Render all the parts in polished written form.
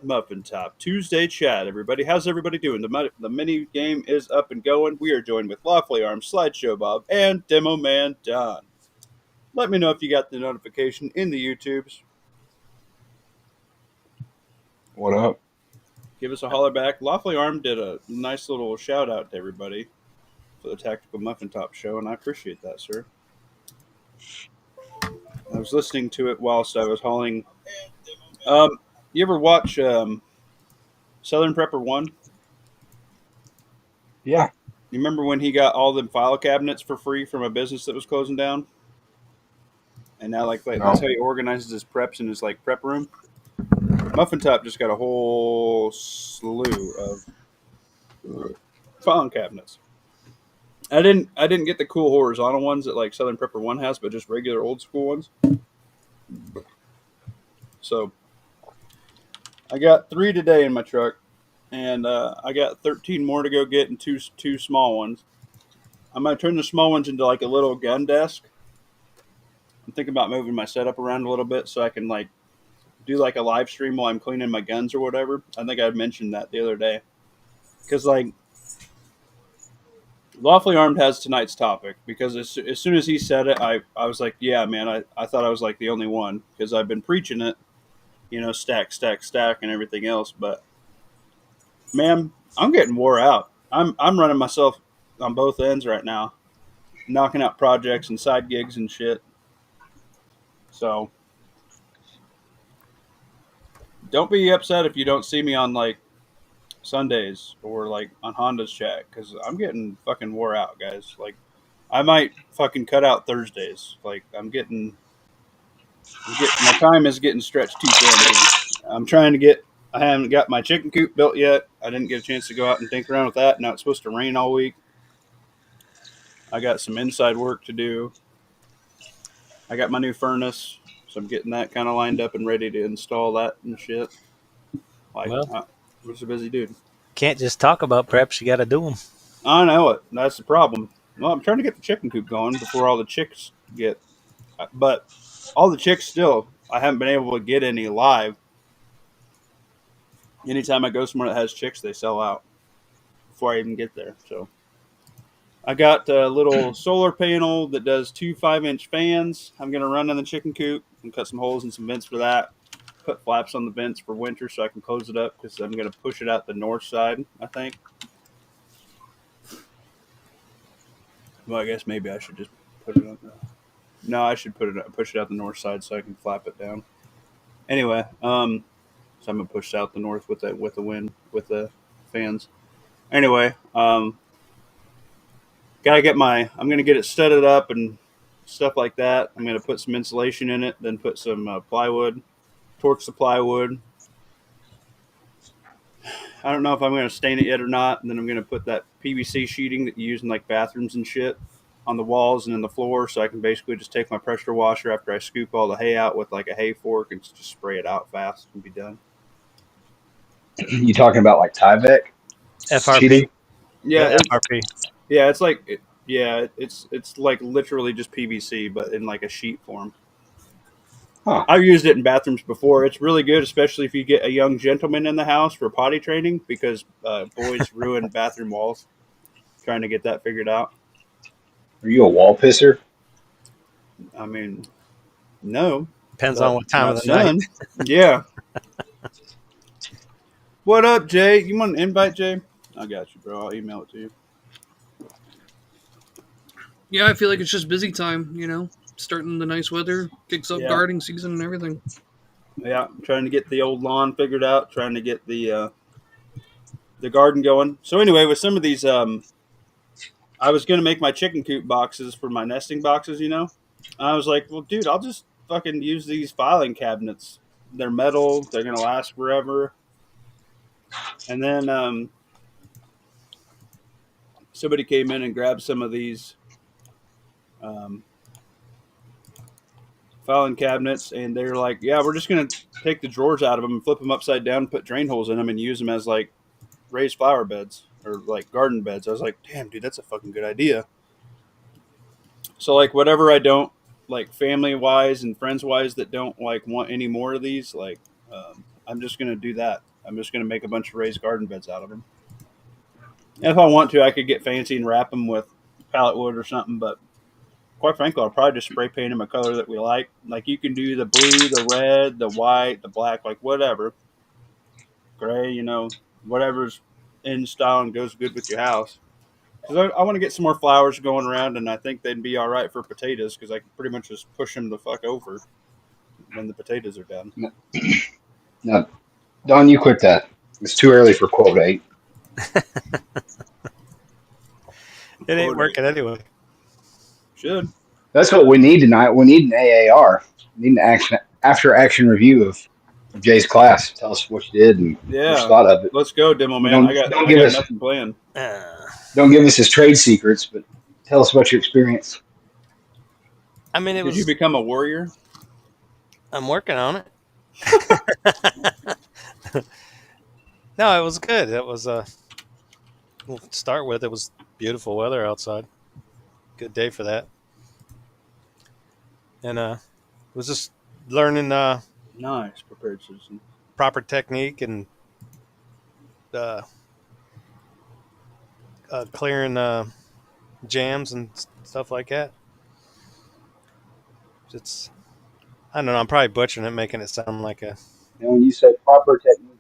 up, Muffin Top? Tuesday chat, everybody. How's everybody doing? The mini game is up and going. We are joined with Lawfully Armed, Slideshow Bob, and Demo Man Don. Let me know if you got the notification in the YouTubes. What up? Give us a holler back. Lawfully Armed did a nice little shout out to everybody for the Tactical Muffin Top show, and I appreciate that, sir. I was listening to it whilst I was hauling. You ever watch Southern Prepper 1? Yeah. You remember when he got all the file cabinets for free from a business that was closing down? And now, like No. that's how he organizes his preps in his prep room. Muffin Top just got a whole slew of filing cabinets. I didn't get the cool horizontal ones that like Southern Prepper 1 has, but just regular old school ones. So I got 3 today in my truck, and I got 13 more to go get, and two small ones. I'm gonna turn the small ones into like a little gun desk. I'm thinking about moving my setup around a little bit so I can do like a live stream while I'm cleaning my guns or whatever. I think I mentioned that the other day. Because Lawfully Armed has tonight's topic. Because as soon as he said it, I was like, yeah, man, I thought I was like the only one. Because I've been preaching it, stack, stack, stack and everything else. But, man, I'm getting wore out. I'm running myself on both ends right now. Knocking out projects and side gigs and shit. So don't be upset if you don't see me on Sundays or on Honda's chat because I'm getting fucking wore out, guys. I might fucking cut out Thursdays. My time is getting stretched too thin. I'm trying to get. I haven't got my chicken coop built yet. I didn't get a chance to go out and think around with that. Now it's supposed to rain all week. I got some inside work to do. I got my new furnace, so I'm getting that kind of lined up and ready to install that and shit. I'm just a busy dude. Can't just talk about preps. You got to do them. I know it. That's the problem. Well, I'm trying to get the chicken coop going before all the chicks get. But all the chicks still, I haven't been able to get any live. Anytime I go somewhere that has chicks, they sell out before I even get there. So I got a little solar panel that does 2 5-inch fans. I'm going to run in the chicken coop and cut some holes and some vents for that. Put flaps on the vents for winter so I can close it up because I'm going to push it out the north side, I think. Well, I guess maybe I should just put it on the... No, I should push it out the north side so I can flap it down. Anyway, so I'm gonna push out the north with the wind with the fans. Anyway, I'm gonna get it studded up and stuff like that. I'm gonna put some insulation in it, then put some plywood, torch the plywood. I don't know if I'm gonna stain it yet or not. And then I'm gonna put that PVC sheeting that you use in bathrooms and shit on the walls and in the floor, so I can basically just take my pressure washer after I scoop all the hay out with a hay fork and just spray it out fast and be done. You talking about Tyvek? FRP. Cheating? Yeah, FRP. Yeah, it's like literally just PVC, but in a sheet form. Huh. I've used it in bathrooms before. It's really good, especially if you get a young gentleman in the house for potty training, because boys ruin bathroom walls. Trying to get that figured out. Are you a wall pisser? I mean, no. Depends on what time of the night. Yeah. What up, Jay? You want an invite, Jay? I got you, bro. I'll email it to you. Yeah, I feel like it's just busy time, starting the nice weather, kicks up gardening season and everything. Yeah, I'm trying to get the old lawn figured out, trying to get the garden going. So anyway, with some of these, I was going to make my chicken coop boxes for my nesting boxes, And I was like, well, dude, I'll just fucking use these filing cabinets. They're metal. They're going to last forever. And then somebody came in and grabbed some of these filing cabinets, and they're like, yeah, we're just going to take the drawers out of them and flip them upside down, put drain holes in them, and use them as raised flower beds or garden beds. I was like, damn, dude, that's a fucking good idea. So whatever I don't family wise and friends wise that don't want any more of these, I I'm just going to do that. I'm just going to make a bunch of raised garden beds out of them. And if I want to, I could get fancy and wrap them with pallet wood or something. But quite frankly, I'll probably just spray paint them a color that we like. Like you can do the blue, the red, the white, the black, like whatever. Gray, whatever's in style and goes good with your house. Because I want to get some more flowers going around, and I think they'd be all right for potatoes because I can pretty much just push them the fuck over when the potatoes are done. No, Don, you quit that. It's too early for quota 8. It ain't working anyway. Should. That's what we need tonight. We need an AAR. We need an after action review of Jay's class. Tell us what you did and what you thought of it. Let's go, demo man. I got nothing planned. Don't give us his trade secrets, but tell us about your experience. I mean, Did you become a warrior? I'm working on it. No, it was good. It was we'll start with it was beautiful weather outside. Good day for that. And was just learning nice prepared citizen. Proper technique and clearing jams and stuff like that. It's I don't know. I'm probably butchering it, making it sound like a. When you say proper technique,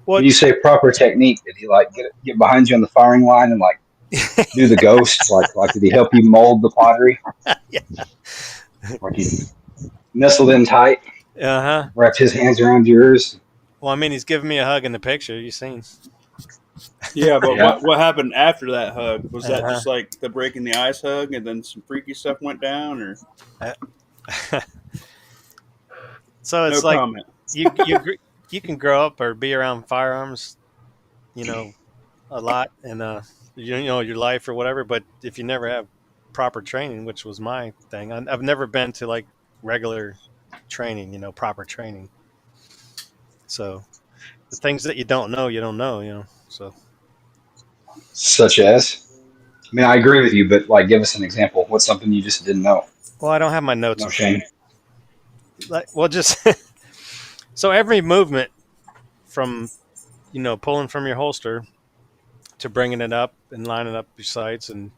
when you say proper technique, did he like get behind you on the firing line and like do the ghost? like did he help you mold the pottery? Yeah. Like he nestled in tight. Wrapped his hands around yours. Well, I mean, he's giving me a hug in the picture. You seen? Yeah, but what happened after that hug? Was that just like the breaking the ice hug, and then some freaky stuff went down, or? So it's no like comment. you can grow up or be around firearms, a lot, and your life or whatever. But if you never have proper training, which was my thing, I've never been to like regular training, proper training. So the things that you don't know, So such as, I mean, I agree with you, but like, give us an example. What's something you just didn't know? Well, I don't have my notes. No shame. Just so every movement from, pulling from your holster to bringing it up and lining up your sights and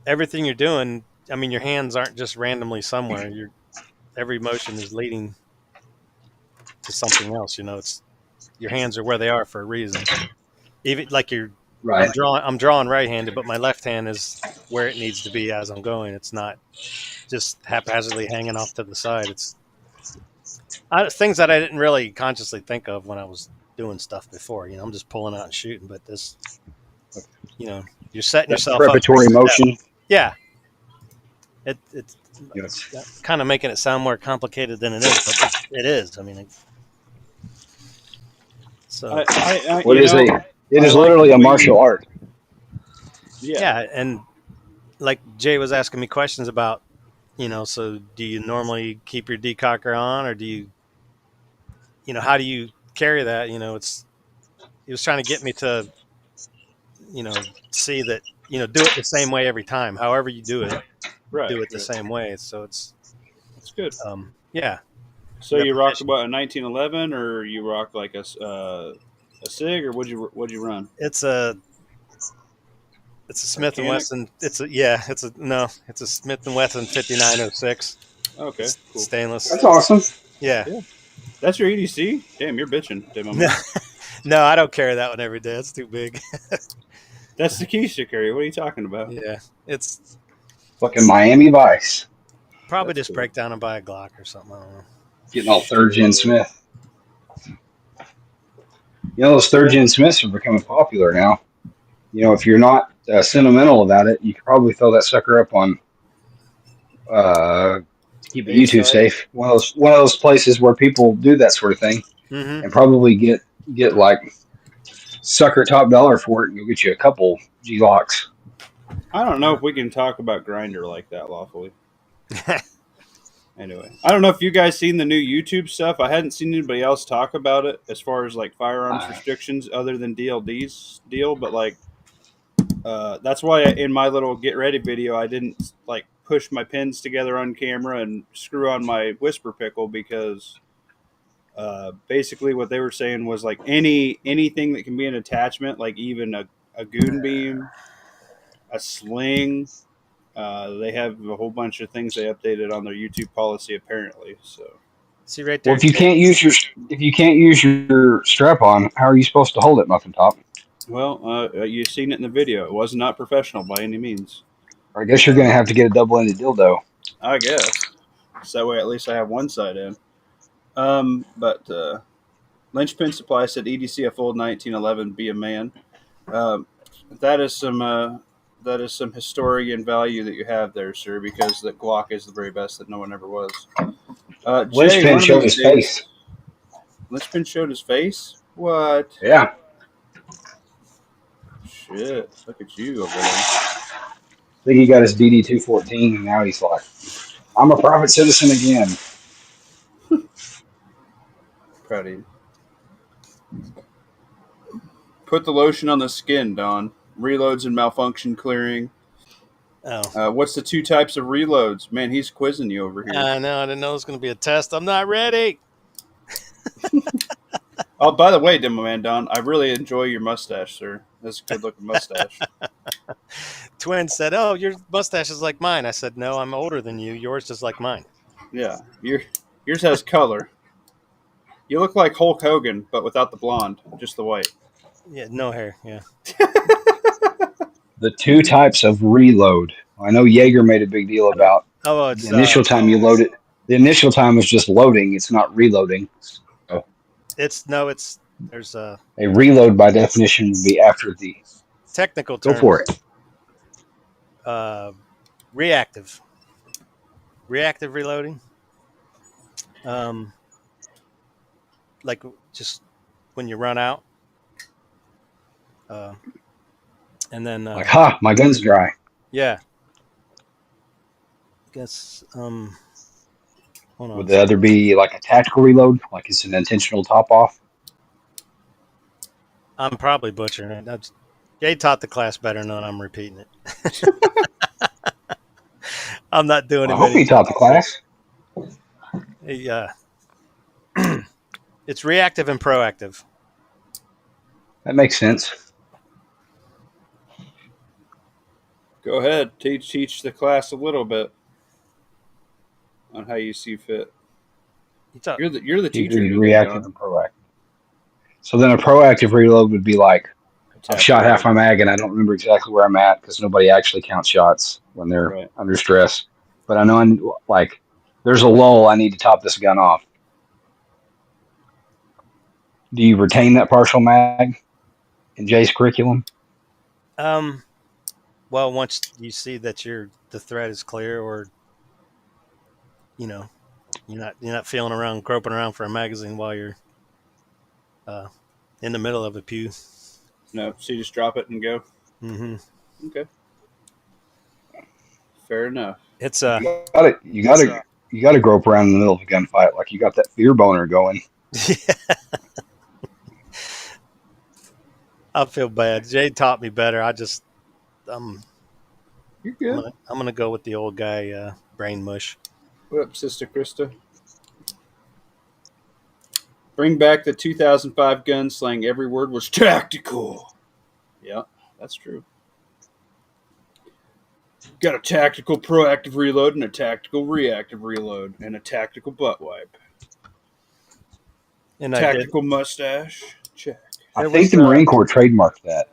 everything you're doing. I mean, your hands aren't just randomly somewhere. Every motion is leading to something else. It's your hands are where they are for a reason. Even like right. I'm drawing right-handed, but my left hand is where it needs to be as I'm going. It's not just haphazardly hanging off to the side. It's things that I didn't really consciously think of when I was doing stuff before. I'm just pulling out and shooting, but this, you're setting yourself preparatory up. motion. Yeah. It's kind of making it sound more complicated than it is, but it is. I mean, so it is literally a martial art. Yeah, and like Jay was asking me questions about, so do you normally keep your decocker on, or do you, how do you carry that? He was trying to get me to, see that, do it the same way every time. However you do it, do it the same way. So it's good. Yeah. So you rock about a 1911, or you rock like a SIG, or what'd you run? It's a Smith and Wesson. It's a Smith and Wesson 5906. Okay, cool. Stainless. That's awesome. Yeah. That's your EDC? Damn, you're bitching. No, I don't carry that one every day. It's too big. That's the Keisha carry. What are you talking about? Yeah, it's fucking Miami Vice. Probably just break down and buy a Glock or something. I don't know. Getting all third gen Smith. Those third gen Smiths are becoming popular now. If you're not sentimental about it, you could probably throw that sucker up on keep it YouTube safe. One of those places where people do that sort of thing, and probably get like sucker top dollar for it, and you'll get you a couple G-locks. I don't know if we can talk about Grindr like that lawfully. Anyway, I don't know if you guys seen the new YouTube stuff. I hadn't seen anybody else talk about it as far as like firearms restrictions other than DLD's deal, but like that's why in my little get ready video I didn't like push my pins together on camera and screw on my whisper pickle, because Basically, what they were saying was like anything that can be an attachment, like even a goon beam, a sling. They have a whole bunch of things they updated on their YouTube policy apparently. So See right Well, there. if you can't use your strap on, how are you supposed to hold it, Muffin Top? well, you've seen it in the video. It was not professional by any means. I guess you're going to have to get a double-ended dildo. I guess so that way at least I have one side in. But Linchpin Supply said EDC a full 1911. Be a man. Um, that is some historian value that you have there, sir. Because the Glock is the very best that no one ever was. Jay, Linchpin one of showed these his days, face. Linchpin showed his face. What? Yeah. Shit! Look at you over there. I think he got his DD 214, and now he's like, I'm a private citizen again. Proud of you. Put the lotion on the skin, Don. Reloads and malfunction clearing. Oh, What's the two types of reloads? Man, he's quizzing you over here. I know. I didn't know it was going to be a test. I'm not ready. Oh, by the way, Demo Man Don, I really enjoy your mustache, sir. That's a good looking mustache. Twin said, "Oh, your mustache is like mine." I said, "No, I'm older than you. Yours is like mine." Yeah, yours has color. You look like Hulk Hogan, but without the blonde, just the white. Yeah, no hair. Yeah. The two types of reload. I know Jaeger made a big deal about Oh, the it's initial time you load it. The initial time is just loading. It's not reloading. So it's no, it's there's a a reload by definition would be after the. technical Go term. for it. Uh, reactive reloading. Um, like just when you run out. Uh, and then Like, ha, my gun's dry. yeah. Guess hold on. Would the other be like a tactical reload? Like it's an intentional top off? I'm probably butchering it. Jay taught the class better than I'm repeating it. I'm not doing I him hope any. he taught the class. Yeah. It's reactive and proactive. That makes sense. Go ahead, teach the class a little bit on how you see fit. You're the He teacher agreed today, reactive Don. and proactive. So then a proactive reload would be like, I've Attack shot half reload. my mag and I don't remember exactly where I'm at because nobody actually counts shots when they're Right. under stress. But I know like there's a lull. I need to top this gun off. Do you retain that partial mag in Jay's curriculum? Um. Well, once you see that the threat is clear, or you know you're not feeling around, groping around for a magazine while you're uh, in the middle of a pew. No, so you just drop it and go. Mm-hmm. Okay, fair enough. It's You got to grope around in the middle of a gunfight. Like you got that fear boner going. I feel bad. Jay taught me better. Um, You're I'm good. gonna go with the old guy brain mush. What up, Sister Krista? Bring back the 2005 gun slang. Every word was tactical. Yeah, that's true. Got a tactical proactive reload and a tactical reactive reload and a tactical butt wipe. And Tactical mustache. Check. I There think was the Marine Corps trademarked that.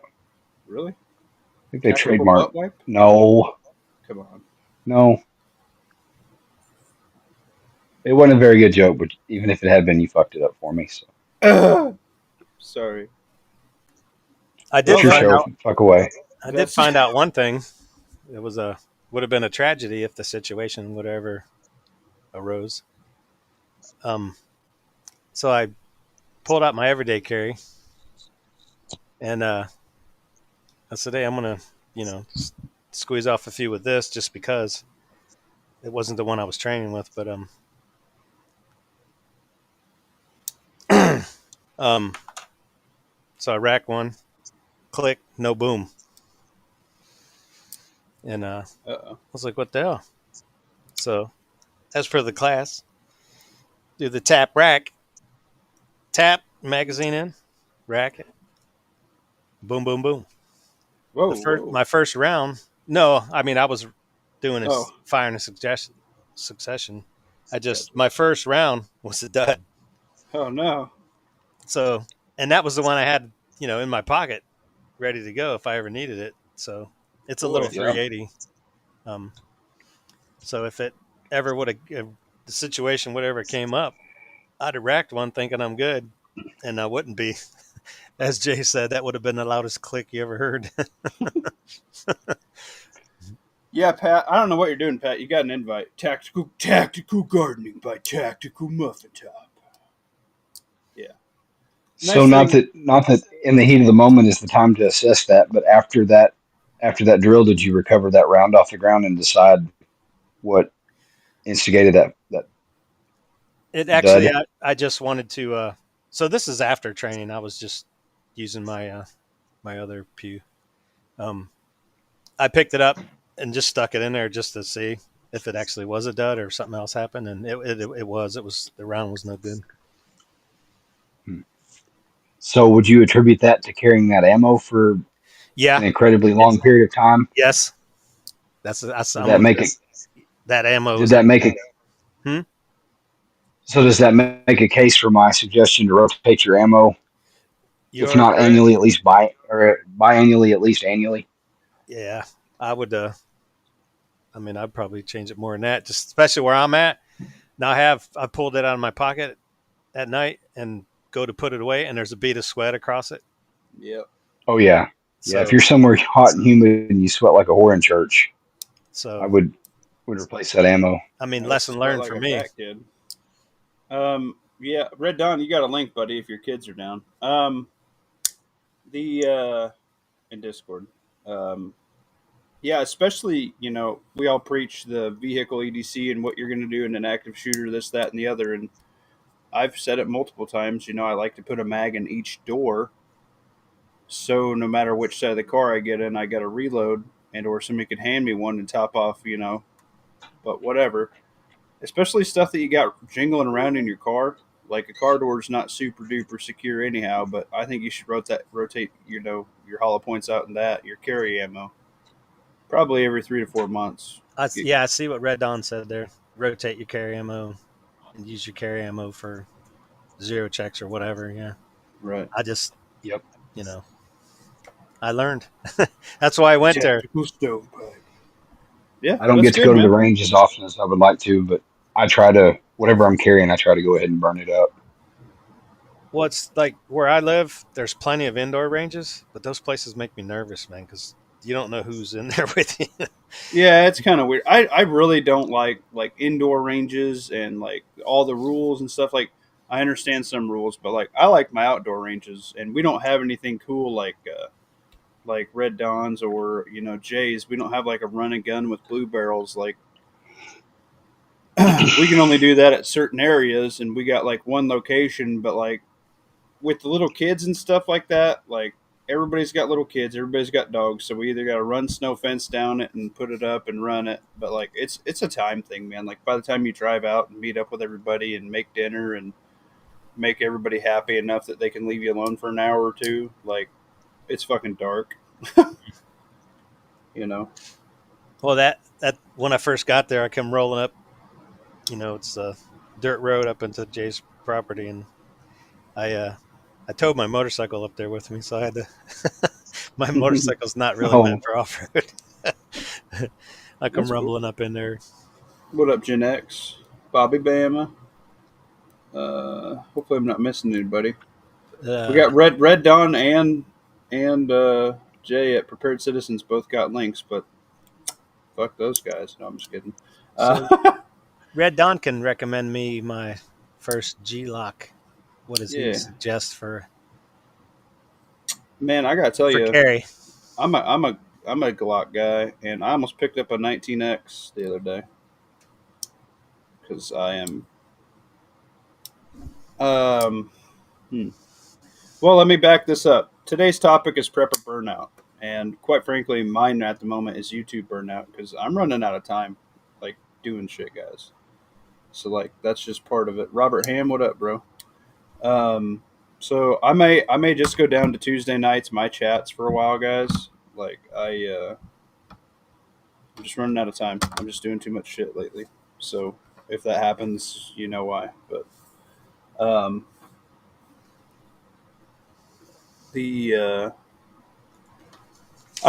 Really? I think they Tactical trademarked. butt wipe? No, Come on. no. It wasn't a very good joke, but even if it had been, you fucked it up for me. So Sorry. I it's did your find show. out. Fuck away. I did find out one thing. It would have been a tragedy if the situation would ever arose. So I pulled out my everyday carry, and I said, "Hey, I'm gonna, squeeze off a few with this, just because it wasn't the one I was training with." But so I rack one, click, no boom, and I was like, "What the hell?" So, as per the class, do the tap rack, tap, magazine in, rack it, boom, boom, boom. Whoa, The first, whoa. my first round. No, I mean I was doing a Oh, firing a succession. gotcha. My first round was a dud. Oh no. So, and that was the one I had, in my pocket, ready to go if I ever needed it. So it's a little Boy. Yeah. 380. Um, so if it ever would have, the situation, whatever came up, I'd have racked one thinking I'm good, and I wouldn't be. As Jay said, that would have been the loudest click you ever heard. Yeah, Pat. I don't know what you're doing, Pat. You got an invite. Tactical gardening by Tactical Muffin Top. Yeah. So Nice thing. not that in the heat of the moment is the time to assess that, but after that drill, did you recover that round off the ground and decide what instigated that It actually, dud? I just wanted to. So this is after training. I was just using my other pew. Um, I picked it up and just stuck it in there just to see if it actually was a dud or something else happened, and it was. It was the round was no good. Hmm. So would you attribute that to carrying that ammo for Yeah. an incredibly long period of time? Yes. That's. Did I'm that gonna make it? guess that ammo Did was that make actually. it? Hmm? So does that make a case for my suggestion to rotate your ammo, if You're not correct. annually, at least biannually, at least annually? Yeah. I would. I mean, I'd probably change it more than that, just especially where I'm at. Now I pulled it out of my pocket at night and go to put it away, and there's a bead of sweat across it. Yep. Oh yeah, yeah. If So you're somewhere hot and humid and you sweat like a whore in church, I so would replace that ammo. I mean, I would lesson sweat learned like for a me. fat kid. Yeah, Red Dawn, you got a link, buddy, if your kids are down. The in Discord. Um, yeah, especially we all preach the vehicle EDC and what you're going to do in an active shooter, this, that, and the other. And I've said it multiple times. I like to put a mag in each door, so no matter which side of the car I get in, I got to reload, and or somebody could hand me one and top off. But whatever. Especially stuff that you got jingling around in your car. Like a car door is not super duper secure anyhow, but I think you should rotate your hollow points out in that your carry ammo probably every 3 to 4 months. Get, Yeah, I see what Red Dawn said there. Rotate your carry ammo and use your carry ammo for zero checks or whatever. Yeah, right. I just Yep. you know I learned. That's why I went there. Tactical stovepipe. Yeah, I don't that's get to good, go to the man. range as often as I would like to, but I try to whatever I'm carrying, I try to go ahead and burn it up. Well, it's like where I live. There's plenty of indoor ranges, but those places make me nervous, man, because you don't know who's in there with you. Yeah, it's kind of weird. I really don't like indoor ranges and like all the rules and stuff. Like I understand some rules, but like I like my outdoor ranges, and we don't have anything cool like Red Dawns or Jays. We don't have like a run and gun with blue barrels. Like we can only do that at certain areas, and we got like one location. But like with the little kids and stuff like that, like everybody's got little kids, everybody's got dogs, so we either got to run snow fence down it and put it up and run it. But like it's a time thing, man. Like by the time you drive out and meet up with everybody and make dinner and make everybody happy enough that they can leave you alone for an hour or two, like it's fucking dark, you know. Well, that when I first got there, I come rolling up. It's a dirt road up into Jay's property, and I uh, I towed my motorcycle up there with me, so I had to. My motorcycle's not really meant Oh, for off road. I come That's cool. rumbling up in there. What up, Gen X? Bobby Bama. Hopefully I'm not missing anybody. We Uh, got Red Dawn and Jay at Prepared Citizens both got links, but fuck those guys. No, I'm just kidding. so Uh, Red Don can recommend me my first G Lock. What does he yeah, suggest for man, I gotta tell you, carry? I'm a Glock guy, and I almost picked up a 19X the other day because I am. Um, hmm. Well, let me back this up. Today's topic is prepper burnout, and quite frankly, mine at the moment is YouTube burnout because I'm running out of time, like doing shit, guys. So like that's just part of it. Robert Ham, what up, bro? So I may just go down to Tuesday nights my chats for a while, guys. Like I'm just running out of time. I'm just doing too much shit lately. So if that happens, you know why. But um, the I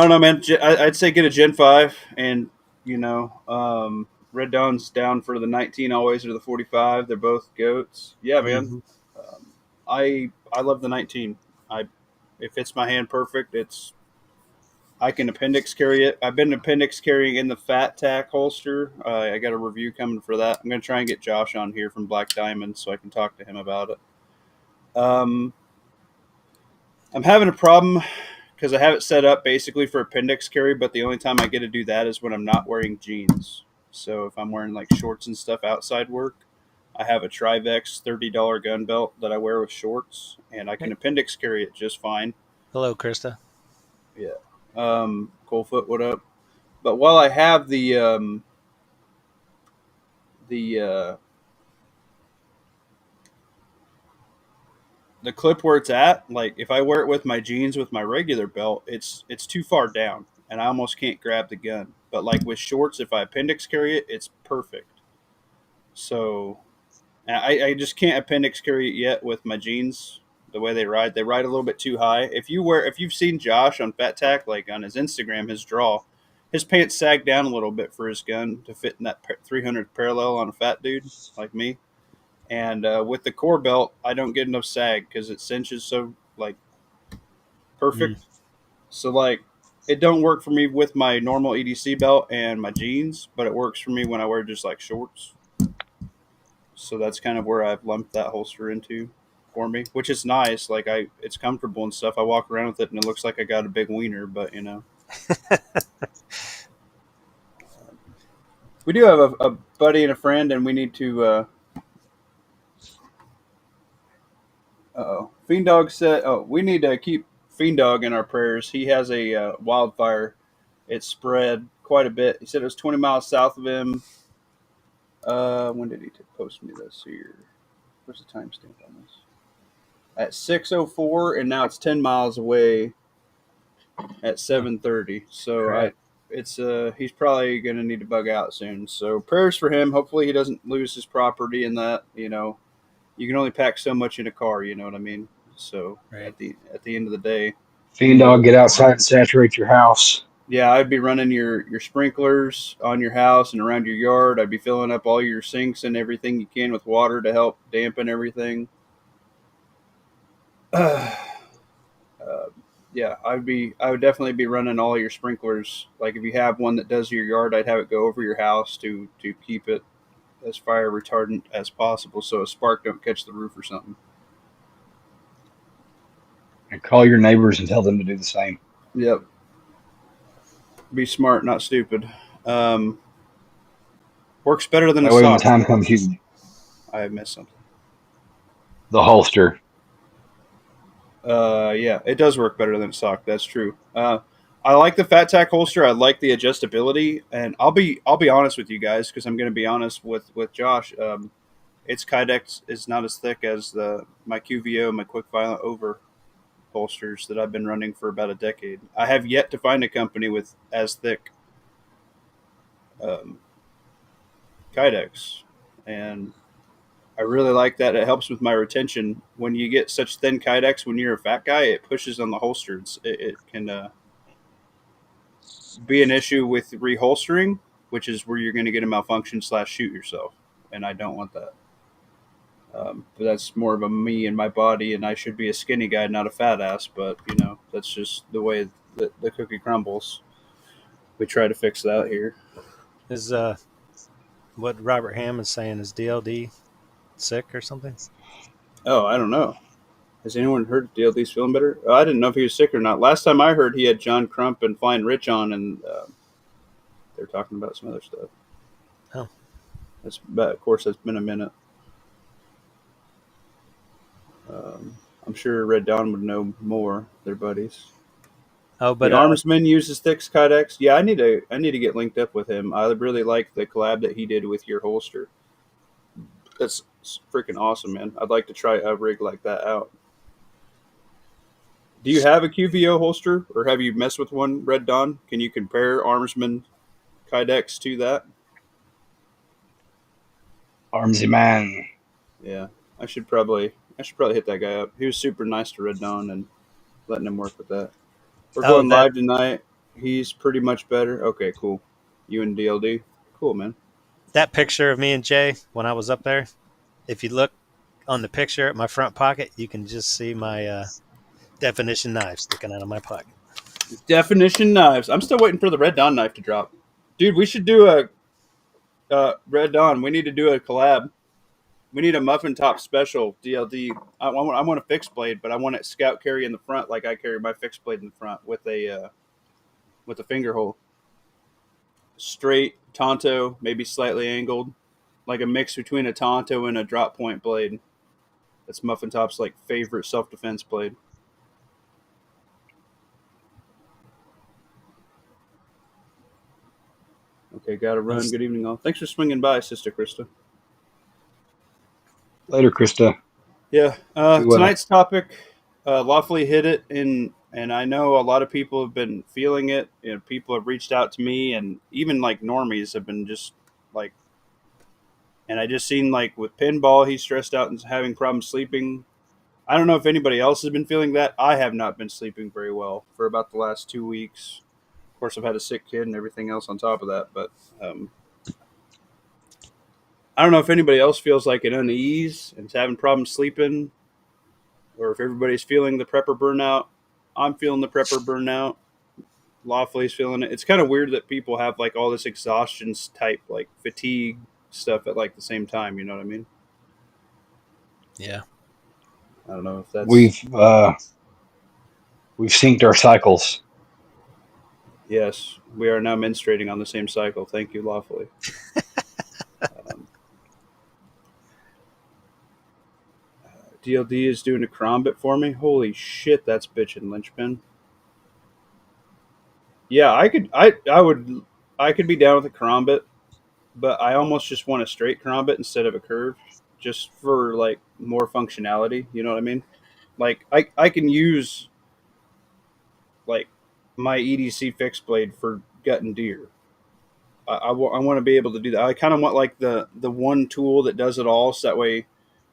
don't know, man. I'd say get a Gen 5, and Red Dawn's down for the 19 always, or the 45. They're both goats. Yeah, man. Mm-hmm. I love the 19. I It fits my hand perfect. I can appendix carry it. I've been appendix carrying in the Fat Tack holster. I got a review coming for that. I'm gonna try and get Josh on here from Black Diamond so I can talk to him about it. Um, I'm having a problem because I have it set up basically for appendix carry, but the only time I get to do that is when I'm not wearing jeans. So if I'm wearing like shorts and stuff outside work, I have a Trivex $30 gun belt that I wear with shorts, and I can appendix carry it just fine. Hello, Krista. Yeah. Coldfoot, what up? But while I have the the clip where it's at, like if I wear it with my jeans with my regular belt, it's too far down, and I almost can't grab the gun. But like with shorts, if I appendix carry it, it's perfect. So I just can't appendix carry it yet with my jeans. The way they ride a little bit too high. If you've seen Josh on Fat Tack, like on his Instagram, his pants sag down a little bit for his gun to fit in that 300 parallel on a fat dude like me. And with the core belt, I don't get enough sag because it cinches so like Mm. perfect. So like it don't work for me with my normal EDC belt and my jeans, but it works for me when I wear just like shorts. So that's kind of where I've lumped that holster into for me, which is nice. Like it's comfortable and stuff. I walk around with it and it looks like I got a big wiener, but we do have a buddy and a friend, and we need to. Fiend Dog said, "Oh, we need to keep Fiend Dog in our prayers. He has a wildfire. It spread quite a bit. He said it was 20 miles south of him. When did he post me this here? Where's the timestamp on this? At 6:04, and now it's 10 miles away at 7:30. So Crap. he's probably gonna need to bug out soon. So prayers for him. Hopefully he doesn't lose his property in that. You can only pack so much in a car. You know what I mean? So Right. at the end of the day, Fiend dog, get outside and saturate your house. yeah, I'd be running your sprinklers on your house and around your yard. I'd be filling up all your sinks and everything you can with water to help dampen everything. Yeah, I would definitely be running all your sprinklers. Like if you have one that does your yard, I'd have it go over your house to keep it as fire retardant as possible, so a spark don't catch the roof or something. And call your neighbors and tell them to do the same. Yep. Be smart, not stupid. Works better than a That way, when the sock. time comes, you I missed something. the holster. Yeah, it does work better than a sock. That's true. I like the Fat Tack holster. I like the adjustability, and I'll be honest with you guys because I'm going to be honest with Josh. Its Kydex is not as thick as my QVO, my Quick Violent Over holsters that I've been running for about a decade. I have yet to find a company with as thick um, Kydex, and I really like that. It helps with my retention. When you get such thin Kydex, when you're a fat guy, it pushes on the holsters. It can be an issue with reholstering, which is where you're going to get a malfunction / shoot yourself, and I don't want that. But that's more of a me and my body, and I should be a skinny guy, not a fat ass. But that's just the way the cookie crumbles. We try to fix that here. Is what Robert Hammond's saying, is DLD sick or something? Oh, I don't know. Has anyone heard DLD's feeling better? I didn't know if he was sick or not. Last time I heard, he had John Crump and Flying Rich on, and they're talking about some other stuff. Oh. Of course, that's been a minute. I'm sure Red Dawn would know more. They're buddies. Oh, but the Armsman uses thick Kydex. Yeah, I need to get linked up with him. I really like the collab that he did with your holster. That's freaking awesome, man. I'd like to try a rig like that out. Do you have a QVO holster, or have you messed with one, Red Dawn? Can you compare Armsman Kydex to that? Armsy man. Yeah, I should probably hit that guy up. He was super nice to Red Dawn and letting him work with that. We're Oh, going live tonight. He's pretty much better. Okay, cool. You and DLD, cool, man. that picture of me and Jay when I was up there. If you look on the picture at my front pocket, you can just see my definition knife sticking out of my pocket. Definition knives. I'm still waiting for the Red Dawn knife to drop. Dude, we should do a Red Dawn. We need to do a collab. We need a muffin top special DLD. I want a fixed blade, but I want it scout carry in the front like I carry my fixed blade in the front with a finger hole. Straight Tonto, maybe slightly angled, like a mix between a Tonto and a drop point blade. That's Muffin Top's like favorite self defense blade. Okay, gotta run. Good evening, all. Thanks for swinging by, Sister Krista. Later, Krista. Yeah, Be well. tonight's topic, lawfully hit it, and I know a lot of people have been feeling it. You know, people have reached out to me, and even like normies have been just like, and I just seen like with Pinball, he's stressed out and having problems sleeping. I don't know if anybody else has been feeling that. I have not been sleeping very well for about the last 2 weeks. Of course, I've had a sick kid and everything else on top of that, but I don't know if anybody else feels like an unease and is having problems sleeping, or if everybody's feeling the prepper burnout. I'm feeling the prepper burnout. Lawfully's feeling it. It's kind of weird that people have like all this exhaustion type, like fatigue stuff at like the same time. You know what I mean? Yeah. I don't know if that's We've synced our cycles. Yes, we are now menstruating on the same cycle. Thank you, Lawfully. DLD is doing a Crombit for me. Holy shit, that's bitchin' linchpin. Yeah, I could be down with a Crombit, but I almost just want a straight Crombit instead of a curve, just for like more functionality. You know what I mean? Like I can use like my EDC fixed blade for gutting deer. I want to be able to do that. I kind of want like the one tool that does it all, so that way,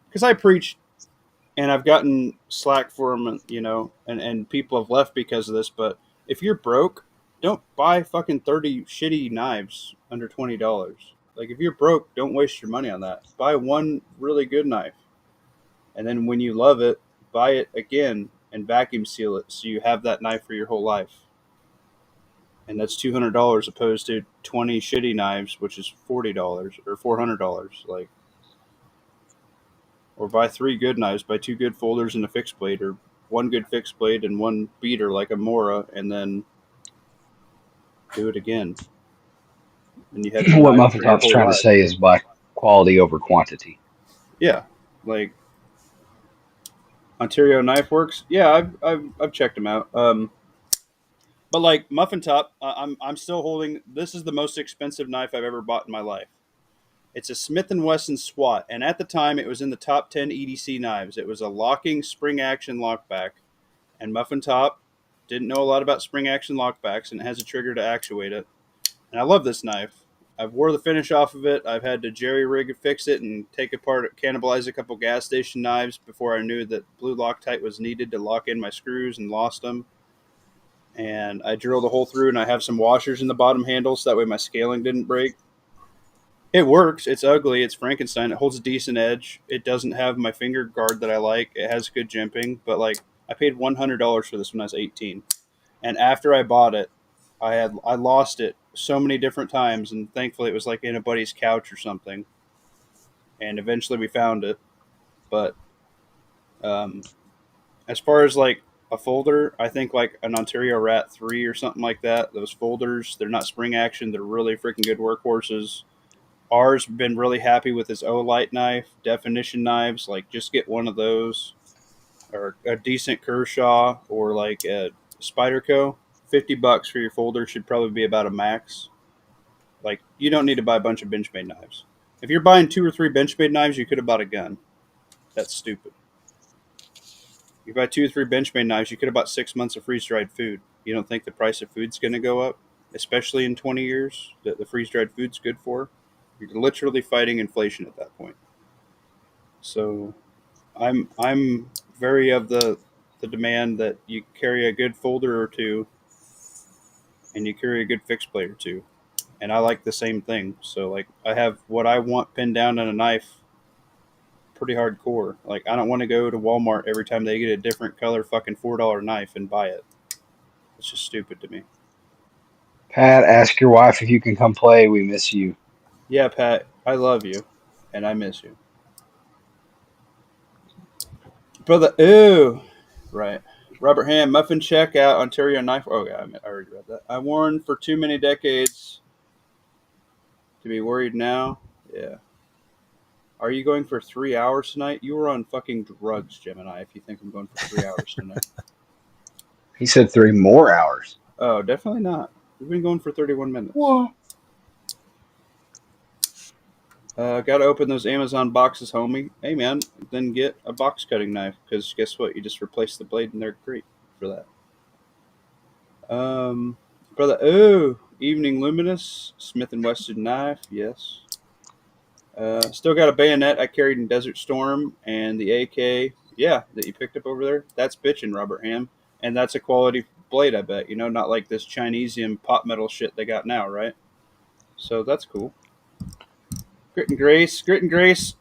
because I preach and I've gotten slack for them, you know, and people have left because of this. But if you're broke, don't buy fucking 30 shitty knives under $20. Like if you're broke, don't waste your money on that. Buy one really good knife, and then when you love it, buy it again and vacuum seal it so you have that knife for your whole life. And that's $200 opposed to 20 shitty knives, which is $40 or $400. Like, or buy 3 good knives, buy 2 good folders and a fixed blade, or 1 good fixed blade and 1 beater like a Mora, and then do it again. And you have your What knife Muffin for your Top's whole trying to life. say is buy quality over quantity. Yeah, like Ontario Knife Works. Yeah, I've checked them out. But like Muffin Top, I'm still holding. This is the most expensive knife I've ever bought in my life. It's a Smith & Wesson SWAT, and at the time it was in the top 10 EDC knives. It was a locking spring action lockback, and Muffin Top didn't know a lot about spring action lockbacks, and it has a trigger to actuate it. And I love this knife. I've wore the finish off of it. I've had to jerry rig and fix it and take apart, cannibalize a couple gas station knives before I knew that blue Loctite was needed to lock in my screws, and lost them. And I drilled a hole through, and I have some washers in the bottom handle so that way my scaling didn't break. It works. It's ugly. It's Frankenstein. It holds a decent edge. It doesn't have my finger guard that I like. It has good jimping, but like I paid $100 for this when I was 18, and after I bought it, I lost it so many different times, and thankfully it was like in a buddy's couch or something, and eventually we found it. But as far as like a folder, I think like an Ontario Rat 3 or something like that. Those folders, they're not spring action. They're really freaking good workhorses. Ours been really happy with his O-Light knife, definition knives. Like, just get one of those, or a decent Kershaw, or like a Spyderco. $50 for your folder should probably be about a max. Like, you don't need to buy a bunch of Benchmade knives. If you're buying 2 or 3 Benchmade knives, you could have bought a gun. That's stupid. You buy 2 or 3 Benchmade knives, you could have bought 6 months of freeze dried food. You don't think the price of food's going to go up, especially in 20 years that the freeze dried food's good for? You're literally fighting inflation at that point. So I'm very of the demand that you carry a good folder or two and you carry a good fixed plate or two. And I like the same thing. So like I have what I want pinned down in a knife pretty hardcore. Like I don't want to go to Walmart every time they get a different color fucking $4 knife and buy it. It's just stupid to me. Pat, ask your wife if you can come play. We miss you. Yeah, Pat, I love you and I miss you. Brother, ooh. Right. Robert Ham, muffin check out, Ontario knife. Oh, yeah, I already read that. I worn for too many decades to be worried now. Yeah. Are you going for 3 hours tonight? You were on fucking drugs, Gemini, if you think I'm going for 3 hours tonight. He said 3 more hours. Oh, definitely not. We've been going for 31 minutes. What? Got to open those Amazon boxes, homie. Hey, man, then get a box cutting knife because guess what? You just replace the blade and they're great for that. Brother, oh, Evening Luminous, Smith & Wesson knife, yes. Still got a bayonet I carried in Desert Storm and the AK, yeah, that you picked up over there. That's bitchin', Robert Ham. And that's a quality blade, I bet. You know, not like this Chinesium pot metal shit they got now, right? So that's cool. Grit and Grace.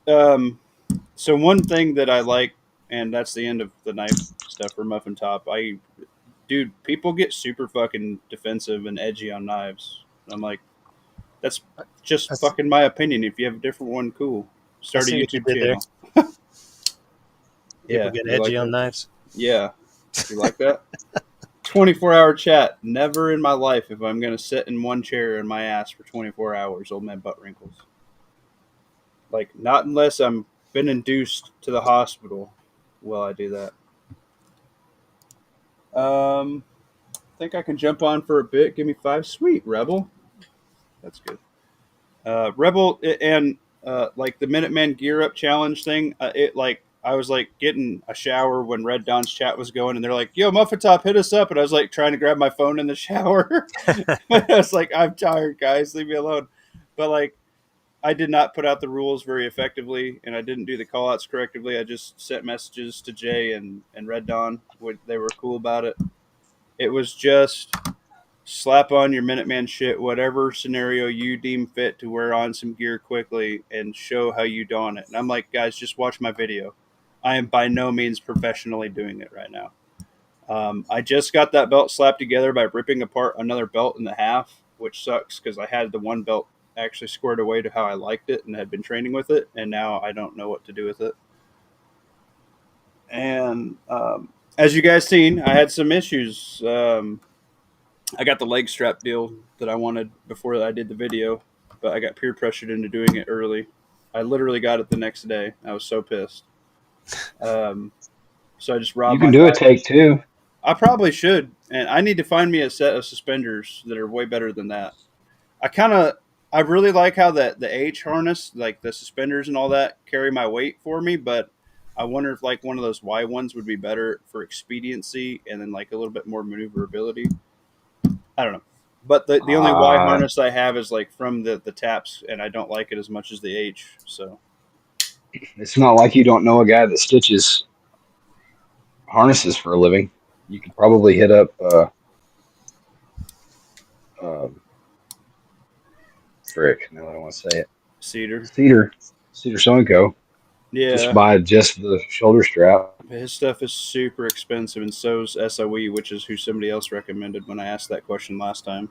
So one thing that I like, and that's the end of the knife stuff for Muffin Top. Dude, people get super fucking defensive and edgy on knives. I'm like, that's just fucking my opinion. If you have a different one, cool. Start a YouTube channel. People get edgy like on that? knives. Yeah. You like that? 24-hour chat. Never in my life if I'm going to sit in one chair in my ass for 24 hours, old man butt wrinkles. Like, not unless I'm been induced to the hospital will I do that. I think I can jump on for a bit. Give me 5. Sweet, Rebel. That's good. Rebel and like the Minuteman Gear Up Challenge thing, I was like getting a shower when Red Dawn's chat was going, and they're like, "Yo, Muffin Top, hit us up," and I was like trying to grab my phone in the shower. I was like, "I'm tired, guys, leave me alone." But like, I did not put out the rules very effectively, and I didn't do the call-outs correctly. I just sent messages to Jay and Red Dawn. They were cool about it. It was just slap on your Minuteman shit, whatever scenario you deem fit to wear on some gear quickly and show how you don it. And I'm like, guys, just watch my video. I am by no means professionally doing it right now. I just got that belt slapped together by ripping apart another belt in the half, which sucks because I had the one belt actually squared away to how I liked it and had been training with it, and now I don't know what to do with it. And as you guys seen, I had some issues. I got the leg strap deal that I wanted before I did the video, but I got peer pressured into doing it early. I literally got it the next day. I was so pissed. So I just robbed. You can do a take 2. I probably should, and I need to find me a set of suspenders that are way better than that. I really like how the H harness, like the suspenders and all that, carry my weight for me, but I wonder if like one of those Y ones would be better for expediency and then like a little bit more maneuverability. I don't know. But the only Y harness I have is like from the taps, and I don't like it as much as the H. So it's not like you don't know a guy that stitches harnesses for a living. You could probably hit up frick. No, I don't want to say it. Cedar Sewing Co. Yeah. Just buy just the shoulder strap. His stuff is super expensive, and so's SOE, which is who somebody else recommended when I asked that question last time.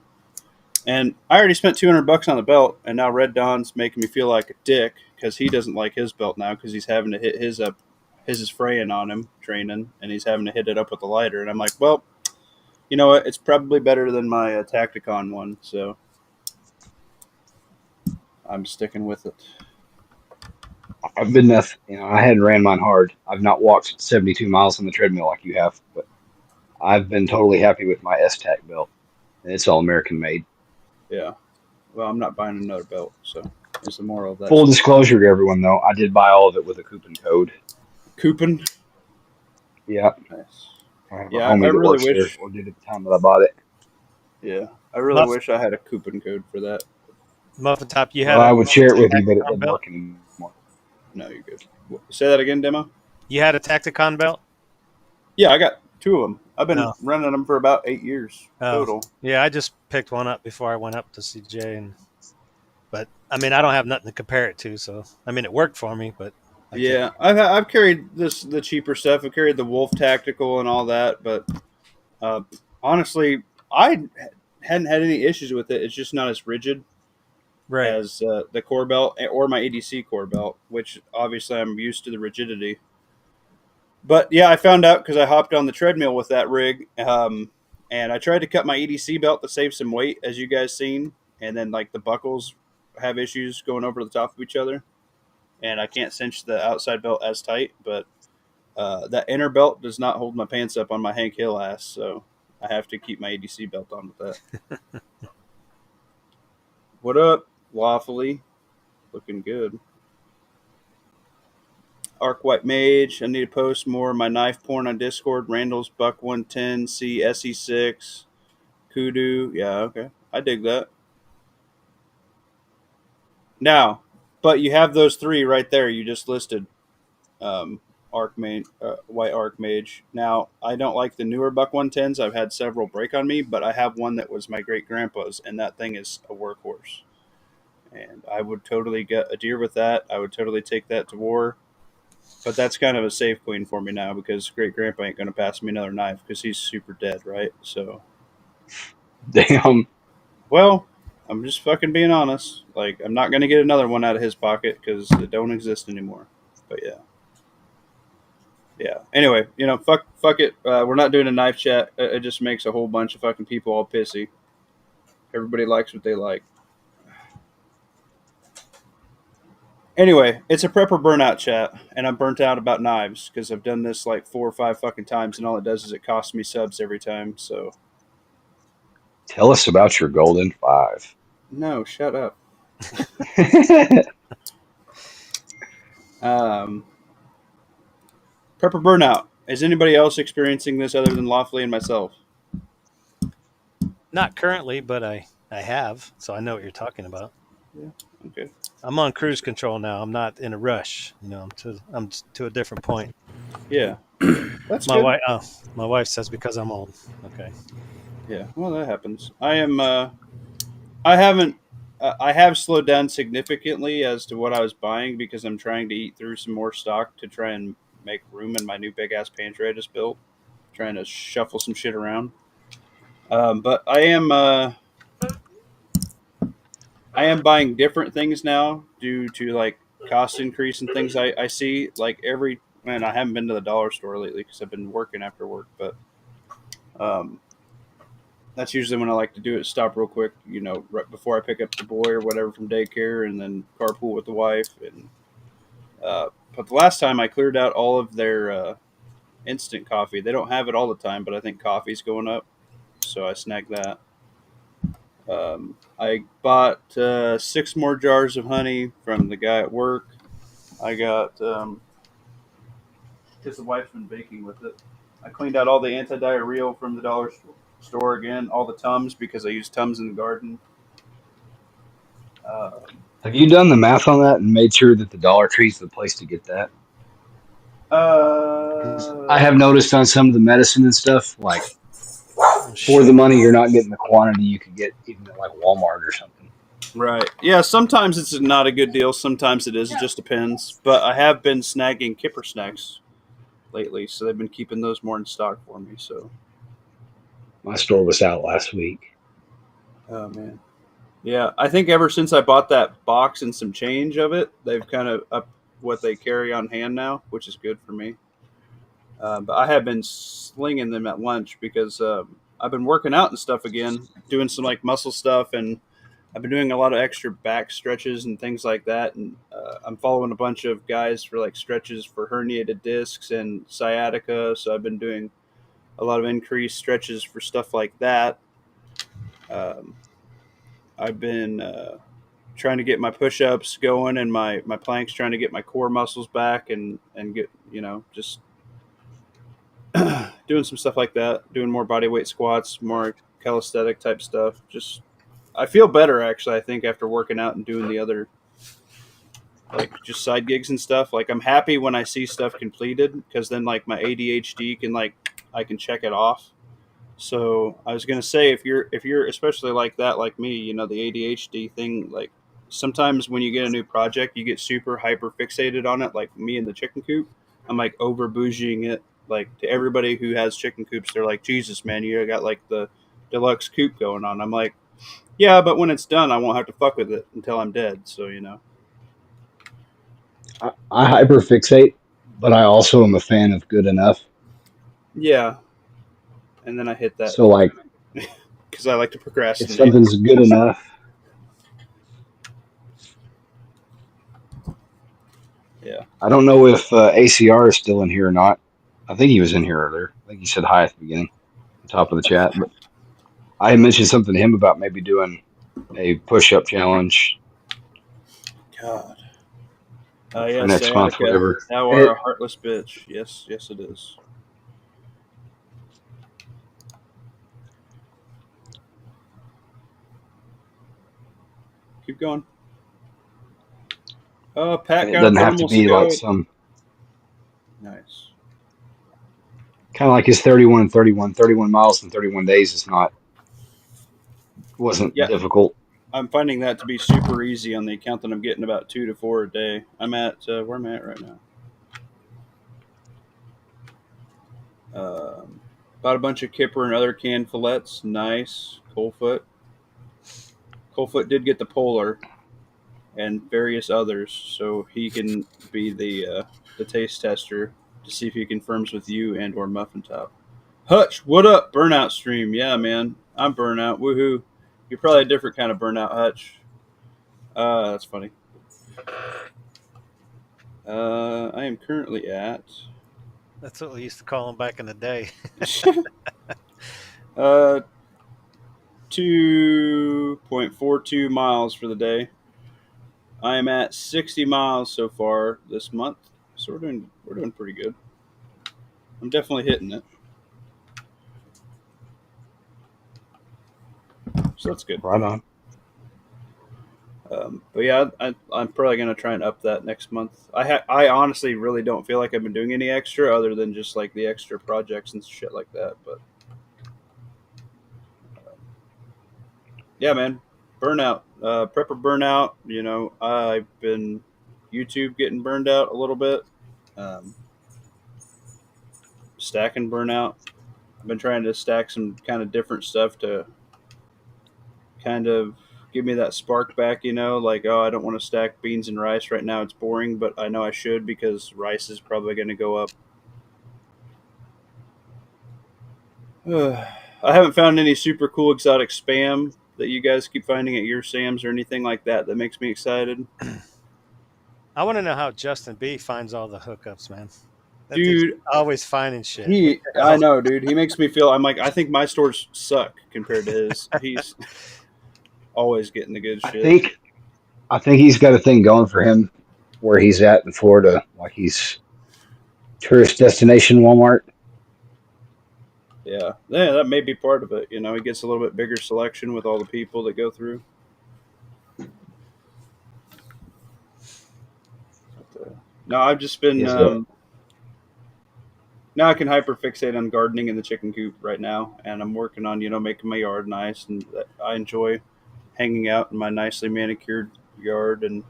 And I already spent $200 on the belt, and now Red Dawn's making me feel like a dick because he doesn't like his belt now because he's having to hit his up. His is fraying on him training, and he's having to hit it up with a lighter. And I'm like, well, you know what? It's probably better than my Tacticon one, so I'm sticking with it. I've been nothing. I hadn't ran mine hard. I've not walked 72 miles on the treadmill like you have, but I've been totally happy with my S-Tac belt. And it's all American made. Yeah. Well, I'm not buying another belt, so is the moral of that Full story. disclosure to everyone, though, I did buy all of it with a coupon code. Coupon. Yeah, Nice. I have a Yeah, I homie that really works there, wish. or did at the time that I bought it. Yeah, I really Muff, wish I had a coupon code for that. Muffin Top, you Well, had I a would share it with you, but it Tacticon doesn't belt? work anymore. No, you're good. Say that again, demo. You had a Tacticon belt? Yeah, I got 2 of them. I've been No. running them for about 8 years Oh, total. yeah, I just picked one up before I went up to see Jay, but I mean, I don't have nothing to compare it to, so I mean, it worked for me, but I can't. Yeah, I've carried the cheaper stuff. I've carried the Wolf Tactical and all that, but uh, honestly, I hadn't had any issues with it. It's just not as rigid Right. as the core belt or my ADC core belt, which obviously I'm used to the rigidity. But yeah, I found out because I hopped on the treadmill with that rig, and I tried to cut my EDC belt to save some weight, as you guys seen, and then like the buckles have issues going over the top of each other, and I can't cinch the outside belt as tight, but that inner belt does not hold my pants up on my Hank Hill ass, so I have to keep my EDC belt on with that. What up, Lawfully? Looking good. Arc White Mage. I need to post more of my knife porn on Discord. Randall's Buck 110, C SE6, Kudu. Yeah, okay. I dig that. Now, but you have those 3 right there you just listed. White Arc Mage. Now, I don't like the newer Buck 110s. I've had several break on me, but I have one that was my great grandpa's, and that thing is a workhorse. And I would totally get a deer with that. I would totally take that to war. But that's kind of a safe queen for me now because great grandpa ain't going to pass me another knife because he's super dead, right? So, Damn. well, I'm just fucking being honest. Like, I'm not going to get another one out of his pocket because it don't exist anymore. But yeah. Yeah. Anyway, fuck it. We're not doing a knife chat. It just makes a whole bunch of fucking people all pissy. Everybody likes what they like. Anyway, it's a prepper burnout chat, and I'm burnt out about knives because I've done this like 4 or 5 fucking times, and all it does is it costs me subs every time. So, Tell us about your golden 5. no, shut up. Um, prepper burnout. Is anybody else experiencing this other than Lawfully and myself? Not currently, but I have, so I know what you're talking about. Yeah. Okay. I'm on cruise control now. I'm not in a rush. I'm to a different point. Yeah. That's My good. wife, my wife says because I'm old. Okay. Yeah. Well, that happens. I am. I haven't. I have slowed down significantly as to what I was buying because I'm trying to eat through some more stock to try and make room in my new big ass pantry I just built. Trying to shuffle some shit around. But I am. I am buying different things now due to like cost increase and things I see. Like every man, I haven't been to the dollar store lately because I've been working after work, but um, that's usually when I like to do it. Stop real quick, right before I pick up the boy or whatever from daycare, and then carpool with the wife. And but the last time I cleared out all of their instant coffee. They don't have it all the time, but I think coffee's going up, so I snagged that. I bought 6 more jars of honey from the guy at work. I got because the wife's been baking with it. I cleaned out all the anti-diarrheal from the dollar store again, all the Tums because I use Tums in the garden. Uh, Have you done the math on that and made sure that the Dollar Tree's the place to get that? 'Cause I uh, have noticed on some of the medicine and stuff, like Oh, for the shit. money, you're not getting the quantity you could get even at like Walmart or something. right. Yeah, sometimes it's not a good deal. Sometimes it is. It just depends. But I have been snagging Kipper snacks lately, so they've been keeping those more in stock for me. So, My store was out last week. oh man, yeah. I think ever since I bought that box and some change of it, they've kind of upped what they carry on hand now, which is good for me. But I have been slinging them at lunch because I've been working out and stuff again, doing some like muscle stuff, and I've been doing a lot of extra back stretches and things like that. And I'm following a bunch of guys for like stretches for herniated discs and sciatica. So I've been doing a lot of increased stretches for stuff like that. Um, I've been trying to get my push-ups going and my planks, trying to get my core muscles back and get just doing some stuff like that, doing more body weight squats, more calisthenic type stuff. Just I feel better actually. I think after working out and doing the other like just side gigs and stuff. Like I'm happy when I see stuff completed because then like my ADHD can I can check it off. So I was gonna say if you're especially like that like me, the ADHD thing, like sometimes when you get a new project, you get super hyper fixated on it. Like me in the chicken coop, I'm like over bougieing it. Like to everybody who has chicken coops, they're like, Jesus, man, you got like the deluxe coop going on. I'm like, yeah, but when it's done, I won't have to fuck with it until I'm dead. So I hyperfixate, but I also am a fan of good enough. yeah. And then I hit that So like, because I like to if procrastinate. something's good enough, Yeah. I don't know if ACR is still in here or not. I think he was in here earlier. I think he said hi at the beginning, top of the chat. But I had mentioned something to him about maybe doing a push-up challenge God. for Yes, next month, Sciatica. whatever. Thou And art it, a heartless bitch. Yes, yes, it is. Keep going. Oh, and Pat it got a doesn't have to thermal be like scope. some Nice. kind of like his 31 and 31, 31 miles in 31 days is not wasn't Yeah, difficult. I'm finding that to be super easy on the account that I'm getting about 2 to 4 a day. I'm at where am I at right now? Bought a bunch of kipper and other canned fillets. Nice. Coalfoot. Coalfoot did get the polar and various others, so he can be the taste tester to see if he confirms with you and or Muffin Top. Hutch, what up? Burnout stream. Yeah, man. I'm burnout. Woohoo. You're probably a different kind of burnout, Hutch. That's funny. I am currently at That's what we used to call them back in the day. 2.42 miles for the day. I am at 60 miles so far this month, so we're doing pretty good. I'm definitely hitting it, so that's good. Right on. But yeah, I'm probably gonna try and up that next month. I honestly really don't feel like I've been doing any extra other than just like the extra projects and shit like that. But yeah, man, burnout, prepper burnout. I've been YouTube getting burned out a little bit, um, stacking burnout. I've been trying to stack some kind of different stuff to kind of give me that spark back, like, oh, I don't want to stack beans and rice right now. It's boring, but I know I should because rice is probably going to go up. I haven't found any super cool exotic spam that you guys keep finding at your Sam's or anything like that makes me excited. I want to know how Justin B finds all the hookups, man. That dude's Dude, always finding shit. What the I hell? know, dude. He makes me feel, I'm like, I think my stores suck compared to his. He's always getting the good I shit. think I think he's got a thing going for him where he's at in Florida, like he's tourist destination Walmart. Yeah, that may be part of it. He gets a little bit bigger selection with all the people that go through. No, I've just He been. has a Now I can hyperfixate on gardening in the chicken coop right now, and I'm working on making my yard nice, and I enjoy hanging out in my nicely manicured yard, and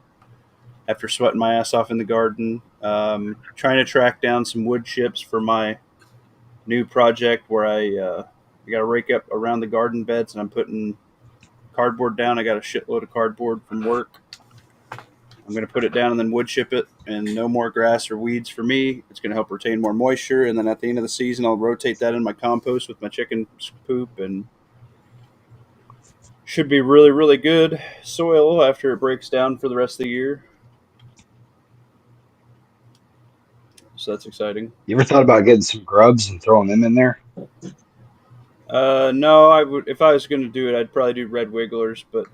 after sweating my ass off in the garden, trying to track down some wood chips for my new project where I got to rake up around the garden beds, and I'm putting cardboard down. I got a shitload of cardboard from work. I'm going to put it down and then wood chip it, and no more grass or weeds for me. It's going to help retain more moisture, and then at the end of the season, I'll rotate that in my compost with my chicken poop, and should be really, really good soil after it breaks down for the rest of the year. So that's exciting. You ever thought about getting some grubs and throwing them in there? No, I would. If I was going to do it, I'd probably do red wigglers, but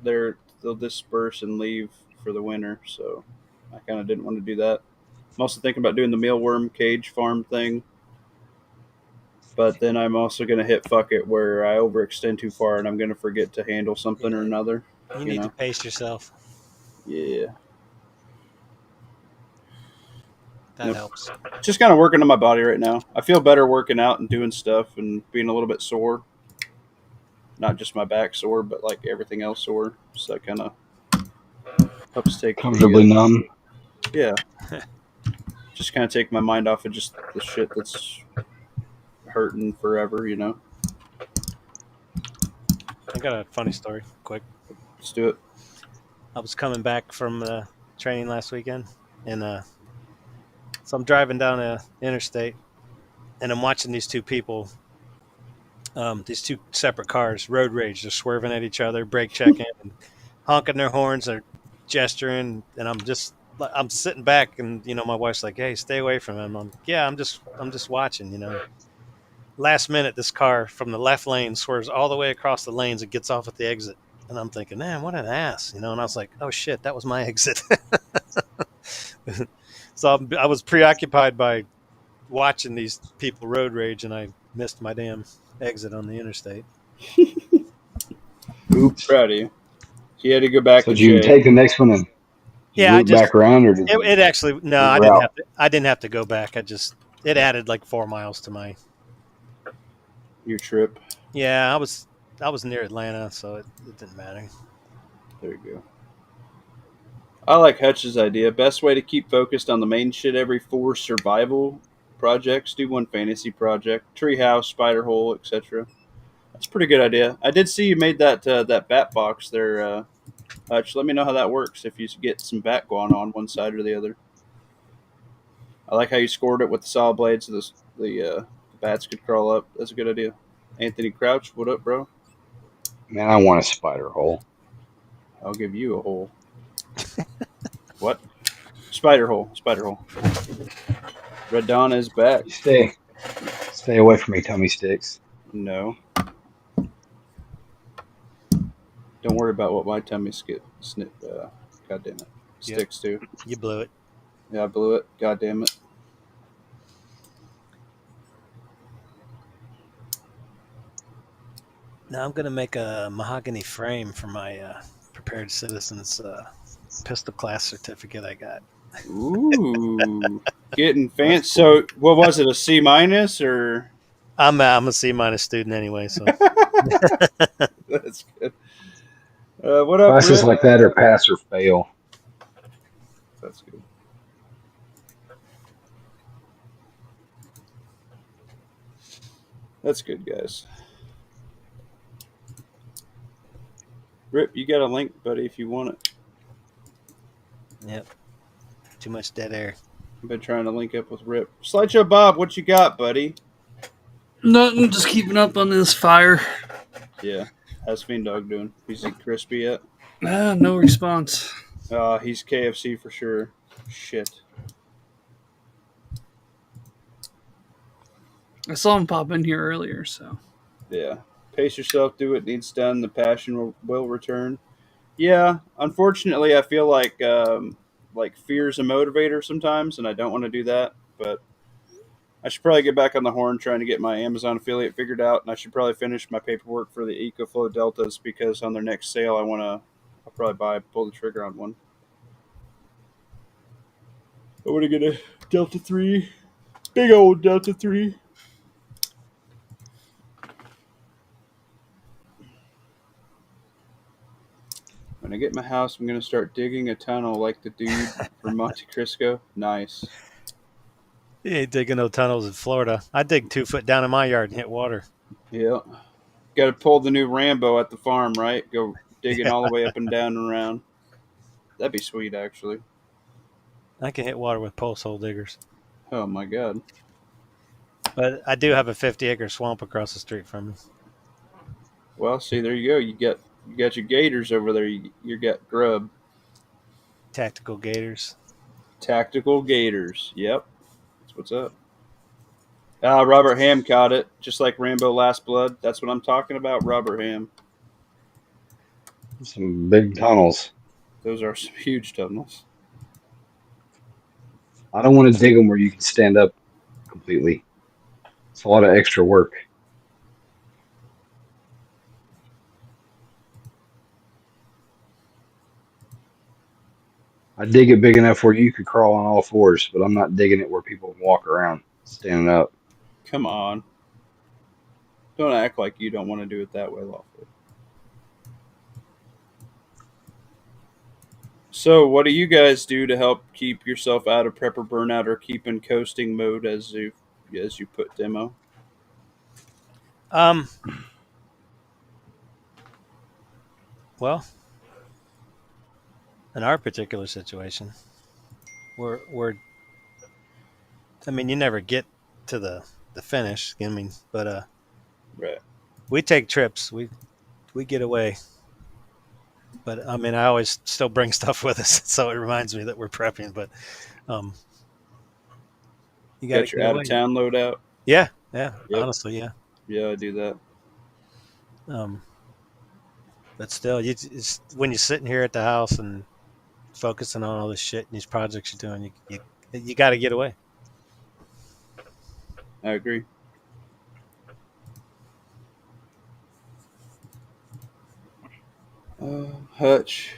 they'll disperse and leave for the winter. So I kind of didn't want to do that. I'm also thinking about doing the mealworm cage farm thing, but then I'm also going to hit fuck it where I overextend too far and I'm going to forget to handle something or Yeah. another. You You need to know, pace yourself. yeah. That Yep. helps. Just kind of working on my body right now. I feel better working out and doing stuff and being a little bit sore. Not just my back sore, but like everything else sore. So that kind of helps take Comfortably the numb. yeah, just kind of take my mind off of just the shit that's hurting forever. You know, I got a funny story, quick. just do it. I was coming back from training last weekend, and so I'm driving down a interstate, and I'm watching these two people, these two separate cars, road rage. They're swerving at each other, brake checking, and honking their horns. They're gesturing, and I'm sitting back, and my wife's like, "Hey, stay away from him." Yeah, I'm just watching. Last minute, this car from the left lane swerves all the way across the lanes and gets off at the exit. And I'm thinking, man, what an ass, And I was like, oh shit, that was my exit. So I was preoccupied by watching these people road rage, and I missed my damn exit on the interstate. Oops. Proud of you. You had to go back So and did you say, take the next one and did you Yeah, I loop just back around, or did you it actually no, I didn't reroute? have to. I didn't have to go back. It added like 4 miles to my. your trip. Yeah, I was near Atlanta, so it didn't matter. There you go. I like Hutch's idea. Best way to keep focused on the main shit every 4 survival projects. Do one fantasy project, treehouse, spider hole, etc. That's a pretty good idea. I did see you made that bat box there, Hutch. Let me know how that works if you get some bat going on one side or the other. I like how you scored it with the saw blades so the bats could crawl up. That's a good idea. Anthony Crouch, what up, bro? Man, I want a spider hole. I'll give you a hole. What? Spider hole. Spider hole. Red Dawn is back. You stay away from me, tummy sticks. No. Don't worry about what my tummy snip. God damn it. Yep. Sticks to. You blew it. Yeah, I blew it. God damn it. Now I'm gonna make a mahogany frame for my prepared citizens pistol class certificate I got. Ooh. Getting fancy. So, what was it? A C minus or? I'm a C-minus student anyway, so That's good. What up, Classes Rip? like that are pass or fail. That's good. That's good, guys. Rip, you got a link, buddy, if you want it. yep. Too much dead air. I've been trying to link up with Rip. Slideshow Bob, what you got, buddy? Nothing, just keeping up on this fire. Yeah. How's Fiend Dog doing? Is he crispy yet? No response. He's KFC for sure. Shit. I saw him pop in here earlier, so. Yeah. Pace yourself, do what needs done. The passion will return. Yeah. Unfortunately, I feel like fear's a motivator sometimes, and I don't want to do that. But I should probably get back on the horn trying to get my Amazon affiliate figured out, and I should probably finish my paperwork for the EcoFlow Deltas because on their next sale, I'll probably pull the trigger on one. I want to get a Delta 3. Big old Delta 3. When I get my house, I'm going to start digging a tunnel like the dude from Monte Cristo. Nice. You ain't digging no tunnels in Florida. I dig 2 foot down in my yard and hit water. Yeah. Got to pull the new Rambo at the farm, right? Go digging Yeah. all the way up and down and around. That'd be sweet, actually. I can hit water with pulse hole diggers. Oh, my God. But I do have a 50-acre swamp across the street from me. Well, see, there you go. You got your gators over there. You got grub. Tactical gators. Tactical gators. Yep. That's what's up. Robert Ham caught it, just like Rambo Last Blood. That's what I'm talking about, Robert Ham. Some big tunnels. Those are some huge tunnels. I don't want to dig them where you can stand up completely. It's a lot of extra work. I dig it big enough where you could crawl on all fours, but I'm not digging it where people can walk around standing up. Come on. Don't act like you don't want to do it that way, Lawful. So, what do you guys do to help keep yourself out of prepper burnout or keep in coasting mode as you put demo? Um, well, in our particular situation, we're I mean, you never get to the finish. I mean, but Right. we take trips. We get away. But I mean, I always still bring stuff with us, so it reminds me that we're prepping. But um, you got to Got your get out of away. town loadout. Yeah, yeah. Yep. Honestly, yeah. Yeah, I do that. Um, but still, it's, when you're sitting here at the house and focusing on all this shit and these projects you're doing, you got to get away. I agree. Hutch.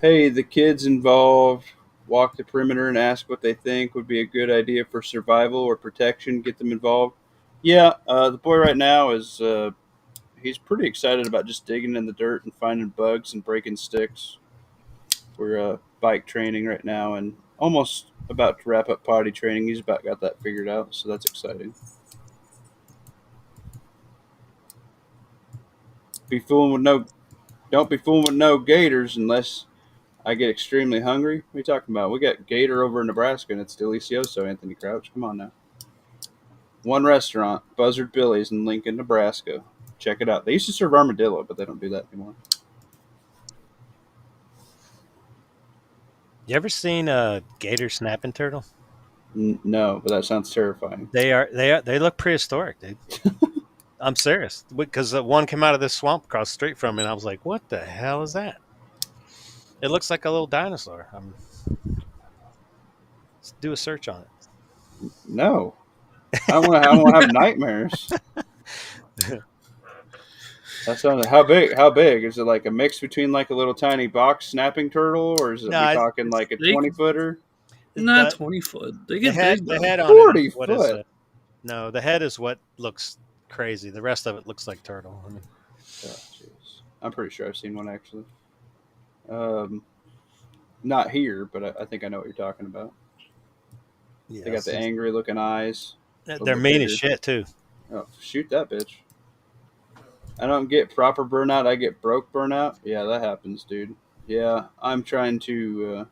Hey, the kids involved walk the perimeter and ask what they think would be a good idea for survival or protection. Get them involved. Yeah, the boy right now is he's pretty excited about just digging in the dirt and finding bugs and breaking sticks. We're bike training right now and almost about to wrap up potty training. He's about got that figured out, so that's exciting. Be fooling with no, don't be fooling with no gators unless I get extremely hungry. What are you talking about? We got gator over in Nebraska and it's delicioso. Anthony Crouch, come on now. One restaurant, Buzzard Billy's in Lincoln, Nebraska. Check it out. They used to serve armadillo, but they don't do that anymore. You ever seen a gator snapping turtle? No, but that sounds terrifying. They look prehistoric, dude. I'm serious, because one came out of this swamp across the street from me, and I was like, "What the hell is that?" It looks like a little dinosaur. Let's do a search on it. No, I don't want to. I don't want to have nightmares. That sounds. How big? How big is it? Like a mix between like a little tiny box snapping turtle, or is it? No, We talking like a They- 20-footer? Not the, 20 foot. They the get head, big the though. head on it 40 is what is foot. no, the head is what looks crazy. The rest of it looks like turtle. I mean, Oh, jeez. I'm pretty sure I've seen one actually. Um, not here, but I think I know what you're talking about. yeah, They got the angry looking eyes. they're mean as shit too. Oh, shoot that bitch. I don't get proper burnout. I get broke burnout. Yeah, that happens, dude. Yeah, I'm trying to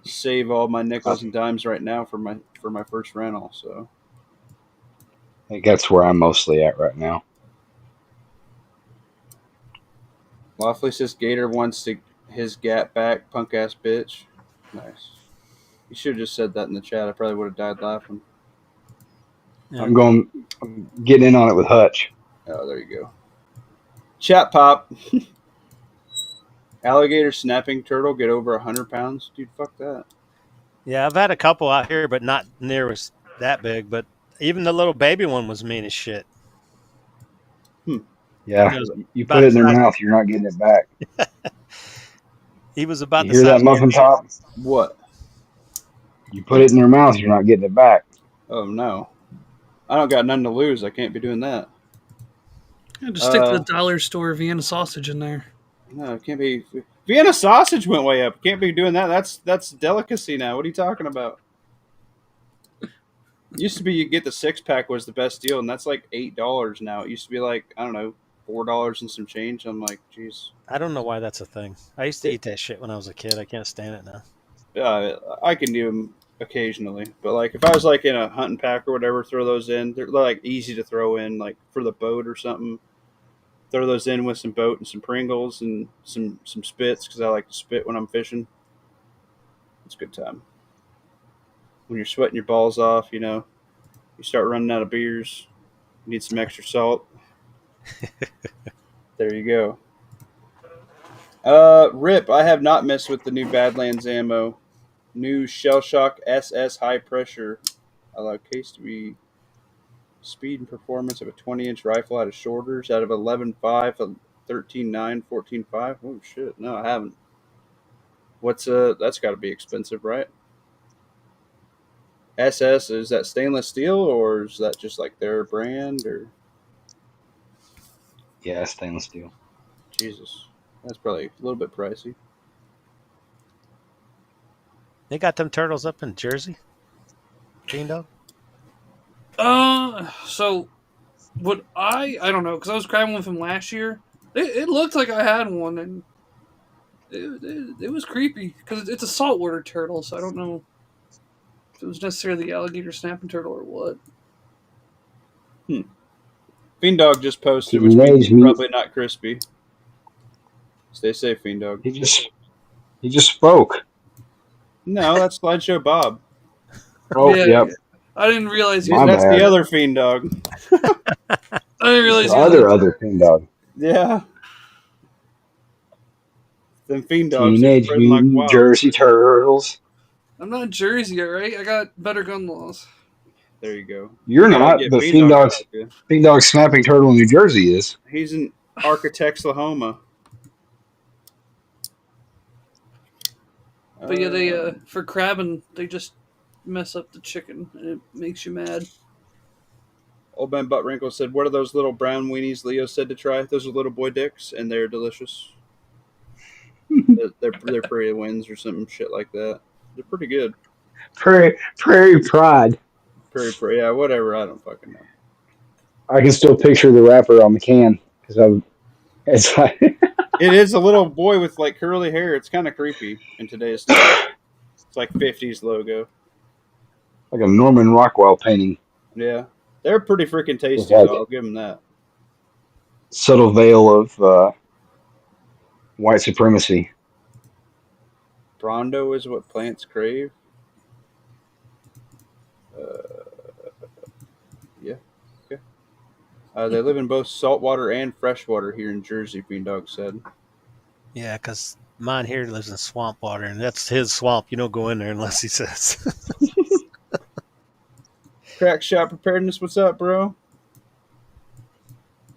save all my nickels and dimes right now for my first rental. So I think that's where I'm mostly at right now. Lawfully says Gator wants to his gap back, punk ass bitch. Nice. You should have just said that in the chat. I probably would have died laughing. Yeah. I'm getting in on it with Hutch. Oh, there you go. Chat pop. Alligator snapping turtle get over 100 pounds? Dude, fuck that. Yeah, I've had a couple out here, but not near as that big. But even the little baby one was mean as shit. Yeah, He was you about put it the in their size- mouth, you're not getting it back. He was about You the hear that size. muffin top? What? You put it in their mouth, you're not getting it back. Oh, no. I don't got nothing to lose. I can't be doing that. Yeah, just stick to the dollar store Vienna sausage in there. No, it can't be. Vienna sausage went way up. Can't be doing that. That's delicacy now. What are you talking about? Used to be you get the 6-pack was the best deal, and that's like $8 now. It used to be like, I don't know, $4 and some change. I'm like, geez. I don't know why that's a thing. I used to eat that shit when I was a kid. I can't stand it now. I can do them occasionally, but like if I was like in a hunting pack or whatever, throw those in. They're like easy to throw in, like for the boat or something. Throw those in with some boat and some Pringles and some spits because I like to spit when I'm fishing. It's a good time. When you're sweating your balls off, you know, you start running out of beers. You need some extra salt. There you go. Rip, I have not messed with the new Badlands ammo. New Shell Shock SS high pressure. Allow case to be speed and performance of a 20-inch rifle out of shorters out of 11.5, 13.9, 14.5. Oh shit, no, I haven't. What's that's got to be expensive, right? SS, is that stainless steel or is that just like their brand or Yeah, stainless steel. Jesus? That's probably a little bit pricey. They got them turtles up in Jersey, Fiend Dog. So what I don't know because I was grabbing one from last year. It looked like I had one, and it was creepy because it's a saltwater turtle, so I don't know if it was necessarily the alligator snapping turtle or what. Fiend Dog just posted, which means Teenage it's Mutant. probably not crispy. Stay safe, Fiend Dog. He just spoke. No, that's Slideshow Bob. Oh, Yeah, yep. I didn't realize My That's the bad. other Fiend Dog. I didn't It's realize the he was in other Pin Dog. Yeah. Them Fiend Dogs are Teenage spreading like Mutant Jersey wildfire. Turtles. I'm not in Jersey, all right? I got better gun laws. There you go. You're You gotta not, get but Fiend Dog to help you. Fiend Dog Snapping Turtle in New Jersey is. He's in Architects, Oklahoma. But yeah, they for crabbing, they just mess up the chicken, and it makes you mad. Old Man Butt Wrinkle said, "What are those little brown weenies Leo said to try? Those are little boy dicks, and they're delicious. They're prairie winds or something shit like that. They're pretty good. Prairie Pride. Prairie, yeah, whatever. I don't fucking know. I can still picture the wrapper on the can because it's like It is a little boy with like curly hair. It's kind of creepy in today's style. It's like 50s logo. like a Norman Rockwell painting Yeah, they're pretty freaking with tasty like though. I'll give them that. subtle veil of white supremacy. Brondo is what plants crave. Uh, yeah. Okay. They live in both saltwater and freshwater here in Jersey. Fiend Dog said. Yeah, because mine here lives in swamp water, and that's his swamp. You don't go in there unless he says. Crack shot preparedness. What's up, bro?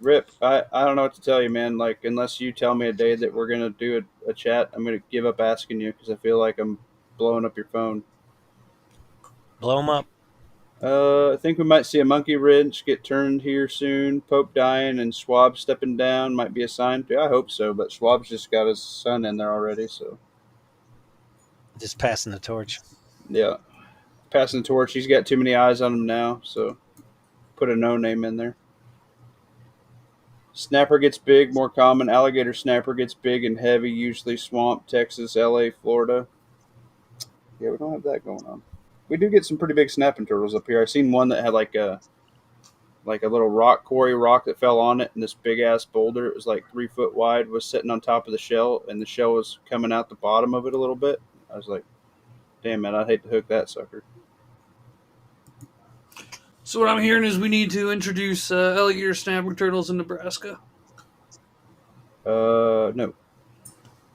Rip, I don't know what to tell you, man. Like, unless you tell me a day that we're gonna do a chat, I'm gonna give up asking you because I feel like I'm blowing up your phone. Blow him up. I think we might see a monkey wrench get turned here soon. Pope dying and Schwab stepping down might be a sign. Yeah, I hope so. But Schwab's just got his son in there already, so Just passing the torch. yeah, passing the torch. He's got too many eyes on him now, so put a no name in there. Snapper gets big, more common. Alligator snapper gets big and heavy, usually swamp, Texas, LA, Florida. Yeah, we don't have that going on. We do get some pretty big snapping turtles up here. I seen one that had like a little rock quarry rock that fell on it, and this big ass boulder. It was like 3 foot wide. Was sitting on top of the shell, and the shell was coming out the bottom of it a little bit. I was like, "Damn man, I'd hate to hook that sucker." So what I'm hearing is we need to introduce alligator snapping turtles in Nebraska. No,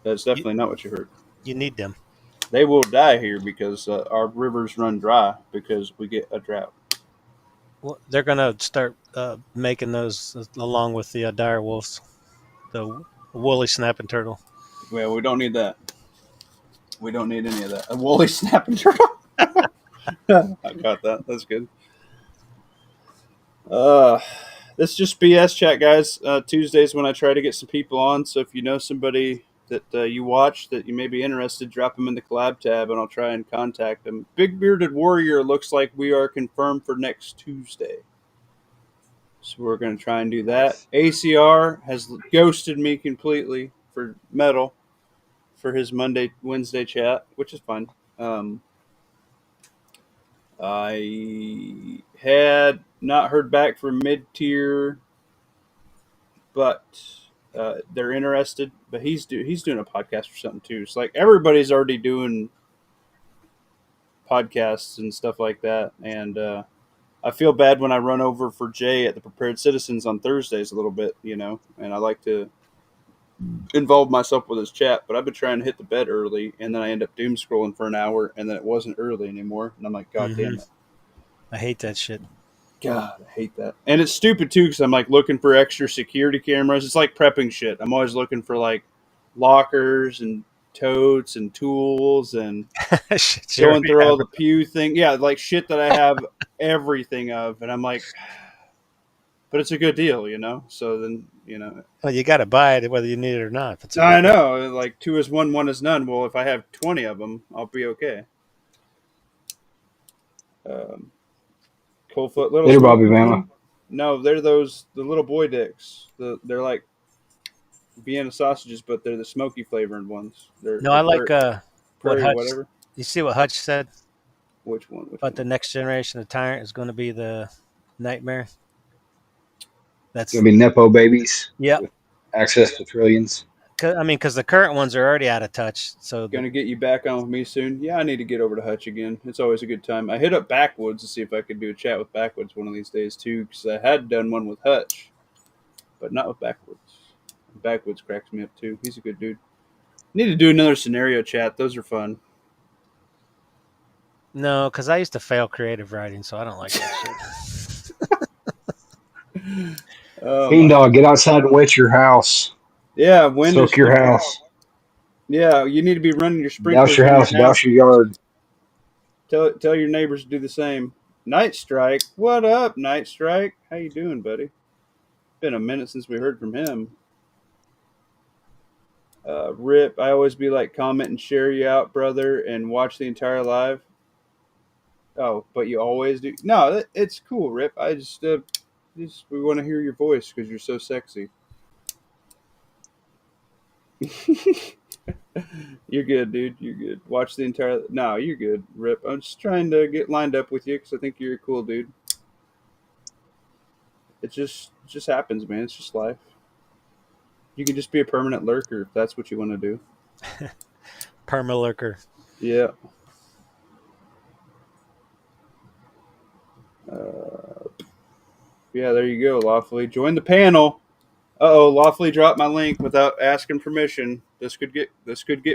that's definitely not what you heard. You need them. They will die here because our rivers run dry because we get a drought. Well, they're gonna start making those along with the dire wolves, the woolly snapping turtle. Well, we don't need that. We don't need any of that. A woolly snapping turtle. I got that. That's good. This is just BS chat, guys. Tuesdays when I try to get some people on. So if you know somebody that you watch that you may be interested, drop them in the collab tab, and I'll try and contact them. Big Bearded Warrior looks like we are confirmed for next Tuesday. So we're going to try and do that. ACR has ghosted me completely for metal for his Wednesday chat, which is fine. I had not heard back from mid-tier, but they're interested. But he's doing a podcast or something too. It's like everybody's already doing podcasts and stuff like that, and I feel bad when I run over for Jay at the Prepared Citizens on Thursdays a little bit, and I like to involve myself with his chat, but I've been trying to hit the bed early, and then I end up doom scrolling for an hour, and then it wasn't early anymore, and I'm like, God damn it. I hate that shit. God, I hate that. And it's stupid too because I'm like looking for extra security cameras. It's like prepping shit. I'm always looking for like lockers and totes and tools and Shit, you going already through have all the pew thing. Yeah, like shit that I have everything of. And I'm like, but it's a good deal, you know? So then, you know. Well, you got to buy it whether you need it or not. If it's a I good know. Like 2 is 1, 1 is none. Well, if I have 20 of them, I'll be okay. Cold foot little Later, Bobby smoky Bama. one? No, they're the little boy dicks. They're like Vienna sausages, but they're the smoky flavored ones. No, I like what prairie, Hutch. whatever. You see what Hutch said Which one? Which about the one? next generation of tyrant is going to be the nightmare. That's It's gonna be nepo babies yep. with access to trillions. Because the current ones are already out of touch. So Gonna get you back on with me soon. Yeah, I need to get over to Hutch again. It's always a good time. I hit up Backwoods to see if I could do a chat with Backwoods one of these days too, because I had done one with Hutch, but not with Backwoods. Backwoods cracks me up too. He's a good dude. Need to do another scenario chat. Those are fun. no, because I used to fail creative writing, so I don't like that shit. Oh Bean my. Dog, get outside and wet your house. Yeah, wind is Soak your house. Yeah, you need to be running your Douse sprinklers your in house. your house. Douse your yard. Tell your neighbors to do the same. Night Strike, what up, Night Strike? How you doing, buddy? Been a minute since we heard from him. Rip, I always be like, comment and share you out, brother, and watch the entire live. Oh, but you always do? No, it's cool, Rip. I just we want to hear your voice because you're so sexy. You're good, dude. You're good. Watch the entire. No, you're good, Rip. I'm just trying to get lined up with you because I think you're a cool dude. It just happens, man. It's just life. You can just be a permanent lurker if that's what you want to do. Permalurker. Yeah. Yeah, there you go, Lawfully. Join the panel. Uh-oh, Lawfully dropped my link without asking permission. This could get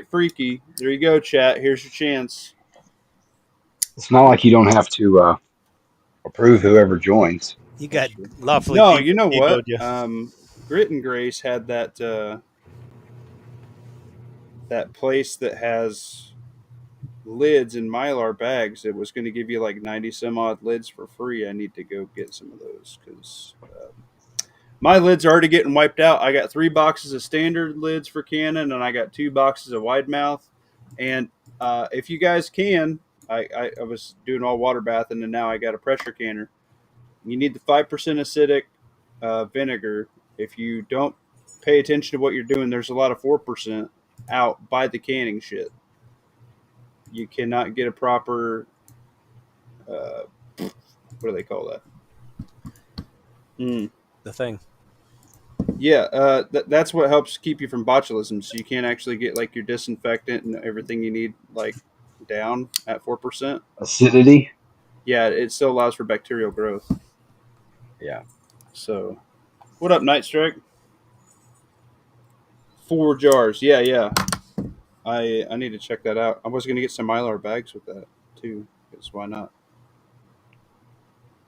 freaky. There you go, chat. Here's your chance. It's not like you don't have to approve whoever joins. You got lawfully No, you know what? you. Grit and Grace had that place that has lids in Mylar bags. It was going to give you like 90 some odd lids for free. I need to go get some of those because my lids are already getting wiped out. I got 3 boxes of standard lids for Canon, and I got 2 boxes of wide mouth. And if you guys can, I was doing all water bathing, and now I got a pressure canner. You need the 5% acidic vinegar. If you don't pay attention to what you're doing, there's a lot of 4% out by the canning shit. You cannot get a proper what do they call that? The thing. Yeah, that's what helps keep you from botulism. So you can't actually get like your disinfectant and everything you need like down at 4%. Acidity. Yeah, it still allows for bacterial growth. Yeah. So, what up, Night Strike? 4 jars. Yeah. I need to check that out. I was gonna get some Mylar bags with that too. Because why not?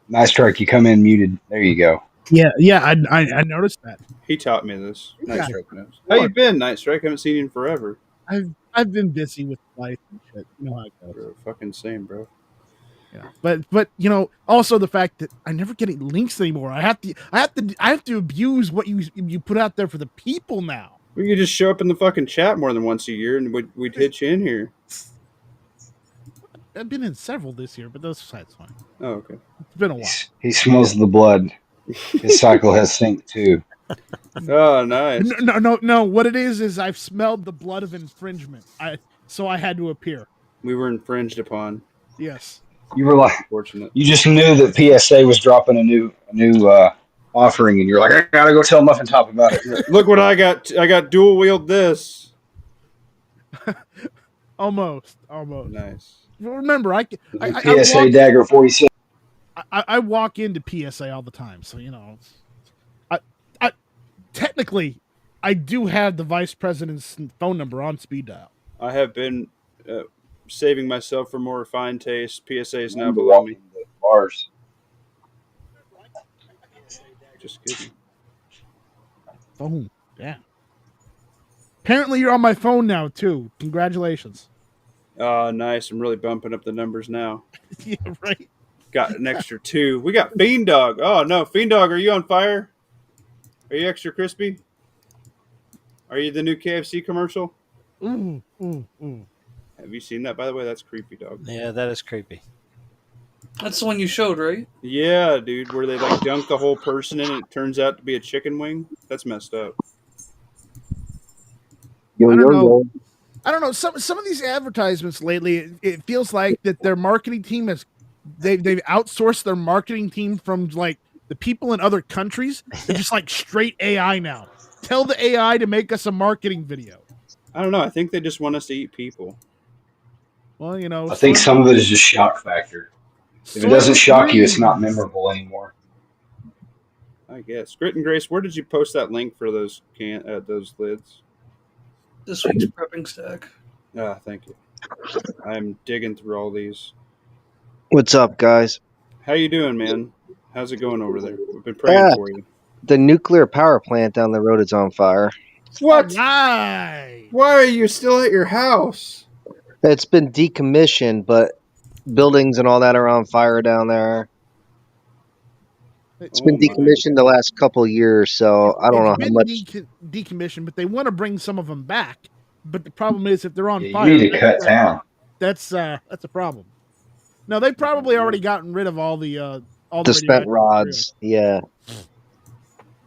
Nice strike. You come in muted. There you go. Yeah, I noticed that. He taught me this. Night Yeah. Strike knows. How you been, Night Strike? Haven't seen you in forever. I've been busy with life and shit. You know how it goes. Bro, fucking same, bro. Yeah. But you know, also the fact that I never get any links anymore. I have to abuse what you put out there for the people now. We could just show up in the fucking chat more than once a year, and we'd hit you in here. I've been in several this year, but those sides fine. Oh, okay. It's been a while. He smells the blood. His cycle has synced too. Oh, nice. No. What it is I've smelled the blood of infringement. So I had to appear. We were infringed upon. Yes. You were like, Fortunate. you just knew that PSA was dropping a new offering, and you're like, I gotta go tell Muffin Top about it. Look what I got! I got dual wield this. Almost. Nice. Remember, I PSA Dagger 46. I walk into PSA all the time, so you know. I technically I do have the vice president's phone number on speed dial. I have been saving myself for more refined taste. PSA is now I'm below me. walking the bars. Just kidding. Phone. Yeah. Apparently, you're on my phone now too. Congratulations. Nice. I'm really bumping up the numbers now. Yeah, right. Got an extra 2. We got Fiend Dog. Oh no, Fiend Dog, are you on fire? Are you extra crispy? Are you the new KFC commercial? Ooh, ooh, ooh. Have you seen that, by the way? That's creepy, dog. Yeah, that is creepy. That's the one you showed, right? Yeah, dude, where they like dunk the whole person in and it turns out to be a chicken wing. That's messed up. Yo, I don't yo, know. yo. I don't know. Some of these advertisements lately, it feels like that their marketing team has they've outsourced their marketing team from like the people in other countries. They're just like straight AI now. Tell the AI to make us a marketing video. I don't know. I think they just want us to eat people. Well, you know, I think some of it is just shock factor. If it doesn't shock you, it's not memorable anymore. I guess. Grit and Grace, where did you post that link for those those lids? This week's prepping stack. Thank you. I'm digging through all these. What's up, guys? How you doing, man? How's it going over there? We've been praying for you. The nuclear power plant down the road is on fire. What? Right. Why are you still at your house? It's been decommissioned, but buildings and all that are on fire down there. It's been decommissioned the last couple of years, so I don't know how much. Decommissioned, but they want to bring some of them back. But the problem is, if they're on Yeah, fire, you need to cut down. That's a problem. No, they've probably already gotten rid of all the spent rods. Yeah,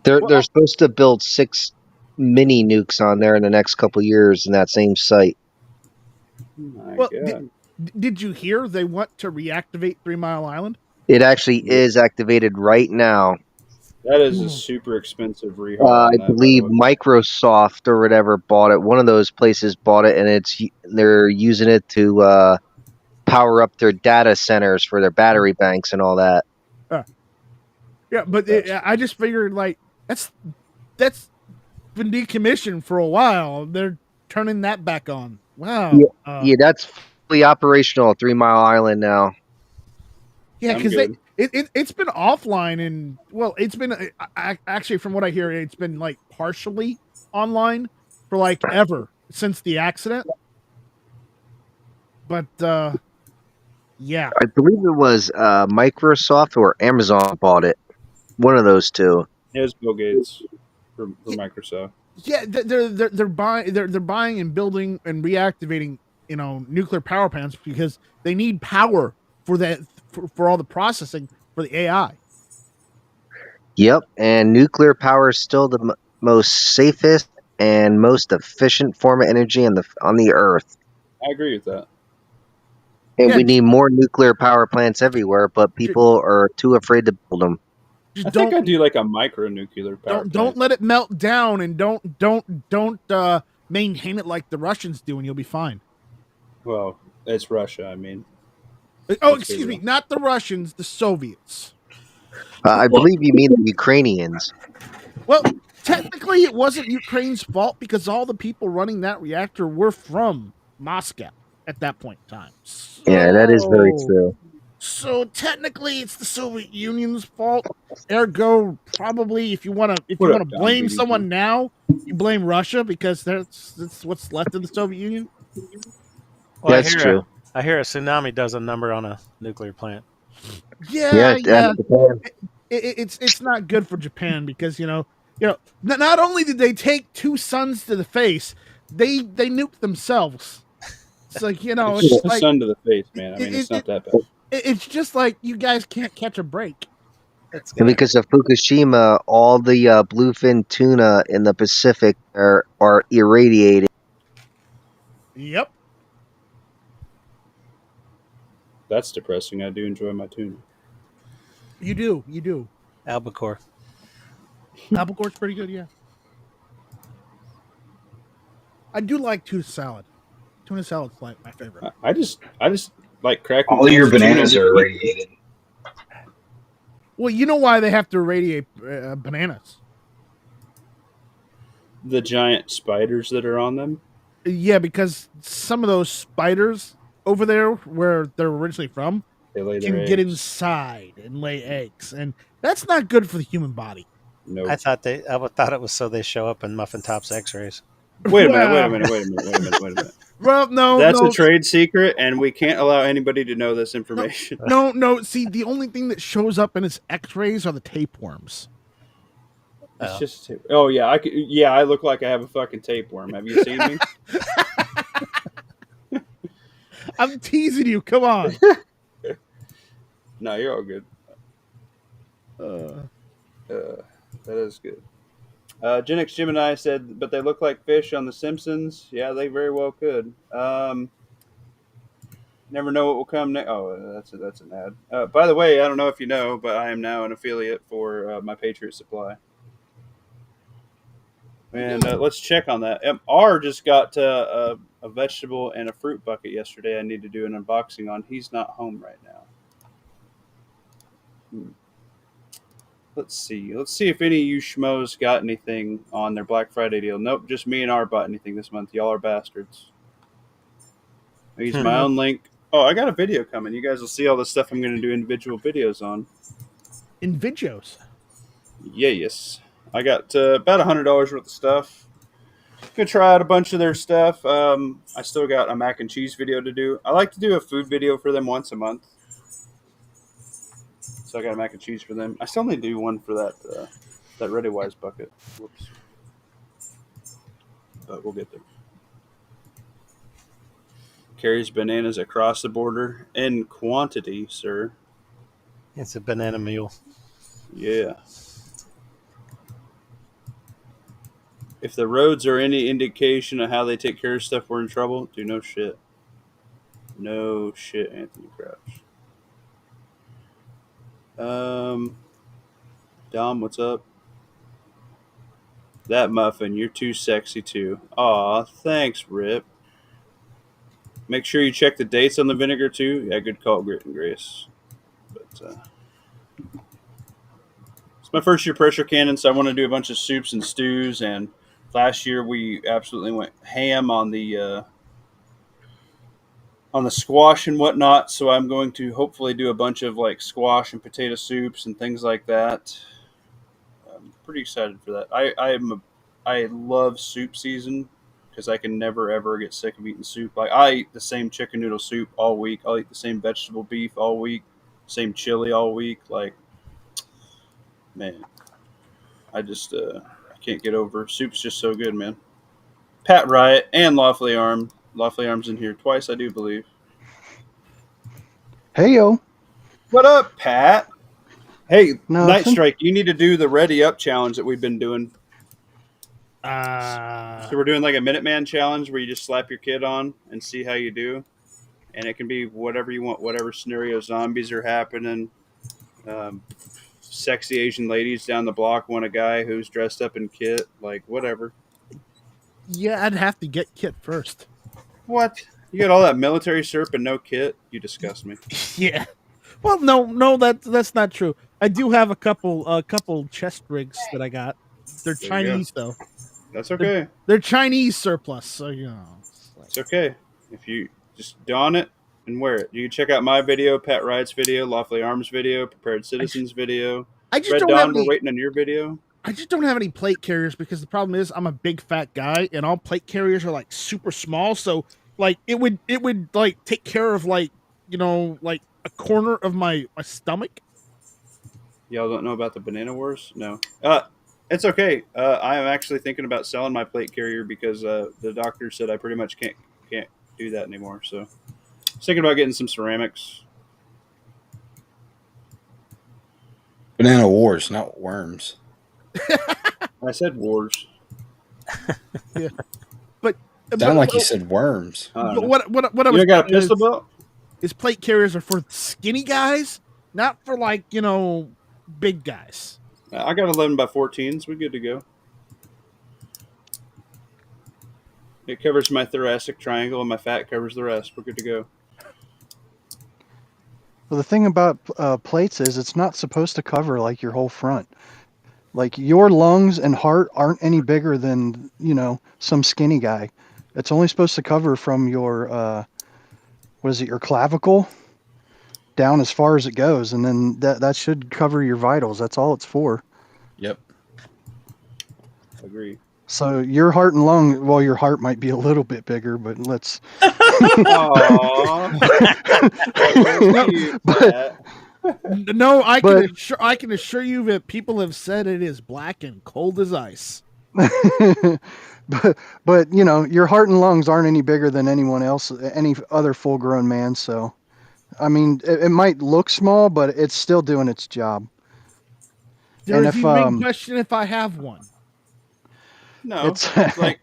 they're supposed to build 6 mini nukes on there in the next couple of years in that same site. Well, did you hear they want to reactivate 3 Mile Island? It actually is activated right now. That is a super expensive rehaul. I believe Microsoft or whatever bought it. One of those places bought it, and they're using it to power up their data centers for their battery banks and all that. Yeah, but I just figured like that's been decommissioned for a while. They're turning that back on. Wow. Yeah, that's fully operational at 3 Mile Island now. Yeah, because it's been offline and it's been actually from what I hear, it's been like partially online for like ever since the accident. But yeah, I believe it was Microsoft or Amazon bought it. One of those two. It was Bill Gates for Microsoft. Yeah, they're buying and building and reactivating, nuclear power plants because they need power for that for all the processing for the AI. Yep, and nuclear power is still the most safest and most efficient form of energy on the Earth. I agree with that. And we need more nuclear power plants everywhere, but people are too afraid to build them. I think I do like a micro nuclear power plant. Don't let it melt down, and don't maintain it like the Russians do, and you'll be fine. Well, it's Russia. I mean. Oh, excuse me, not the Russians, the Soviets. I believe you mean the Ukrainians. Well, technically, it wasn't Ukraine's fault because all the people running that reactor were from Moscow at that point in time. So, yeah, that is very true. So technically, it's the Soviet Union's fault. Ergo, probably if you want to blame someone now, you blame Russia because that's what's left of the Soviet Union. Well, that's true. I hear a tsunami does a number on a nuclear plant. Yeah. It's not good for Japan because not only did they take 2 suns to the face, they nuked themselves. It's like it's just like, a sun to the face, man. I mean, it's not that bad. It's just like you guys can't catch a break. And because of Fukushima, all the bluefin tuna in the Pacific are irradiated. Yep. That's depressing. I do enjoy my tuna. You do. Albacore. Albacore's pretty good, yeah. I do like tuna salad. Tuna salad's like my favorite. I just like cracking. All your bananas are irradiated. Well, you know why they have to irradiate bananas? The giant spiders that are on them. Yeah, because some of those spiders over there, where they're originally from, They lay their can eggs. get inside and lay eggs, and that's not good for the human body. Nope. I thought it was so they show up in Muffin Top's X-rays. Wait a minute. Well, no, That's no, a trade secret, and we can't allow anybody to know this information. no. See, the only thing that shows up in his X-rays are the tapeworms. It's just. Oh yeah, I look like I have a fucking tapeworm. Have you seen me? I'm teasing you. Come on. No, you're all good. Uh, That is good. Gen X Gemini said, but they look like fish on The Simpsons. Yeah, they very well could. Never know what will come next. Oh, that's an ad. By the way, I don't know if you know, but I am now an affiliate for my Patriot Supply. And let's check on that. R just got a vegetable and a fruit bucket yesterday. I need to do an unboxing on. He's not home right now. Let's see. Let's see if any of you schmoes got anything on their Black Friday deal. Nope, just me and R bought anything this month. Y'all are bastards. I use my own link. Oh, I got a video coming. You guys will see all the stuff I'm going to do individual videos on. in videos. Yes. I got about $100 worth of stuff. Gonna try out a bunch of their stuff. I still got a mac and cheese video to do. I like to do a food video for them once a month. So I got a mac and cheese for them. I still need to do one for that Ready Wise bucket. Whoops. But we'll get there. Carries bananas across the border in quantity, sir. It's a banana mule. Yeah. If the roads are any indication of how they take care of stuff, we're in trouble. Do no shit. No shit, Anthony Crouch. Dom, what's up? That muffin, you're too sexy too. Aw, thanks, Rip. Make sure you check the dates on the vinegar too. Yeah, good call, Grit and Grace. But it's my first year pressure cannon, so I want to do a bunch of soups and stews. And last year we absolutely went ham on the squash and whatnot. So I'm going to hopefully do a bunch of like squash and potato soups and things like that. I'm pretty excited for that. I love soup season because I can never ever get sick of eating soup. Like I eat the same chicken noodle soup all week. I'll eat the same vegetable beef all week, same chili all week. Like, man, I just I can't get over soup's just so good, man. Pat Riot and Lawfully Armed. Lawfully Arm's in here twice, I do believe. Hey yo, What up, Pat? Hey, Nothing. Night Strike, you need to do the Ready Up challenge that we've been doing. So we're doing like a Minuteman challenge where you just slap your kid on and see how you do. And it can be whatever you want, whatever scenario. Zombies are happening. Sexy Asian ladies down the block want a guy who's dressed up in kit. Like, whatever. Yeah, I'd have to get Kit first. What? You got all that military syrup and no kit? You disgust me. Yeah. Well, no, that's not true. I do have a couple chest rigs that I got. They're There you go. Chinese though. That's okay. They're Chinese surplus, so you know. It's okay. If you just don it and wear it. You can check out my video, Pat Riot's video, Lawfully Arms video, Prepared Citizens video. I just Red don't Dawn, have we're any, waiting on your video. I just don't have any plate carriers because the problem is I'm a big fat guy and all plate carriers are like super small, so like it would like take care of like, you know, like a corner of my stomach. Y'all don't know about the Banana Wars? No. It's okay. I am actually thinking about selling my plate carrier because the doctor said I pretty much can't do that anymore. So I was thinking about getting some ceramics. Banana Wars, not worms. I said wars. Sound like you said worms. I don't But know. what I You was got a saying pistol belt? is plate carriers are for skinny guys, not for like, you know, big guys. I got 11 by 14s. We're good to go. It covers my thoracic triangle and my fat covers the rest. We're good to go. well, the thing about plates is it's not supposed to cover like your whole front. Like your lungs and heart aren't any bigger than, some skinny guy. It's only supposed to cover from your your clavicle down as far as it goes, and then that should cover your vitals. That's all it's for. Yep. Agree. So your heart and lung, well, your heart might be a little bit bigger, but let's. Aww. That was cute, But- Pat. No, I But- can assure you that people have said it is black and cold as ice. but your heart and lungs aren't any bigger than anyone else, any other full-grown man. So, I mean, it might look small, but it's still doing its job. There And is if, the big question if I have one. No, It's like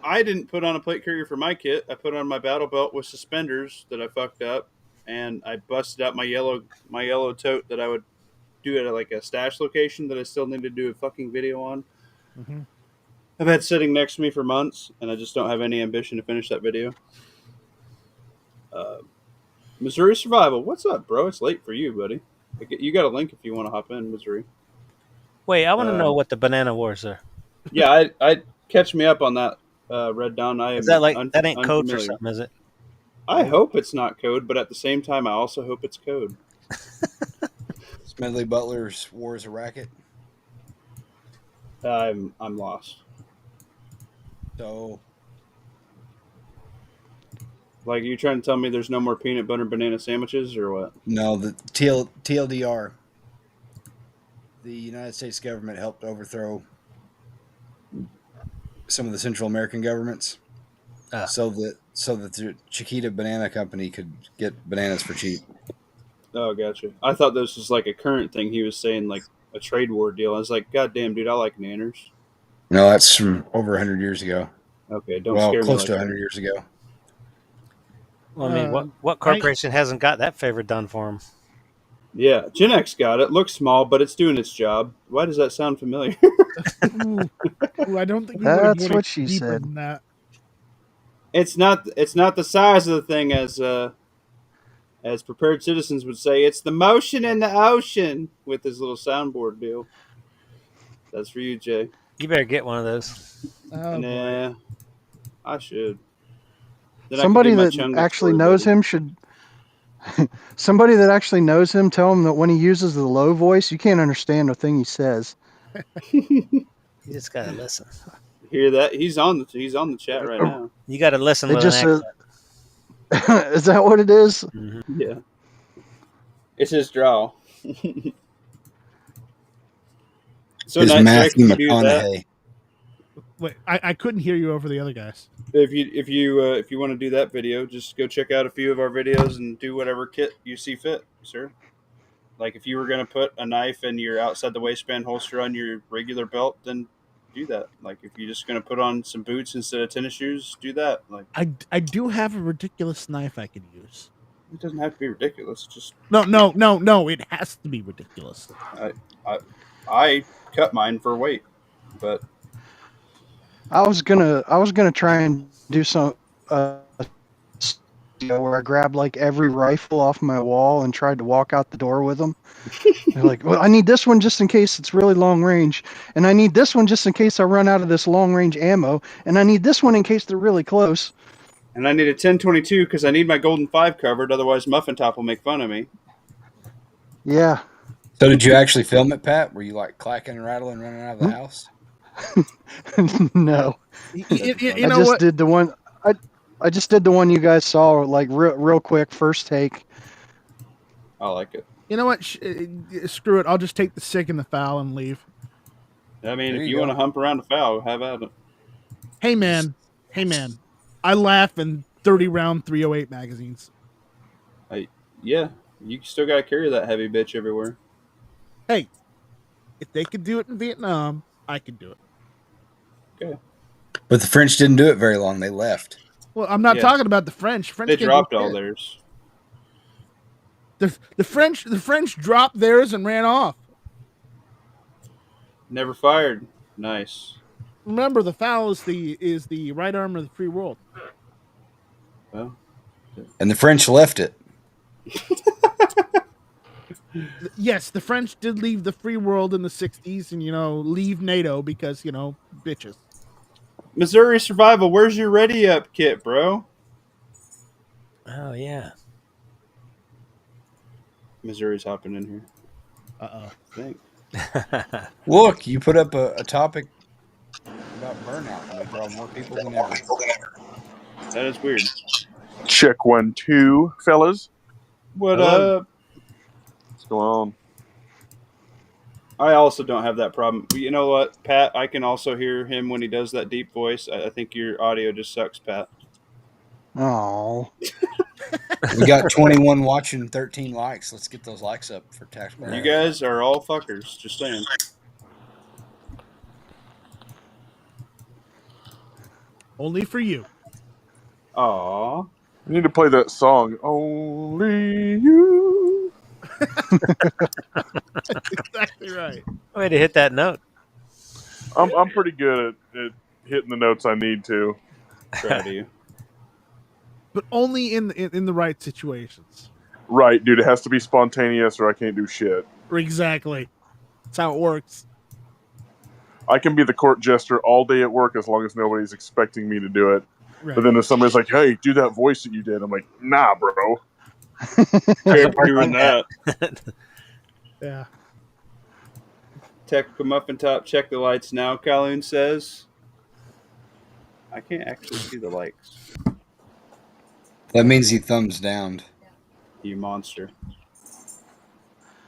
I didn't put on a plate carrier for my kit. I put on my battle belt with suspenders that I fucked up, and I busted out my yellow tote that I would do at like a stash location that I still need to do a fucking video on. Mm-hmm. I've had sitting next to me for months, and I just don't have any ambition to finish that video. Missouri Survival, what's up, bro? It's late for you, buddy. You got a link if you want to hop in, Missouri. Wait, I want to know what the banana wars are. Yeah, I catch me up on that, Red Dawn. I am Is that like that ain't code for unfamiliar. something, is it? I hope it's not code, but at the same time, I also hope it's code. Smedley Butler's War is a Racket. I'm lost. So, Like, you trying to tell me there's no more peanut butter banana sandwiches, or what? no, the TLDR. The United States government helped overthrow some of the Central American governments, so that the Chiquita Banana Company could get bananas for cheap. Oh, gotcha. I thought this was like a current thing. He was saying like a trade war deal. I was like, God damn, dude, I like nanners. No, that's from over 100 years ago. Okay, don't Well, scare me. close Like to 100 that. years ago. Well, I mean, what corporation hasn't got that favor done for them? Yeah, Gen X got it. Looks small, but it's doing its job. Why does that sound familiar? Ooh, I don't think we That's would've what she deeper said. than that. It's not the size of the thing as prepared citizens would say. It's the motion in the ocean with this little soundboard deal. That's for you, Jay. You better get one of those. Oh, boy. Nah, I should. Then I can Somebody do my that Chunga actually story, knows buddy. him should. Somebody that actually knows him, tell him that when he uses the low voice, you can't understand a thing he says. You just gotta listen. Hear that? He's on the chat right now. You gotta listen It with just an accent. is that what it is? Mm-hmm. Yeah, it's his draw. So His Night Jack, Matthew you do that. McConaughey. Wait, I couldn't hear you over the other guys. If you want to do that video, just go check out a few of our videos and do whatever kit you see fit, sir. Like if you were gonna put a knife in your outside the waistband holster on your regular belt, then do that. Like if you're just gonna put on some boots instead of tennis shoes, do that. Like I do have a ridiculous knife I could use. it doesn't have to be ridiculous. Just No. It has to be ridiculous. I cut mine for weight, but I was gonna try and do some where I grabbed like every rifle off my wall and tried to walk out the door with them. They're like, well, I need this one just in case it's really long range, and I need this one just in case I run out of this long range ammo, and I need this one in case they're really close. and I need a 1022 because I need my golden 5 covered. Otherwise, Muffin Top will make fun of me. Yeah. So did you actually film it, Pat? Were you like clacking and rattling, running out of the house? No. You I know just what? did the one. I just did the one you guys saw, like real quick, first take. I like it. You know what? Screw it. I'll just take the sick and the foul and leave. I mean, There if you you want go. to hump around a foul, have at it. Hey man. I laugh in 30 round 308 magazines. Yeah, you still got to carry that heavy bitch everywhere. Hey, if they could do it in Vietnam, I could do it. Okay. But the French didn't do it very long. They left. Well, I'm not Yeah. talking about the French. French They can't dropped do all shit. theirs. The French dropped theirs and ran off. Never fired. Nice. Remember, the foul is the right arm of the free world. Well, And the French left it. yes, the French did leave the free world in the 60s and, leave NATO because, bitches. Missouri Survival, where's your ready up kit, bro? Oh yeah. Missouri's hopping in here. Uh-oh. I think. Look, you put up a topic about burnout, and we draw more people than ever. That is weird. Check 1, 2, fellas. What Hello. up? What's going on? I also don't have that problem. You know what, Pat? I can also hear him when he does that deep voice. I think your audio just sucks, Pat. Oh, We got 21 watching, 13 likes. Let's get those likes up for tax. You guys are all fuckers. Just saying. Only for you. Aw. We need to play that song. Only you. That's exactly right. Way to hit that note. I'm pretty good at hitting the notes I need to. Proud of you. But only in the right situations. Right, dude. It has to be spontaneous, or I can't do shit. Exactly. That's how it works. I can be the court jester all day at work as long as nobody's expecting me to do it. Right. But then if somebody's like, "Hey, do that voice that you did," I'm like, "Nah, bro." Can't doing that. Yeah. Tech Muffin Top, check the lights now, Colleen says. I can't actually see the likes. That means he thumbs down. You monster.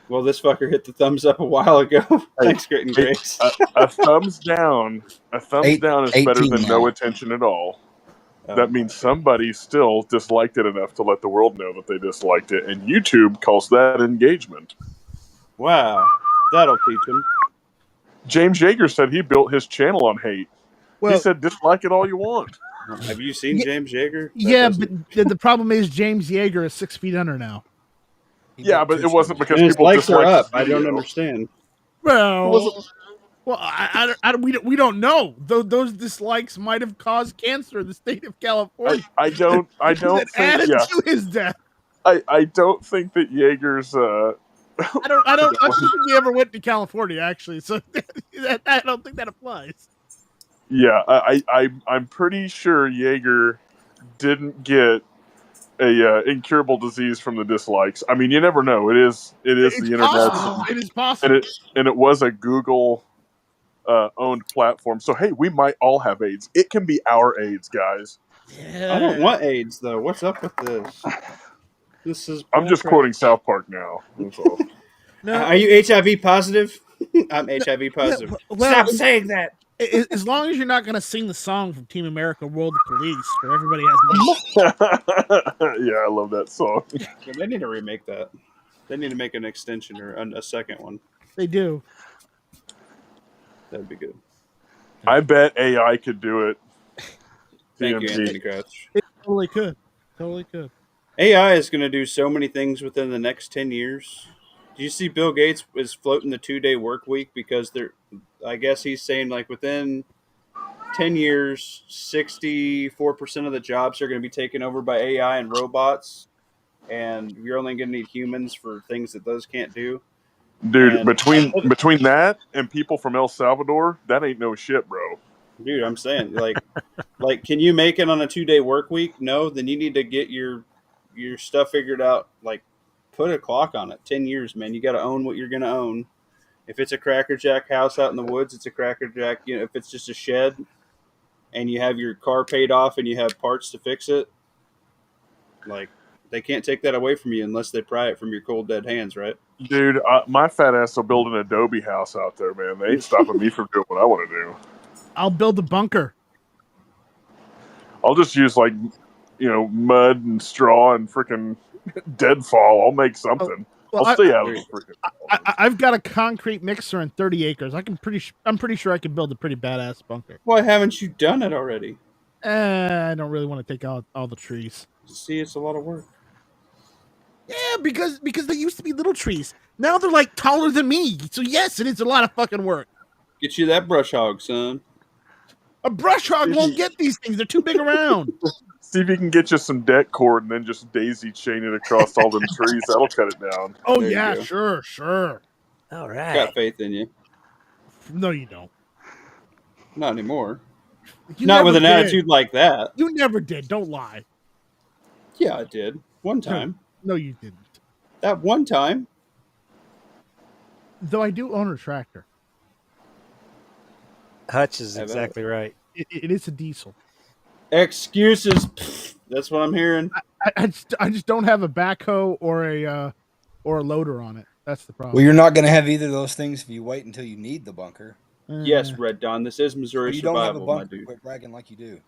Well, this fucker hit the thumbs up a while ago. Thanks, Grit and Grace. A thumbs down. A thumbs down is better 18 than now. no attention at all. That means somebody still disliked it enough to let the world know that they disliked it, and YouTube calls that engagement. Wow. That'll teach him. James Yeager said he built his channel on hate. Well, He said, dislike it all you want. Have you seen James Yeager? Yeah, but the problem is James Yeager is 6 feet under now. Yeah, but it wasn't because And his people likes are disliked up. his I don't video. understand. Well, we don't know. Those dislikes might have caused cancer in the state of California. I don't that think. added Yeah, to his death. I don't think that Yeager's. I don't think he ever went to California actually, so I don't think that applies. Yeah, I'm pretty sure Yeager didn't get a incurable disease from the dislikes. I mean, you never know. It is It's the internet. possible. It is possible. And it was a Google owned platform. So hey, we might all have AIDS. It can be our AIDS, guys. Yeah. I don't want AIDS, though. What's up with this? This is. I'm just quoting South Park now. That's all. No. Are you HIV positive? I'm HIV positive. well, Stop saying that. As long as you're not going to sing the song from Team America World Police where everybody has money. Yeah, I love that song. They need to remake that. They need to make an extension or a second one. They do. That'd be good. I bet AI could do it. Thank you, t.m.t. Anthony Crouch. It totally could. Totally could. AI is going to do so many things within the next 10 years. Do you see Bill Gates is floating the 2-day work week because I guess he's saying like within 10 years, 64% of the jobs are going to be taken over by AI and robots. And you're only going to need humans for things that those can't do. Dude, And- between that and people from El Salvador, that ain't no shit, bro. Dude, I'm saying like can you make it on a 2-day work week? No, then you need to get your stuff figured out. Like put a clock on it. 10 years, man. You got to own what you're going to own. If it's a Cracker Jack house out in the woods, it's a Cracker Jack. You know, if it's just a shed and you have your car paid off and you have parts to fix it, like they can't take that away from you unless they pry it from your cold dead hands, right? Dude, my fat ass will build an Adobe house out there, man. They ain't stopping me from doing what I want to do. I'll build a bunker. I'll just use mud and straw and freaking deadfall. I'll make something. Well, I'll stay out of the freaking. I've got a concrete mixer and 30 acres. I'm pretty sure I can build a pretty badass bunker. Why haven't you done it already? I don't really want to take out all the trees. See, it's a lot of work. Yeah, because they used to be little trees. Now they're like taller than me. So yes, it is a lot of fucking work. Get you that brush hog, son. A brush hog won't get these things. They're too big around. See if you can get you some deck cord and then just daisy chain it across all them trees. That'll cut it down. Oh There you yeah, go. sure. All right. Got faith in you. No, you don't. Not anymore. You Not never with an did. attitude like that. You never did. Don't lie. Yeah, I did. One time. No, you didn't. That one time. Though I do own a tractor. Hutch is Have exactly right. It is a diesel. Excuses. That's what I'm hearing. I just don't have a backhoe or a loader on it. That's the problem. Well, you're not going to have either of those things if you wait until you need the bunker. Yes, Red Dawn. This is Missouri Well, you don't have a survival, my bunker. dude. Quit bragging like you do.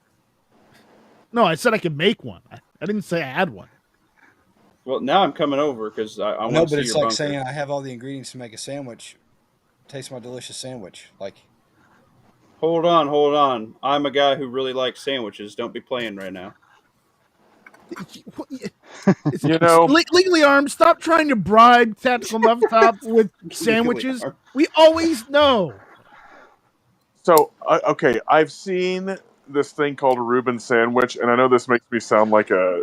No, I said I could make one. I didn't say I had one. Well, now I'm coming over because I want No, to but see it's your like bunker. saying I have all the ingredients to make a sandwich. Taste my delicious sandwich. Like, Hold on. I'm a guy who really likes sandwiches. Don't be playing right now. You know, Legally armed. Stop trying to bribe Tactical Muff Top with sandwiches. armed. We always know. so okay, I've seen this thing called a Reuben sandwich, and I know this makes me sound like a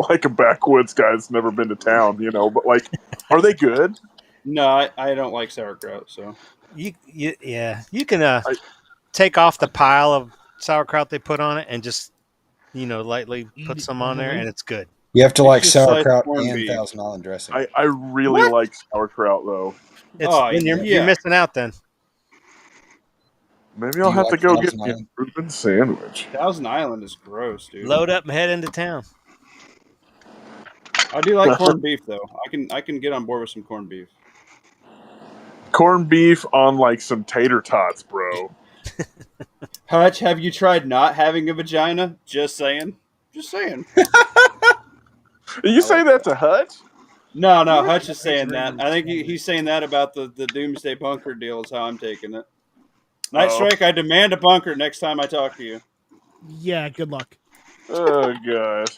like a backwoods guy that's never been to town, you know. But like, are they good? No, I don't like sauerkraut. So You can take off the pile of sauerkraut they put on it and just lightly put some on there, and it's good. you have to It's like just like sauerkraut corned and beef. Thousand Island dressing. I really What? like sauerkraut though. Then you're yeah. missing out then. Maybe Do I'll you have like to go Thousand get me a Island? Reuben sandwich. Thousand Island is gross, dude. Load up and head into town. I do like corned beef though. I can get on board with some corned beef. Corned beef on like some tater tots, bro. Hutch, have you tried not having a vagina? Just saying. Just saying. You say that to Hutch? No, Hutch is saying that. I think he's saying that about the Doomsday Bunker deal is how I'm taking it. Night Strike, I demand a bunker next time I talk to you. Yeah, good luck. Oh god,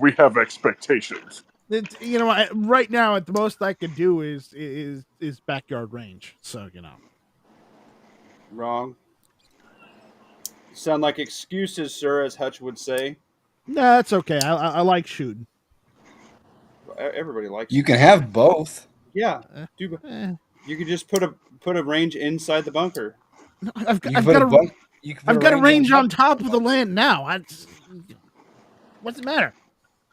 we have expectations. Right now, at the most I could do is backyard range. So Wrong. Sound like excuses, sir, as Hutch would say. Nah, that's okay. I like shooting. Everybody likes. You can have both. Yeah. Eh. You could just put a range inside the bunker. No, I've You got can put a a bunk. You can put I've got a range on top the of the land now. What's the matter?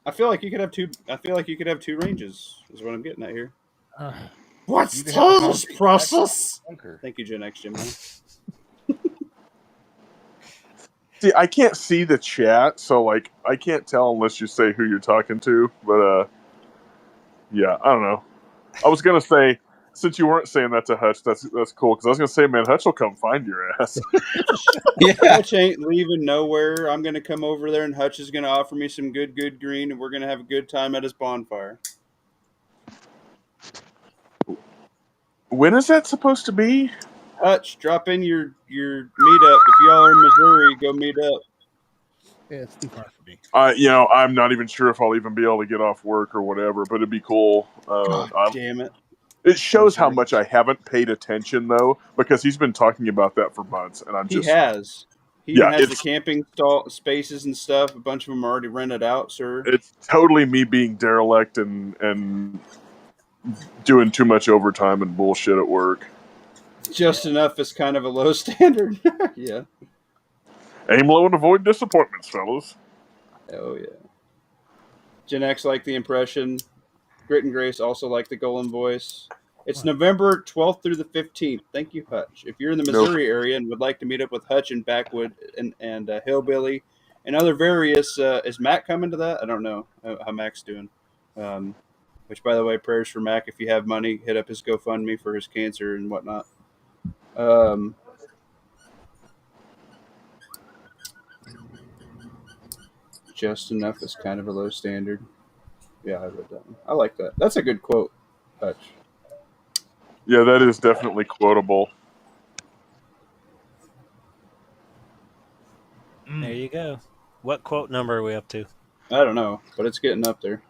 I feel like you could have two. I feel like you could have two ranges. Is what I'm getting at here. You What's can have a this bunker. process? bunker. Thank you, Gen X Jim. See, I can't see the chat, so like I can't tell unless you say who you're talking to. But yeah, I don't know. I was gonna say, since you weren't saying that to Hutch, that's cool. Because I was gonna say, man, Hutch will come find your ass. Yeah. Hutch ain't leaving nowhere. I'm gonna come over there, and Hutch is gonna offer me some good green, and we're gonna have a good time at his bonfire. When is that supposed to be? Hutch, drop in your meetup. If y'all are in Missouri, go meet up. Yeah, it's too far for me. I'm not even sure if I'll even be able to get off work or whatever, but it'd be cool. Damn it. It shows how much I haven't paid attention, though, because he's been talking about that for months, and I'm He just has. He Yeah, even has the it's- camping spaces and stuff. A bunch of them are already rented out, sir. it's totally me being derelict and doing too much overtime and bullshit at work. Just enough is kind of a low standard. Yeah. Aim low and avoid disappointments, fellas. Oh, yeah. Gen X like the impression. Grit and Grace also like the Golem voice. It's November 12th through the 15th. Thank you, Hutch. If you're in the Missouri area and would like to meet up with Hutch and Backwood and Hillbilly and other various, is Mac coming to that? I don't know how Mac's doing. Which, by the way, prayers for Mac. If you have money, hit up his GoFundMe for his cancer and whatnot. Just enough is kind of a low standard. Yeah, I read that one. I like that. That's a good quote, Hutch. Yeah, that is definitely quotable. There you go. What quote number are we up to? I don't know, but it's getting up there.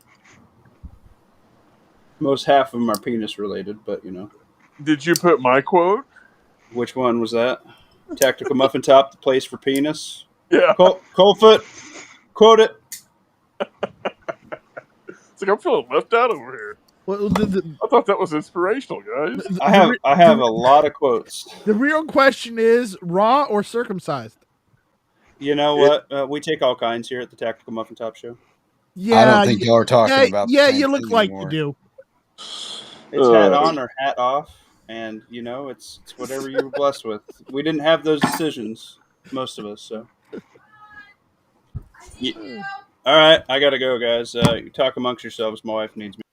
Most half of them are penis related, but Did you put my quote? Which one was that? Tactical Muffin Top, the place for penis. Yeah. Coldfoot, Quote it. It's like I'm feeling left out over here. Well, I thought that was inspirational, guys. I have a lot of quotes. the real question is raw or circumcised. You know what? We take all kinds here at the Tactical Muffin Top Show. Yeah, I don't think y'all are talking about. yeah. the same You look thing like anymore. you do. It's hat on or hat off, and it's whatever you were blessed with. We didn't have those decisions, most of us. So, yeah. All right, I gotta go, guys. You talk amongst yourselves. My wife needs me.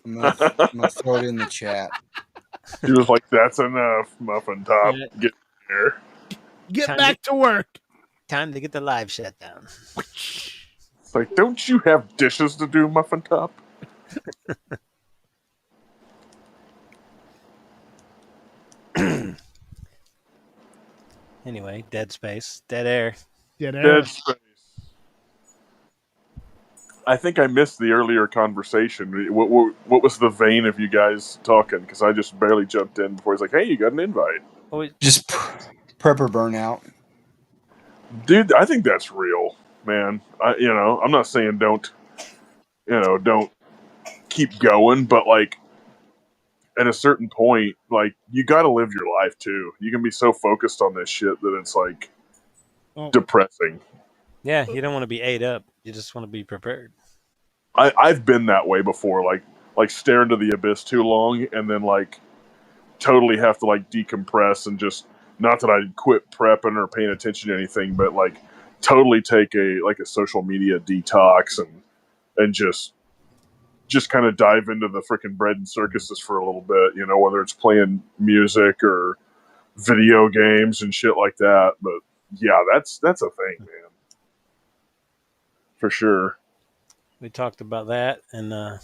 I'm gonna throw it in the chat. She was like, "That's enough, Muffin Top. Yeah. Get there." Get Time back to work. Time to get the live shut down. It's like, don't you have dishes to do, Muffin Top? Anyway, dead space, dead air. Dead air. Dead space. I think I missed the earlier conversation. What was the vein of you guys talking? Because I just barely jumped in before he's like, "Hey, you got an invite." Just prepper burnout. Dude, I think that's real, man. I'm not saying don't keep going, but like at a certain point, like you got to live your life too. You can be so focused on this shit that it's like depressing. Yeah, you don't want to be ate up. You just want to be prepared. I've been that way before, like stare into the abyss too long, and then like totally have to like decompress and just not that I quit prepping or paying attention to anything, but like totally take a social media detox and just kind of dive into the freaking bread and circuses for a little bit, whether it's playing music or video games and shit like that. But yeah, that's a thing, man, for sure. We talked about that, and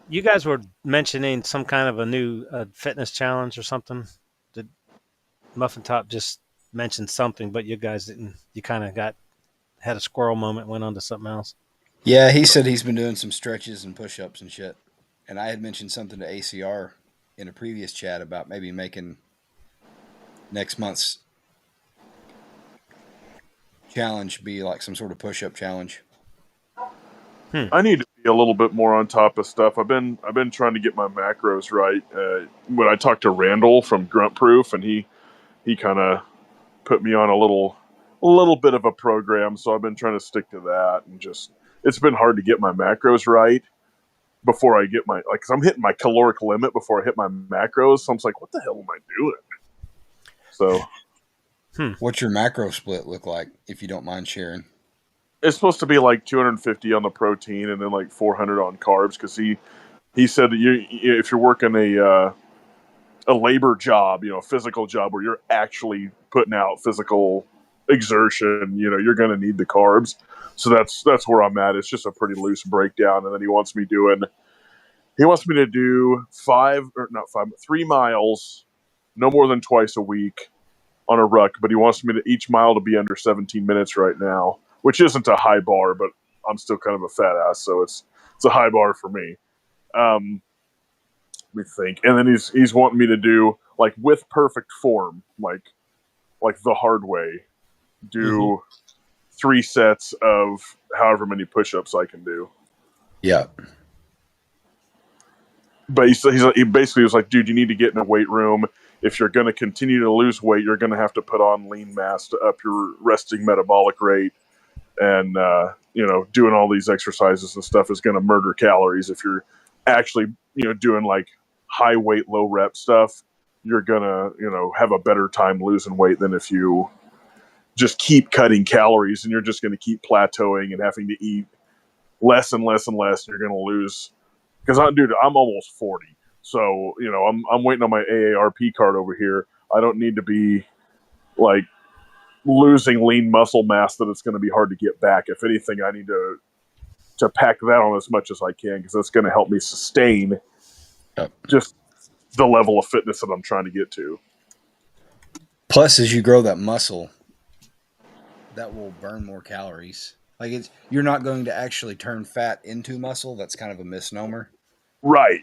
you guys were mentioning some kind of a new fitness challenge or something. Did Muffin Top just mention something, but you guys didn't? You kind of had a squirrel moment, went on to something else. Yeah, he said he's been doing some stretches and push-ups and shit. And I had mentioned something to ACR in a previous chat about maybe making next month's challenge be like some sort of push-up challenge. I need to be a little bit more on top of stuff. I've been trying to get my macros right. When I talked to Randall from Grunt Proof, and he kind of put me on a little bit of a program, so I've been trying to stick to that, and just it's been hard to get my macros right before I get because I'm hitting my caloric limit before I hit my macros. So I'm like, what the hell am I doing? So, What's your macro split look like, if you don't mind sharing? it's supposed to be like 250 on the protein and then like 400 on carbs, because he said that if you're working a labor job, a physical job where you're actually putting out physical exertion, you're going to need the carbs. So that's where I'm at. It's just a pretty loose breakdown, and then he wants me to do 3 miles, no more than twice a week on a ruck, but he wants me to each mile to be under 17 minutes right now, which isn't a high bar, but I'm still kind of a fat ass, so it's a high bar for me. Let me think. And then he's wanting me to do like with perfect form, like the hard way, do 3 sets of however many push-ups I can do. Yeah. But he basically was like, dude, you need to get in a weight room. If you're going to continue to lose weight, you're going to have to put on lean mass to up your resting metabolic rate. And, doing all these exercises and stuff is going to murder calories. If you're actually, doing like high weight, low rep stuff, you're going to, have a better time losing weight than if you just keep cutting calories, and you're just going to keep plateauing and having to eat less and less and less. And you're going to lose, because I'm almost 40. So, I'm waiting on my AARP card over here. I don't need to be like losing lean muscle mass that it's going to be hard to get back. If anything, I need to pack that on as much as I can, because that's going to help me sustain just the level of fitness that I'm trying to get to. Plus, as you grow that muscle, that will burn more calories. Like you're not going to actually turn fat into muscle. That's kind of a misnomer. Right.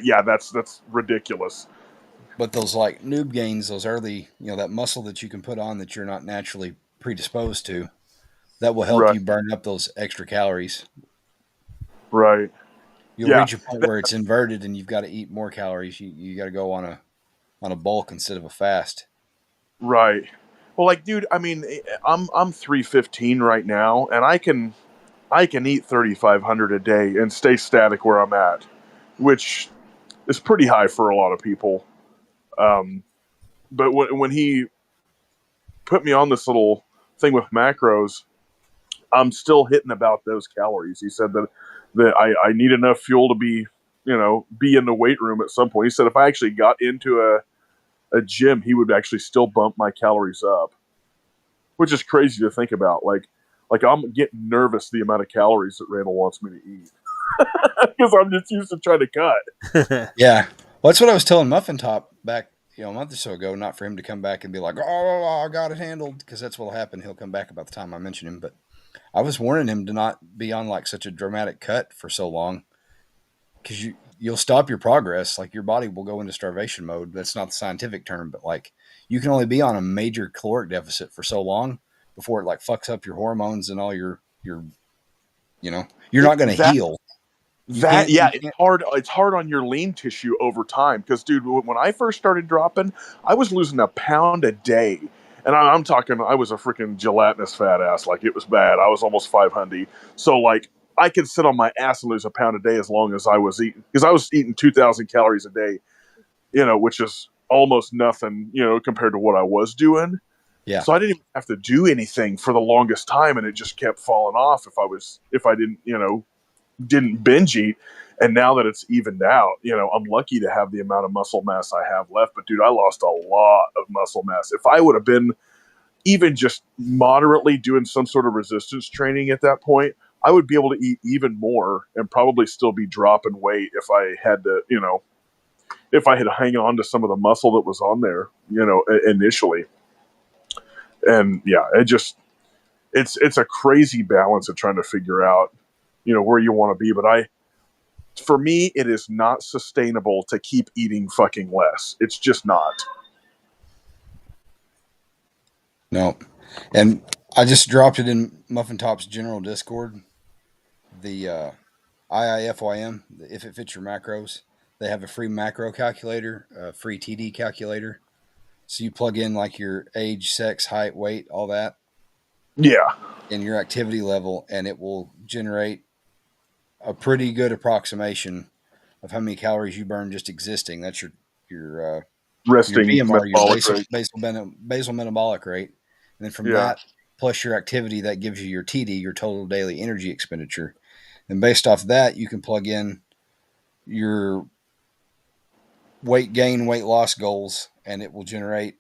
Yeah, that's ridiculous. But those like noob gains, those early, that muscle that you can put on that you're not naturally predisposed to. That will help Right. you burn up those extra calories. Right. You'll Yeah. reach a point where it's inverted and you've got to eat more calories. You got to go on a bulk instead of a fast. Right. Well, like, dude, I mean, I'm 315 right now, and I can eat 3,500 a day and stay static where I'm at, which is pretty high for a lot of people. But when he put me on this little thing with macros, I'm still hitting about those calories. He said that I need enough fuel to be in the weight room at some point. He said if I actually got into a gym, he would actually still bump my calories up, which is crazy to think about. Like I'm getting nervous the amount of calories that Randall wants me to eat because I'm just used to trying to cut. Yeah. Well, that's what I was telling Muffin Top back, a month or so ago. Not for him to come back and be like, "Oh, I got it handled," because that's what'll happen. He'll come back about the time I mention him. But I was warning him to not be on like such a dramatic cut for so long, because you'll stop your progress. Like your body will go into starvation mode. That's not the scientific term, but like you can only be on a major caloric deficit for so long before it like fucks up your hormones and all your you're not going to heal. It's hard. It's hard on your lean tissue over time because, dude, when I first started dropping, I was losing a pound a day, and I'm talking. I was a freaking gelatinous fat ass. Like it was bad. I was almost 500. So like I could sit on my ass and lose a pound a day as long as I was eating, because I was eating 2,000 calories a day, which is almost nothing, compared to what I was doing. Yeah. So I didn't even have to do anything for the longest time, and it just kept falling off if I didn't binge eat. And now that it's evened out, I'm lucky to have the amount of muscle mass I have left. But dude, I lost a lot of muscle mass. If I would have been even just moderately doing some sort of resistance training at that point, I would be able to eat even more and probably still be dropping weight if I had to, if I had to hang on to some of the muscle that was on there, initially. And yeah, it's a crazy balance of trying to figure out, where you want to be. But for me, it is not sustainable to keep eating fucking less. It's just not. No. And I just dropped it in Muffin Top's general Discord. The IIFYM, if it fits your macros, they have a free macro calculator, a free TD calculator. So you plug in like your age, sex, height, weight, all that. Yeah. And your activity level, and it will generate a pretty good approximation of how many calories you burn just existing. That's your resting your BMR, your rate. basal metabolic rate. And then from that, plus your activity, that gives you your TD, your total daily energy expenditure. And based off that, you can plug in your weight gain, weight loss goals, and it will generate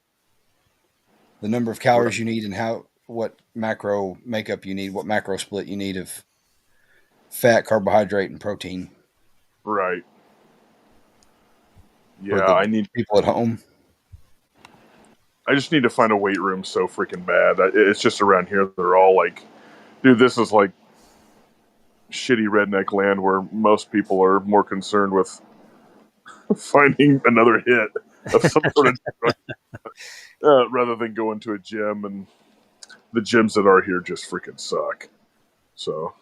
the number of calories you need and what macro makeup you need, what macro split you need of fat, carbohydrate, and protein. Right. Yeah, I need people at home. I just need to find a weight room so freaking bad. It's just around here. They're all like, dude, this is like shitty redneck land where most people are more concerned with finding another hit of some sort of rather than going to a gym. And the gyms that are here just freaking suck. So,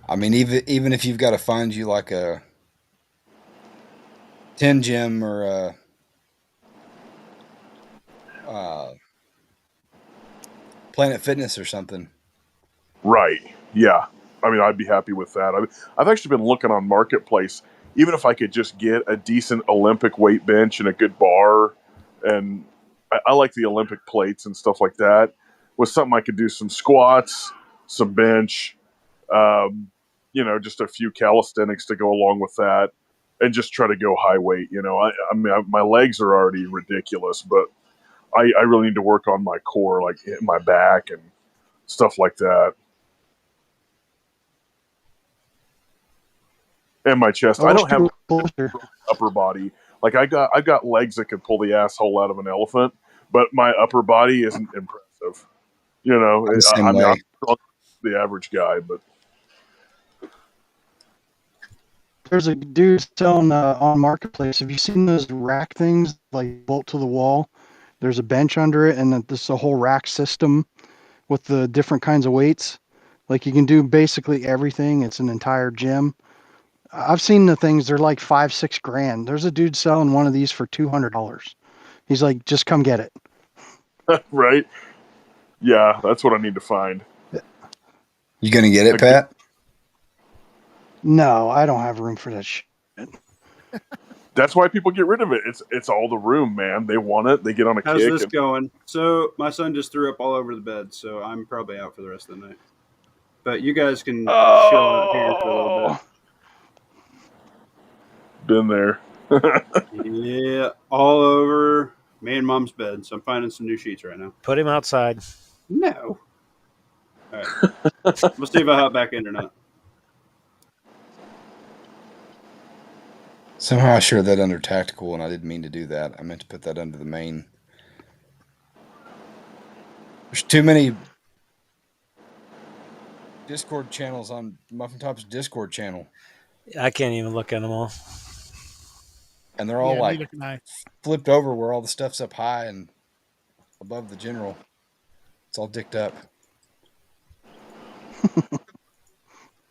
I mean, even if you've got to find you like a 10 gym or a Planet Fitness or something. Right. Yeah. I mean, I'd be happy with that. I've actually been looking on Marketplace, even if I could just get a decent Olympic weight bench and a good bar, and I like the Olympic plates and stuff like that, with something I could do some squats, some bench, just a few calisthenics to go along with that, and just try to go high weight. I mean, my legs are already ridiculous, but I really need to work on my core, like my back and stuff like that. And my chest. I don't have upper body. Like I've got legs that could pull the asshole out of an elephant, but my upper body isn't impressive. I'm not the average guy, but there's a dude selling on Marketplace. Have you seen those rack things like bolt to the wall? There's a bench under it, and this is a whole rack system with the different kinds of weights. Like you can do basically everything. It's an entire gym. I've seen the things. They're like 5-6 grand. There's a dude selling one of these for $200. He's like, just come get it. Right? Yeah, that's what I need to find. You gonna get it, Pat? No, I don't have room for that shit. That's why people get rid of it. It's all the room, man. They want it. They get on a How's kick. this going? So my son just threw up all over the bed, so I'm probably out for the rest of the night. But you guys can chill out here for a little bit. Been there. Yeah, all over me and mom's bed. So I'm finding some new sheets right now. Put him outside. No. All right. We'll see if I hop back in or not. Somehow I shared that under tactical, and I didn't mean to do that. I meant to put that under the main. There's too many Discord channels on Muffin Top's Discord channel, I can't even look at them all. and they're all Yeah, like neither can I. flipped over where all the stuff's up high and above the general. It's all dicked up.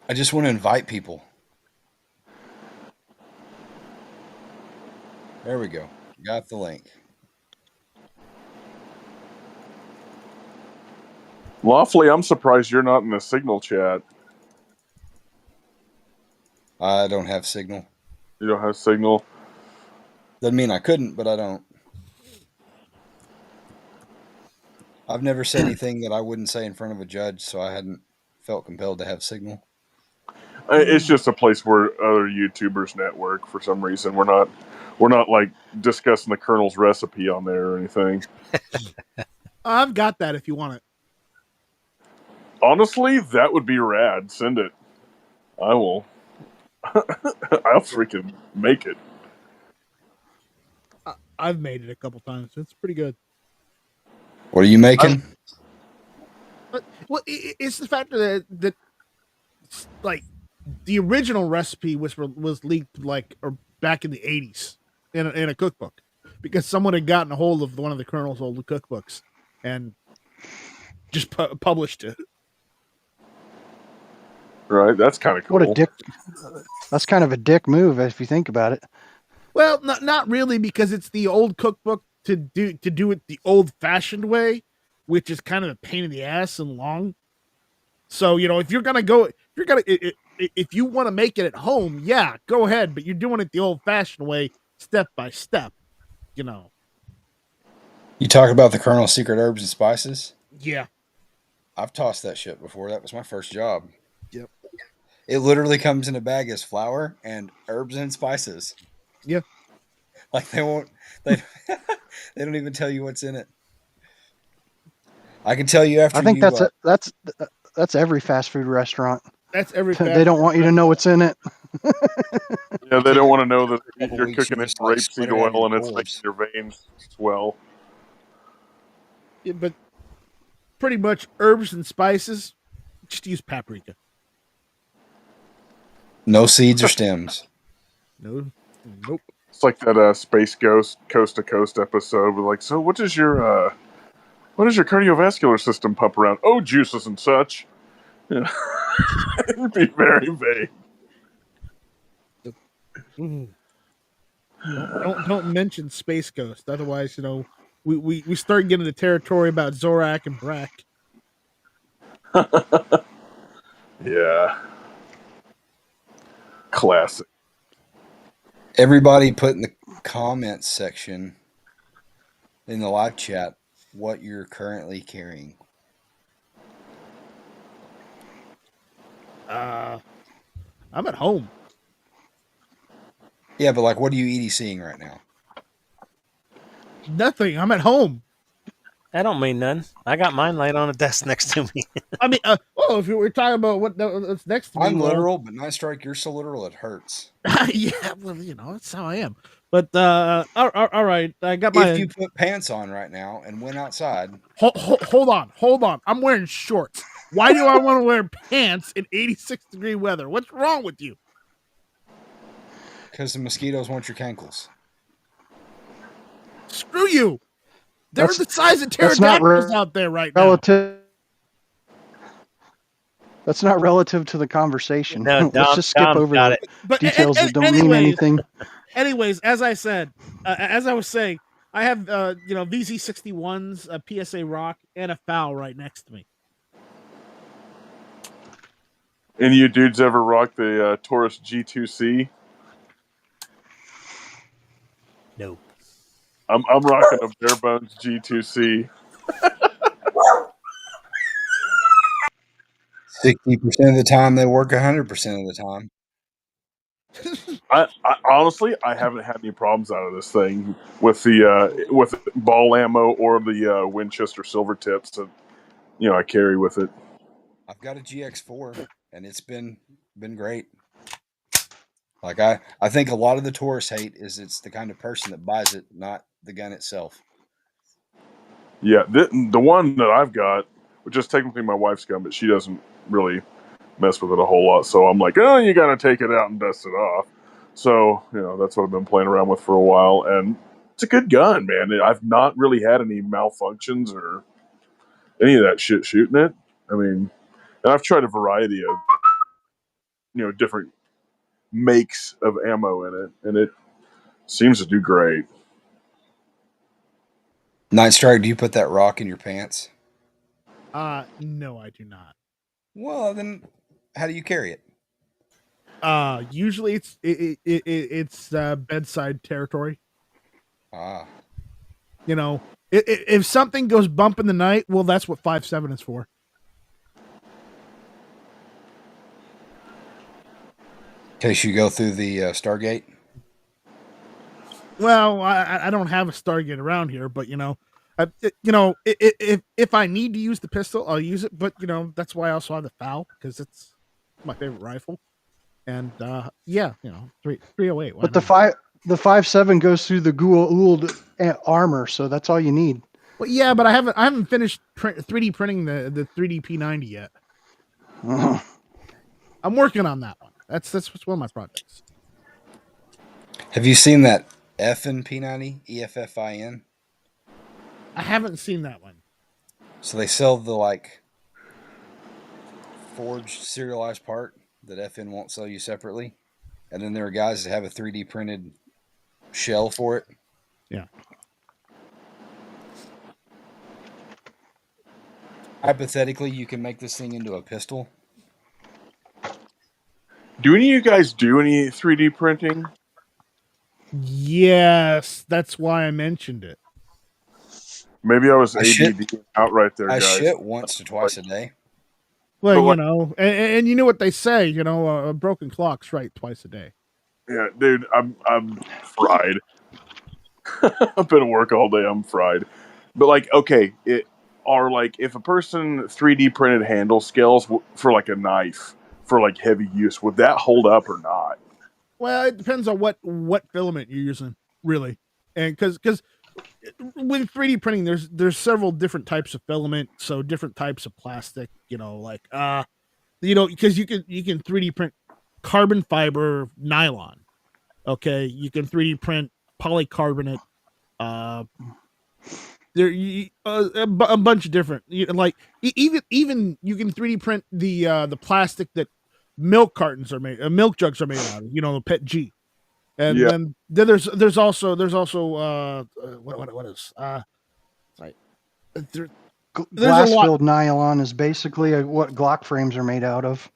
I just want to invite people. There we go. Got the link. Lawfully, I'm surprised you're not in the Signal chat. I don't have Signal. You don't have Signal. Doesn't mean I couldn't, but I don't. I've never said anything that I wouldn't say in front of a judge, so I hadn't felt compelled to have Signal. It's just a place where other YouTubers network for some reason. We're not like discussing the Colonel's recipe on there or anything. I've got that if you want it. Honestly, that would be rad. Send it. I will. I'll freaking make it. I've made it a couple times. It's pretty good. What are you making? Well, it's the fact that like the original recipe was leaked like or back in the 80s in a cookbook because someone had gotten a hold of one of the Colonel's old cookbooks and just published it. Right, that's kind of cool. What a dick! That's kind of a dick move if you think about it. Well, not really, because it's the old cookbook to do it the old-fashioned way, which is kind of a pain in the ass and long. So if you want to make it at home, yeah, go ahead. But you're doing it the old-fashioned way, step by step. You talk about the Colonel's secret herbs and spices? Yeah. I've tossed that shit before. That was my first job. Yep. It literally comes in a bag as flour and herbs and spices. Yeah. Like they don't even tell you what's in it. I can tell you after. I think that's every fast food restaurant. That's every. They don't want you to know what's in it. Yeah, they don't want to know that you're weeks cooking you it just, in like, rapeseed spread it out oil in and it's bowls. making your veins swell. Yeah, but pretty much herbs and spices. Just use paprika. No seeds or stems. No, nope. It's like that Space Ghost Coast to Coast episode with like, so what does your cardiovascular system pump around? Oh, juices and such. Yeah. It'd be very vague. Don't mention Space Ghost, otherwise we start getting the territory about Zorak and Brack. Yeah. Classic. Everybody put in the comments section in the live chat what you're currently carrying. I'm at home. Yeah, but like, what are you EDCing right now? Nothing. I'm at home. I don't mean none. I got mine laid on a desk next to me. I mean, if you were talking about what's next to me, I'm literal, but Night Strike, you're so literal it hurts. Yeah, well, that's how I am. But all right, I got my. If you put pants on right now and went outside, Hold on. I'm wearing shorts. Why do I want to wear pants in 86-degree weather? What's wrong with you? because the mosquitoes want your cankles. Screw you. They're That's- the size of that's not pterodactyls out there right now. relative. That's not relative to the conversation. No, Let's Dom, just skip Dom's over got the it. But details that don't mean anything. Anyways, as I said, as I was saying, I have VZ61s, a PSA Rock, and a FOW right next to me. Any of you dudes ever rock the Taurus G2C? No. I'm rocking a bare bones G2C. 60% of the time they work 100% of the time. I honestly, I haven't had any problems out of this thing with the with ball ammo or the Winchester silver tips that I carry with it. I've got a GX4 and it's been great. Like I think a lot of the Taurus hate is it's the kind of person that buys it, not the gun itself. Yeah, the one that I've got, which is technically my wife's gun, but she doesn't really mess with it a whole lot. So I'm like, oh, you got to take it out and dust it off. So that's what I've been playing around with for a while, and it's a good gun, man. I've not really had any malfunctions or any of that shit shooting it. I mean, and I've tried a variety of different makes of ammo in it, and it seems to do great. Night Strike, do you put that rock in your pants? No, I do not. Well, then how do you carry it? Usually it's bedside territory. Ah, If something goes bump in the night, well, that's what 5.7 is for. in case you go through the Stargate. Well, I don't have a Stargate around here, but if I need to use the pistol, I'll use it. But that's why I also have the FOW, because it's my favorite rifle. And 308. But the 5.7 goes through the Goa'uld armor, so that's all you need. Well, yeah, but I haven't finished 3D printing the 3D P90 yet. I'm working on that one. That's one of my projects. Have you seen that Effin P90 EFFIN? I haven't seen that one. So they sell the forged serialized part that FN won't sell you separately, and then there are guys that have a 3D printed shell for it. Yeah. Hypothetically, you can make this thing into a pistol. Do any of you guys do any 3D printing? Yes, that's why I mentioned it. Maybe I was I shit- ADD out right there, I guys. shit once to twice a day. Well, But and you know what they say, a broken clock's right twice a day. Yeah, dude, I'm fried. I've been at work all day. I'm fried. But okay, if a person 3D printed handle scales for a knife for heavy use, would that hold up or not? Well, it depends on what filament you're using, really, and because with 3D printing, there's several different types of filament, so different types of plastic. Because you can 3D print carbon fiber nylon. Okay, you can 3D print polycarbonate. There a bunch of different even you can 3D print the plastic that milk cartons are made, milk jugs are made out of. The PET G. And then there's also what is glass filled nylon is basically what Glock frames are made out of.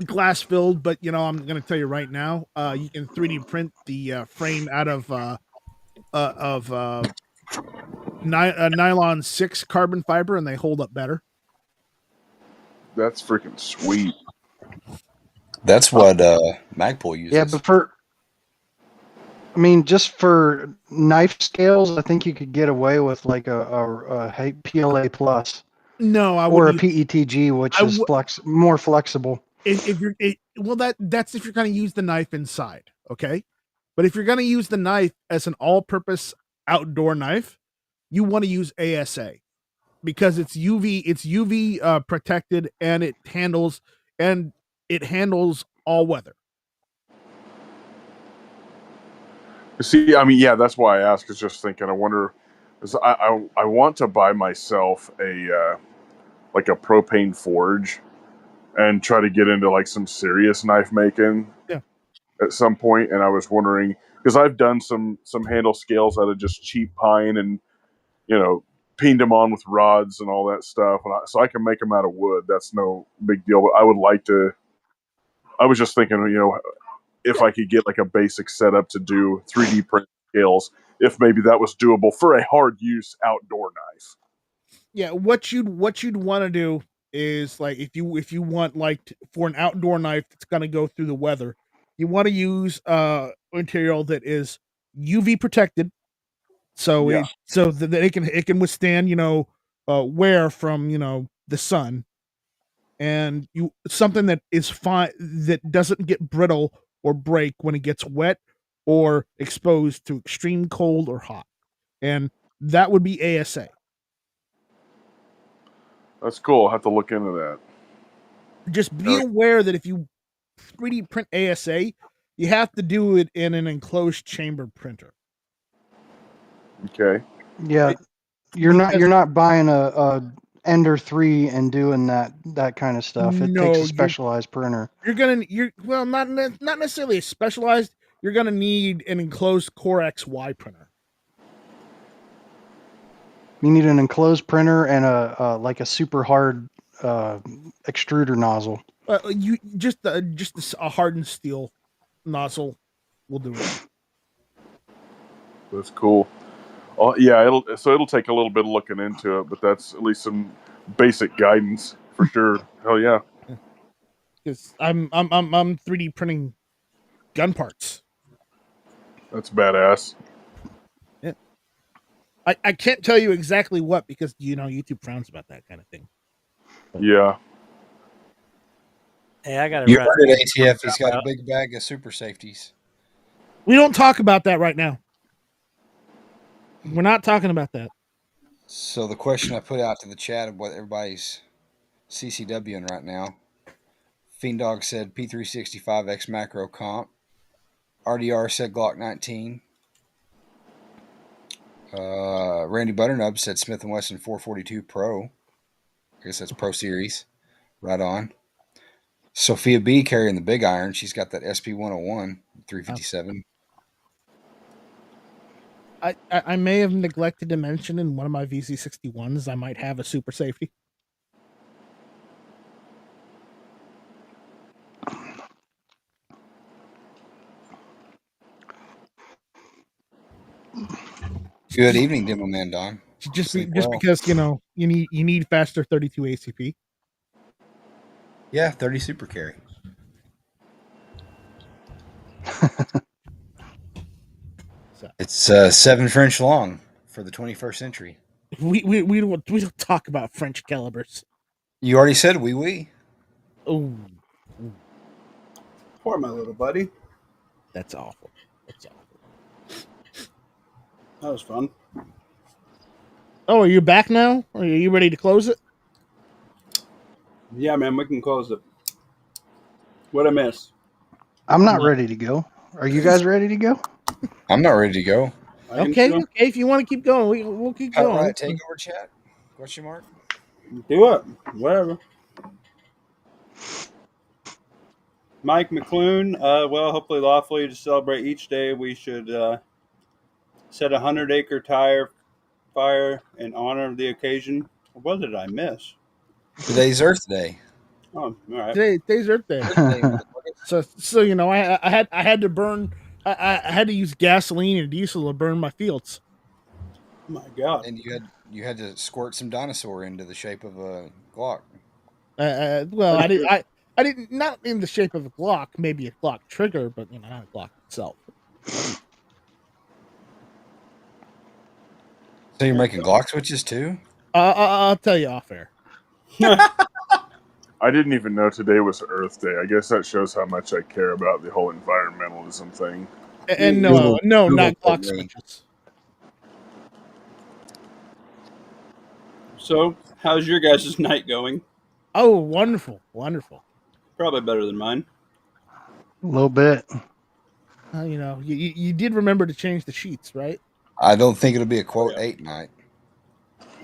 Glass filled, but I'm going to tell you right now, you can 3D print the frame out of nylon 6 carbon fiber, and they hold up better. That's freaking sweet. That's what Magpul uses. Yeah, but just for knife scales, I think you could get away with a PLA plus. No, or a PETG, which is more flexible. If you're that's if you're going to use the knife inside, okay. But if you're going to use the knife as an all-purpose outdoor knife, you want to use ASA because it's UV protected, and it handles all weather. See, I mean, yeah, that's why I asked. Is just thinking. I wonder 'Cause I want to buy myself a like a propane forge and try to get into like some serious knife making. Yeah. At some point, and I was wondering because I've done some handle scales out of just cheap pine and peened them on with rods and all that stuff, and so I can make them out of wood. That's no big deal. But I would like to. I was just thinking, if I could get like a basic setup to do 3D print scales, if maybe that was doable for a hard use outdoor knife. Yeah, what you'd want to do is like if you want like for an outdoor knife that's going to go through the weather, you want to use material that is UV protected, so Yeah. that it can withstand wear from the sun, and you something that is fine, that doesn't get brittle or break when it gets wet or exposed to extreme cold or hot, and that would be ASA. That's cool. I'll have to look into that. Just be aware that if you 3D print ASA, you have to do it in an enclosed chamber printer. Okay. Yeah, you're not buying a Ender 3 and doing that kind of stuff. It takes a specialized printer. Well, not necessarily a specialized. You're gonna need an enclosed Core XY printer. You need an enclosed printer and a like a super hard extruder nozzle. You just a hardened steel nozzle will do it. That's cool. Oh, yeah, it'll take a little bit of looking into it, but that's at least some basic guidance for sure. Hell yeah. Because I'm 3D printing gun parts. That's badass. Yeah. I can't tell you exactly what, because YouTube frowns about that kind of thing. Yeah. Hey, I got You heard it, ATF. He's got a big bag of super safeties. We don't talk about that right now. We're not talking about that. So the question I put out to the chat of what everybody's CCWing right now. Fiendog said P365X macro comp. RDR said Glock 19. Randy Butternub said Smith & Wesson 442 Pro. I guess that's Pro Series. Right on. Sophia B carrying the big iron. She's got that SP 101 357. I may have neglected to mention in one of my VZ61s I might have a super safety. Good evening, Demo Man Don. Just because you need faster 32 ACP. Yeah, 30 super carry. It's 7 French long for the 21st century. We don't talk about French calibers. You already said oui. Oh, Poor my little buddy. That's awful. That's awful. That was fun. Oh, are you back now? Are you ready to close it? Yeah, man, we can close it. What'd I miss? I'm not ready to go. Are you guys ready to go? I'm not ready to go. Okay. If you want to keep going, we'll keep going. All right, take over chat. Question mark. Do it. Whatever. Mike McClune. Well, hopefully lawfully to celebrate each day, we should set a 100-acre tire fire in honor of the occasion. What did I miss? Today's Earth Day. Oh, all right. Today's Earth Day. so I had to burn. I had to use gasoline and diesel to burn my fields. Oh my God! And you had to squirt some dinosaur into the shape of a Glock. Well, I didn't, not in the shape of a Glock, maybe a Glock trigger, but not a Glock itself. So you're making Glock switches too? I'll tell you off air. I didn't even know today was Earth Day. I guess that shows how much I care about the whole environmentalism thing. And no, not Glock switches. So, how's your guys' night going? Oh, wonderful. Probably better than mine. A little bit. You did remember to change the sheets, right? I don't think it'll be a quote 8 night.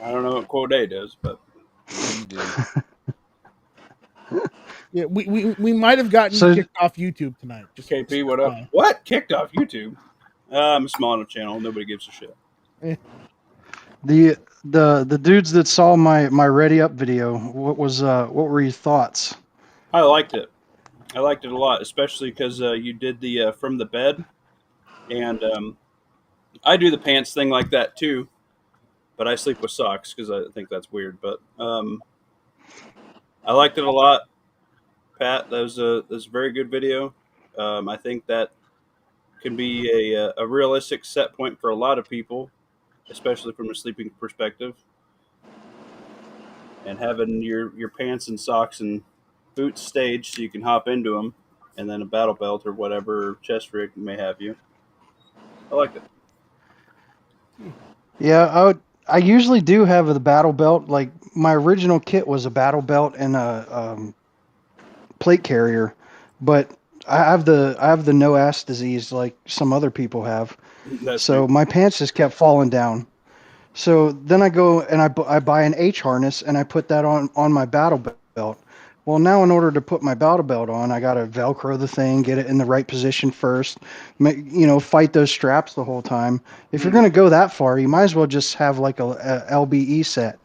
I don't know what Quote A does, but Yeah, you do. Yeah, we might have gotten you So kicked off YouTube tonight. Just KP, what up? FYI. What? Kicked off YouTube? I'm a small enough channel. Nobody gives a shit. the dudes that saw my ready up video, what were your thoughts? I liked it. I liked it a lot, especially because you did the from the bed, and I do the pants thing like that too. But I sleep with socks because I think that's weird. But I liked it a lot, Pat. That was a very good video. I think that can be a realistic set point for a lot of people, especially from a sleeping perspective. And having your pants and socks and boots staged so you can hop into them, and then a battle belt or whatever chest rig may have you. I liked it. Yeah, I usually do have the battle belt. Like my original kit was a battle belt and a plate carrier, but I have the no ass disease like some other people have. That's So true. my pants just kept falling down. So then I go and I buy an H harness and I put that on my battle belt. Well, now in order to put my battle belt on, I got to Velcro the thing, get it in the right position first, fight those straps the whole time. If you're going to go that far, you might as well just have like a LBE set.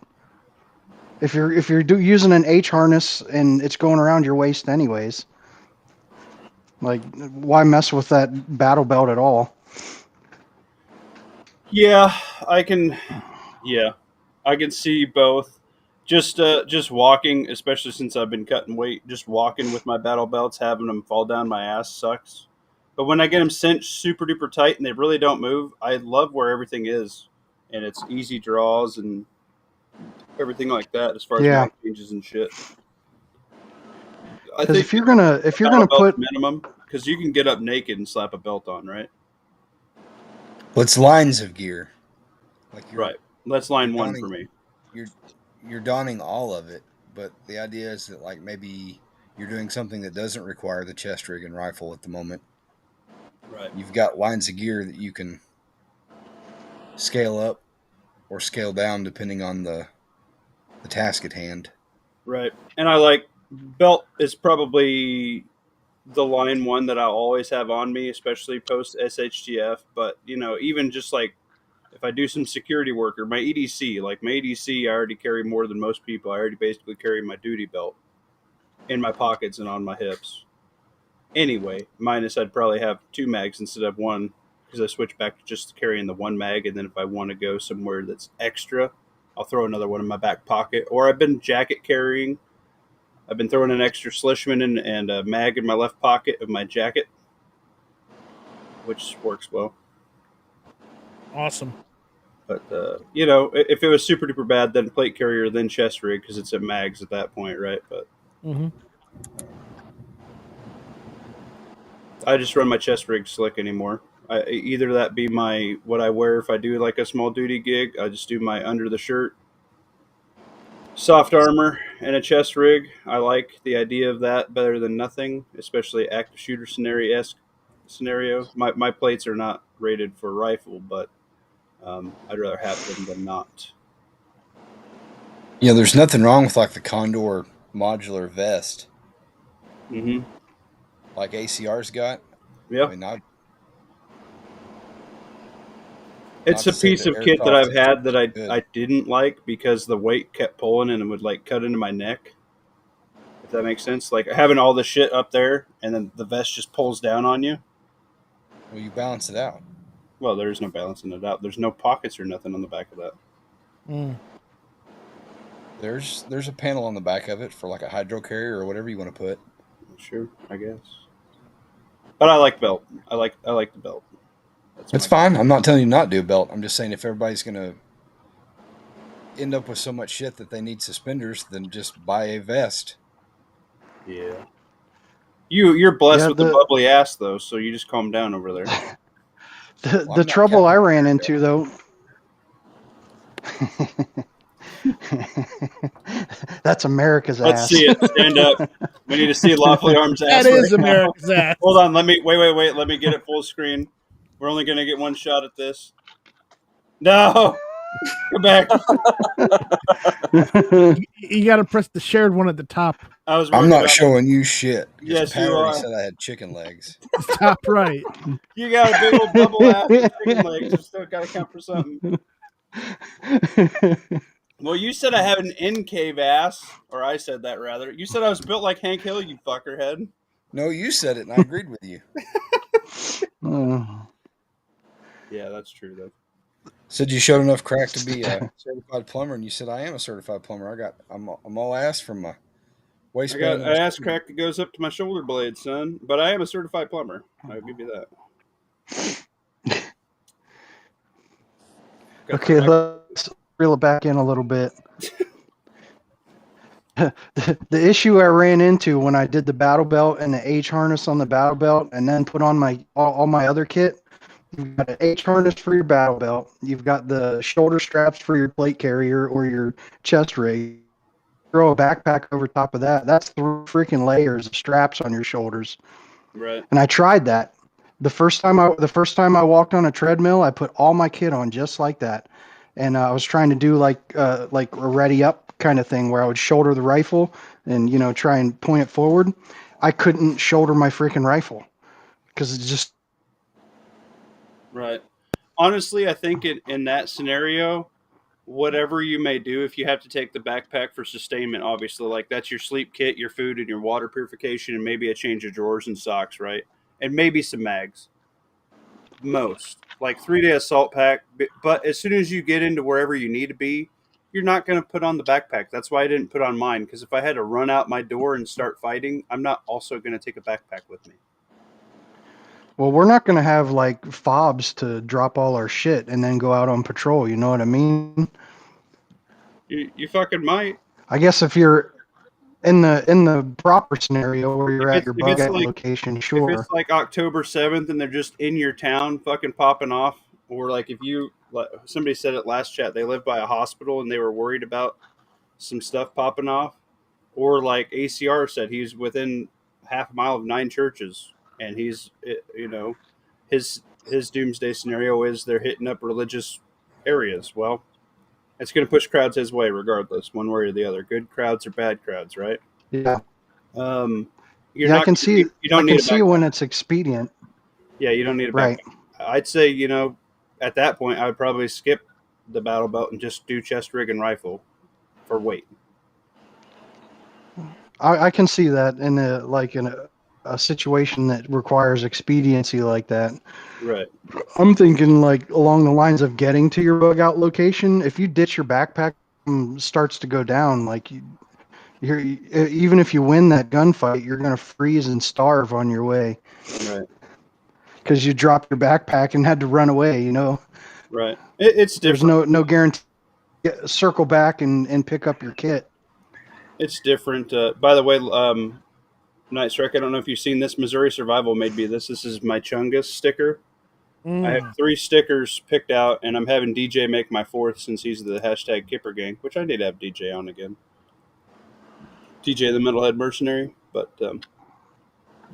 If you're using an H harness and it's going around your waist anyways, like why mess with that battle belt at all? Yeah, I can. Yeah, I can see both. Just walking, especially since I've been cutting weight, just walking with my battle belts, having them fall down my ass sucks. But when I get them cinched super duper tight and they really don't move, I love where everything is, and it's easy draws and everything like that as far as Yeah, mag changes and shit. I because think if you're gonna battle belt's put minimum because you can get up naked and slap a belt on, right? Well, it's lines of gear. Like Right. That's you're line one donning for me. you're you're donning all of it, but the idea is that like maybe you're doing something that doesn't require the chest rig and rifle at the moment. Right. You've got lines of gear that you can scale up or scale down depending on the task at hand. Right. And I like belt is probably the line one that I always have on me, especially post SHTF. But even just like if I do some security work or my EDC, like my EDC, I already carry more than most people. I already basically carry my duty belt in my pockets and on my hips. Anyway, minus I'd probably have two mags instead of one because I switch back to just carrying the one mag, and then if I want to go somewhere that's extra, I'll throw another one in my back pocket. Or I've been jacket carrying. I've been throwing an extra Slishman and a mag in my left pocket of my jacket, which works well. Awesome. But if it was super duper bad, then plate carrier, then chest rig because it's at mags at that point, right? But Mm-hmm. I just run my chest rig slick anymore. Either that be my what I wear if I do like a small duty gig. I just do my under the shirt soft armor and a chest rig. I like the idea of that better than nothing, especially active shooter scenario. My plates are not rated for rifle, but I'd rather have them than not. Yeah, there's nothing wrong with like the Condor modular vest, Mm-hmm. like ACR's got. Yeah, I mean, not it's to a say piece that of kit that airsoft I've had that isn't good. I didn't like because the weight kept pulling and it would like cut into my neck. If that makes sense, like having all the shit up there and then the vest just pulls down on you. Well, you balance it out. Well, there's no balancing it out. There's no pockets or nothing on the back of that. Mm. There's a panel on the back of it for like a hydro carrier or whatever you want to put. Sure, I guess. But I like belt. I like the belt. That's fine. I'm not telling you not to do a belt. I'm just saying if everybody's gonna end up with so much shit that they need suspenders, then just buy a vest. Yeah. You're blessed Yeah, with the bubbly ass though, so you just calm down over there. the trouble I ran into though. That's America's Let's ass. see it. Stand up. We need to see Lawfully Arm's ass. That is right now. America's ass. Hold on. Let me wait. Let me get it full screen. We're only gonna get one shot at this. No. Come back. You got to press the shared one at the top, I was I'm worried not about showing you shit. 'Cause Yes, Pat you already are. said I had chicken legs. top right. You got a big old double ass with chicken legs. You still got to count for something. Well, you said I have an in cave ass, or I said that rather. You said I was built like Hank Hill, you fuckerhead. No, you said it, and I agreed with you. Yeah, that's true though. Said you showed enough crack to be a certified plumber, and you said I am a certified plumber. I'm all ass from my I waistband. got an ass crack that goes up to my shoulder blade, son. But I am a certified plumber. I'll give you that. Got Okay, the let's reel it back in a little bit. The issue I ran into when I did the battle belt and the H harness on the battle belt, and then put on my all my other kit. You've got an H harness for your battle belt. You've got the shoulder straps for your plate carrier or your chest rig. Throw a backpack over top of that. That's 3 freaking layers of straps on your shoulders. right. And I tried that. The first time I walked on a treadmill, I put all my kit on just like that. And I was trying to do like a ready up kind of thing where I would shoulder the rifle and try and point it forward. I couldn't shoulder my freaking rifle because it just Right. Honestly, I think in that scenario, whatever you may do, if you have to take the backpack for sustainment, obviously, like that's your sleep kit, your food, and your water purification, and maybe a change of drawers and socks, right? And maybe some mags. Most. Like 3-day assault pack. But as soon as you get into wherever you need to be, you're not going to put on the backpack. That's why I didn't put on mine, because if I had to run out my door and start fighting, I'm not also going to take a backpack with me. well, we're not going to have like fobs to drop all our shit and then go out on patrol. You know what I mean? You fucking might. I guess if you're in the proper scenario where you're If at it's your if bug it's out like location, if sure. it's like October 7th and they're just in your town fucking popping off, or like if you like somebody said it last chat, they live by a hospital and they were worried about some stuff popping off, or like ACR said he's within half a mile of 9 churches, and his doomsday scenario is they're hitting up religious areas. Well, it's going to push crowds his way regardless, one way or the other, good crowds or bad crowds, right? Yeah. um you're Yeah, I not can see. you I don't can need a see backpack. when it's expedient. Yeah, you don't need a Right. backpack. I'd say, at that point I would probably skip the battle belt and just do chest rig and rifle for weight. I can see that in a situation that requires expediency like that. Right. I'm thinking like along the lines of getting to your bug out location. If you ditch your backpack, starts to go down, like even if you win that gunfight, you're gonna freeze and starve on your way Right. because you dropped your backpack and had to run away. Right. It's There's different. no guarantee. Circle back and pick up your kit. It's different. By the way, Night Strike, I don't know if you've seen this. Missouri Survival made me this. This is my Chungus sticker. I have 3 stickers picked out, and I'm having DJ make my 4th since he's the hashtag Kipper Gang, which I need to have DJ on again. DJ the Metalhead Mercenary. But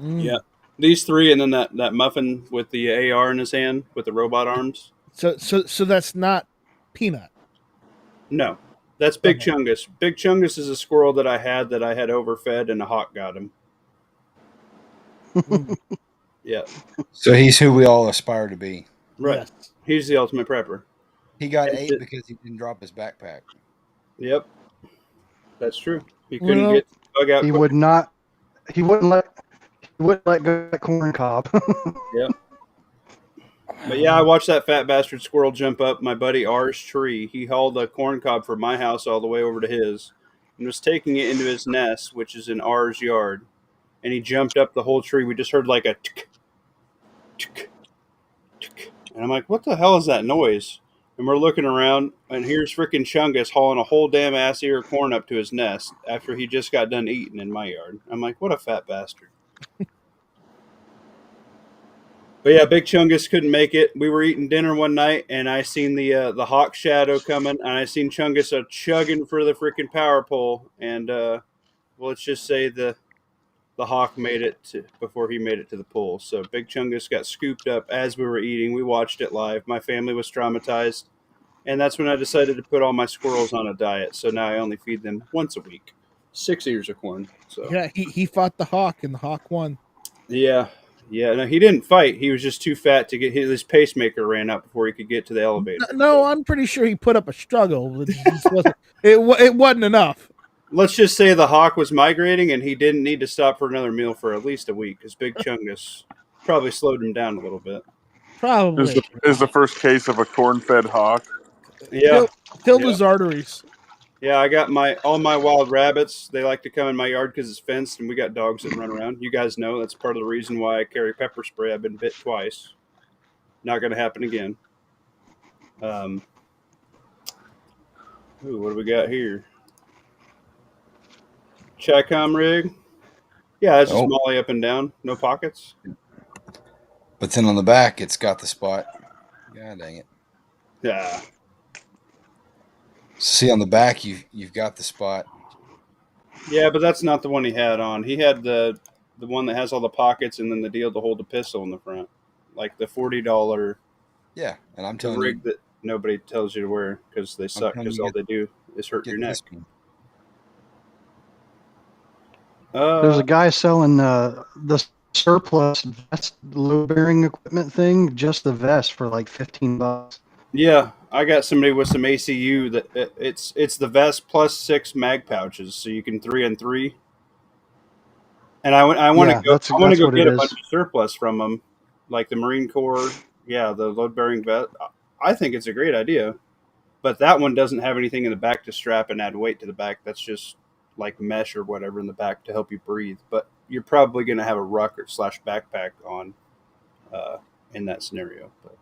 yeah, these 3, and then that muffin with the AR in his hand with the robot arms. So that's not Peanut. No, that's Big Okay. Chungus. Big Chungus is a squirrel that I had overfed, and a hawk got him. Yeah, So he's who we all aspire to be. right. Yes. He's the ultimate prepper. He got And 8 because he didn't drop his backpack. Yep, that's true. He couldn't Well, get the bug out He quick. would not. He wouldn't let. He wouldn't let go of that corn cob. Yep. But yeah, I watched that fat bastard squirrel jump up my buddy R's tree. He hauled a corn cob from my house all the way over to his and was taking it into his nest, which is in R's yard. And he jumped up the whole tree. We just heard like a tick, tick, tick. And I'm like, what the hell is that noise? And we're looking around, and here's freaking Chungus hauling a whole damn ass ear of corn up to his nest after he just got done eating in my yard. I'm like, what a fat bastard. But yeah, Big Chungus couldn't make it. We were eating dinner one night, and I seen the hawk shadow coming, and I seen Chungus chugging for the freaking power pole. And well, let's just say the hawk made it before he made it to the pole. So Big Chungus got scooped up as we were eating. We watched it live. My family was traumatized. And that's when I decided to put all my squirrels on a diet. So now I only feed them once a week, 6 ears of corn. So Yeah, he fought the hawk, and the hawk won. yeah, yeah. No, he didn't fight. He was just too fat to get his pacemaker ran out before he could get to the elevator. No, I'm pretty sure he put up a struggle. It just wasn't. It wasn't enough. Let's just say the hawk was migrating, and he didn't need to stop for another meal for at least a week. Because Big Chungus probably slowed him down a little bit. Probably Is the first case of a corn-fed hawk. Yeah, filled yeah. his arteries. Yeah, I got all my wild rabbits. They like to come in my yard because it's fenced, and we got dogs that run around. You guys know that's part of the reason why I carry pepper spray. I've been bit twice. Not going to happen again. Ooh, what do we got here? Chicom rig. Yeah, that's just Oh. molly up and down. No pockets. But then on the back, it's got the spot. God dang it. Yeah. See, on the back, you've got the spot. Yeah, but that's not the one he had on. He had the one that has all the pockets and then the deal to hold the pistol in the front. Like the $40 Yeah, and I'm telling rig you, that nobody tells you to wear because they suck telling because you, all they do is hurt your get neck. this one. There's a guy selling the surplus vest load bearing equipment thing, just the vest for like $15. Yeah, I got somebody with some ACU that it's the vest plus 6 mag pouches, so you can 3 and 3. And I want Yeah, to go. that's I want to go what get it a bunch is. of surplus from them, like the Marine Corps. Yeah, the load bearing vest. I think it's a great idea, but that one doesn't have anything in the back to strap and add weight to the back. That's just like mesh or whatever in the back to help you breathe. But you're probably going to have a ruck or / backpack on in that scenario. But,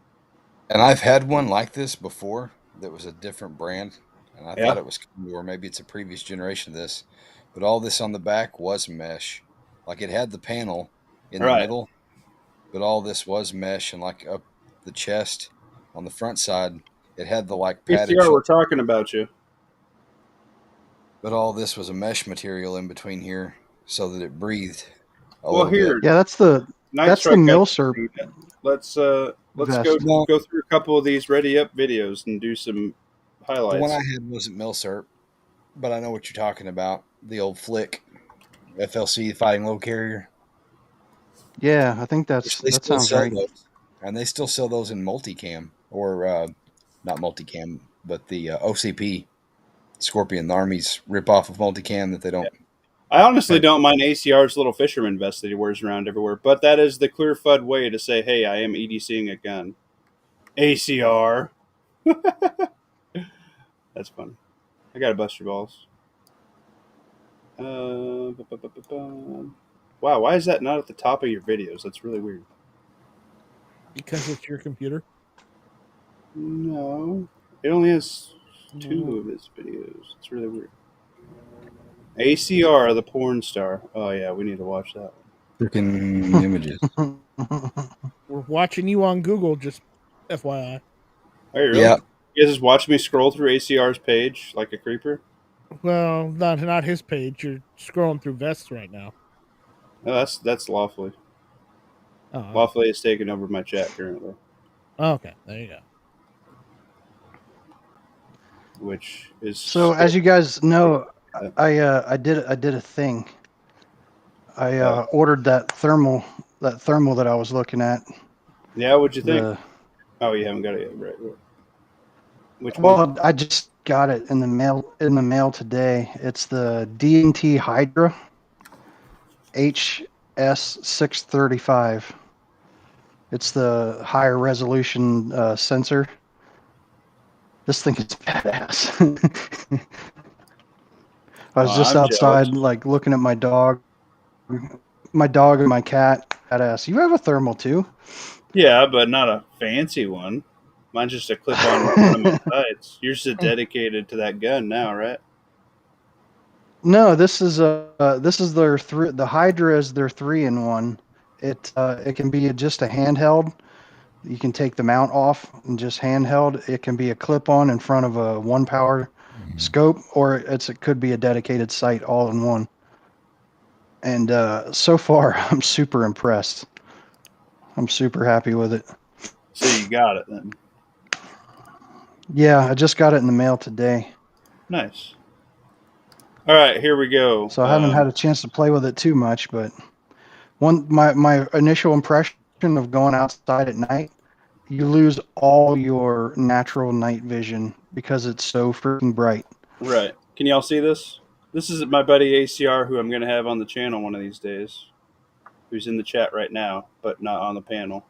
And I've had one like this before that was a different brand, and I yeah. thought it was cool, or maybe it's a previous generation of this. But all this on the back was mesh. Like it had the panel in the Right. middle, but all this was mesh, and like up the chest on the front side, it had the like padded PCR, we're shoulder, talking about you. but all this was a mesh material in between here so that it breathed a Well, little here, bit. Yeah, that's the Night Strike got mill you serp seen it. Let's vest. No, go through a couple of these ready up videos and do some the one highlights. I had wasn't Milsurp, but I know what you're talking about. The old Flick FLC fighting low carrier. Yeah, I think Which they that still sounds sell right. those, and they still sell those in multicam or not multicam, but the OCP Scorpion. The Army's rip off of multicam that they don't. I honestly have. don't mind ACR's little fisherman vest that he wears around everywhere, but that is the clear FUD way to say, "Hey, I am EDCing a gun." ACR. That's funny. I gotta bust your balls. Wow, why is that not at the top of your videos? That's really weird. Because it's your computer. No, it only has 2 of his videos. It's really weird. ACR, the porn star. Oh yeah, we need to watch that one. Freaking images. We're watching you on Google, just FYI. Are you really? Yeah. You guys just watch me scroll through ACR's page like a creeper? Well, not his page. You're scrolling through vests right now. No, that's lawfully. Oh, Lawfully is taking over my chat currently, okay. There you go. which is So as you guys know, I did a thing. I ordered that thermal that I was looking at. yeah. What'd you think? The Oh, you haven't got it yet, right? Which one? well, I just got it in the mail today. It's the t.m.t Hydra HS635. It's the higher resolution sensor. This thing is badass. I was just I'm outside, jealous. like looking at my dog and my cat. Badass. You have a thermal too? Yeah, but not a fancy one. Mine's just a clip-on with one of my sides. Yours is dedicated to that gun now, right? No, this is their three. The Hydra is their 3-in-1. It can be just a handheld. You can take the mount off and just handheld. It can be a clip-on in front of a 1-power scope, or it could be a dedicated sight all in one. And so far, I'm super impressed. I'm super happy with it. So you got it then. Yeah, I just got it in the mail today, Nice. All right, here we go. so I haven't had a chance to play with it too much. But my initial impression of going outside at night, you lose all your natural night vision because it's so freaking bright. Right. Can y'all see this? This is my buddy ACR, who I'm going to have on the channel one of these days, who's in the chat right now, but not on the panel.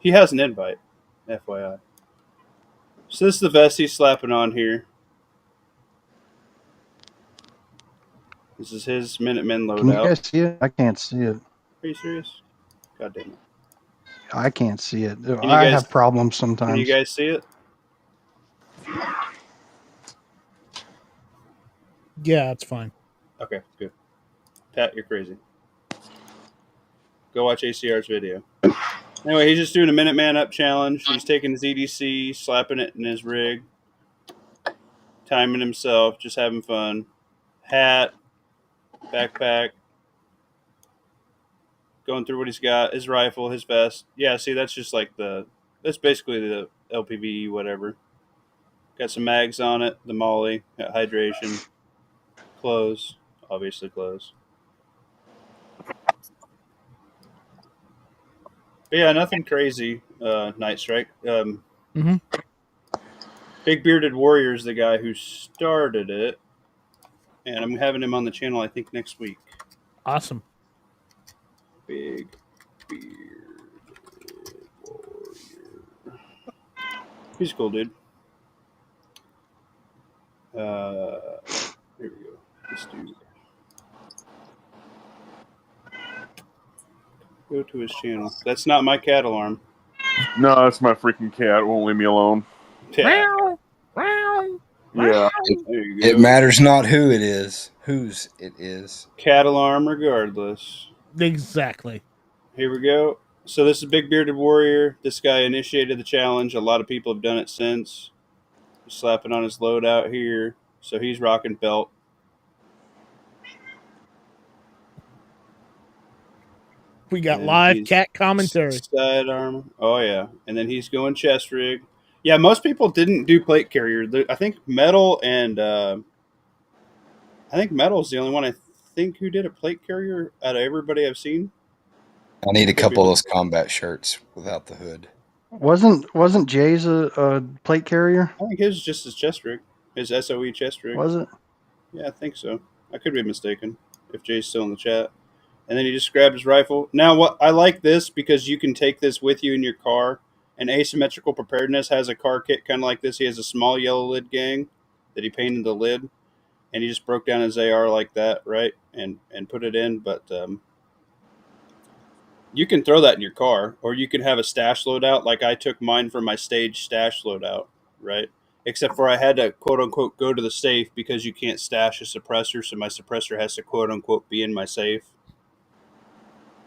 He has an invite, FYI. So this is the vest he's slapping on here. This is his Minutemen Can you loadout. guys see it? I can't see it. Are you serious? God damn it. I can't see it. you I guys- have problems Can you sometimes. guys see it? Yeah, it's fine. Okay, good. Pat, you're crazy. Go watch ACR's video. Anyway, he's just doing a Minuteman up challenge. He's taking his EDC, slapping it in his rig, timing himself, just having fun. Hat, backpack, going through what he's got, his rifle, his vest. Yeah, see, that's just like that's basically the LPV, whatever. Got some mags on it, the molly, got hydration, clothes, obviously clothes. But yeah, nothing crazy. Night Strike. Mhm. Big Bearded Warrior is the guy who started it, and I'm having him on the channel, I think, next week. Awesome. Big Bearded Warrior. He's a cool dude. Here we go. This dude. Go to his channel. That's not my cat alarm. No, that's my freaking cat. It won't leave me alone. Yeah. Yeah. There you go. It matters not who it is, whose it is. Cat alarm regardless. Exactly. Here we go. So this is Big Bearded Warrior. This guy initiated the challenge. A lot of people have done it since. He's slapping on his loadout here. So he's rocking belt. We got And live he's cat commentary. Side armor. Oh yeah. And then he's going chest rig. Yeah, most people didn't do plate carrier. I think Metal and Metal's the only one I think who did a plate carrier out of everybody I've seen. I need a couple of those combat shirts without the hood. Wasn't Jay's a plate carrier? I think his is just his chest rig. His SOE chest rig. Was it? Yeah, I think so. I could be mistaken if Jay's still in the chat. And then he just grabbed his rifle. Now, what I like this because you can take this with you in your car. And Asymmetrical Preparedness has a car kit kind of like this. He has a small yellow lid gang that he painted the lid, and he just broke down his AR like that, right, and put it in. But you can throw that in your car, or you can have a stash loadout. Like I took mine for my stage stash loadout, right? Except for I had to quote unquote go to the safe because you can't stash a suppressor, so my suppressor has to quote unquote be in my safe.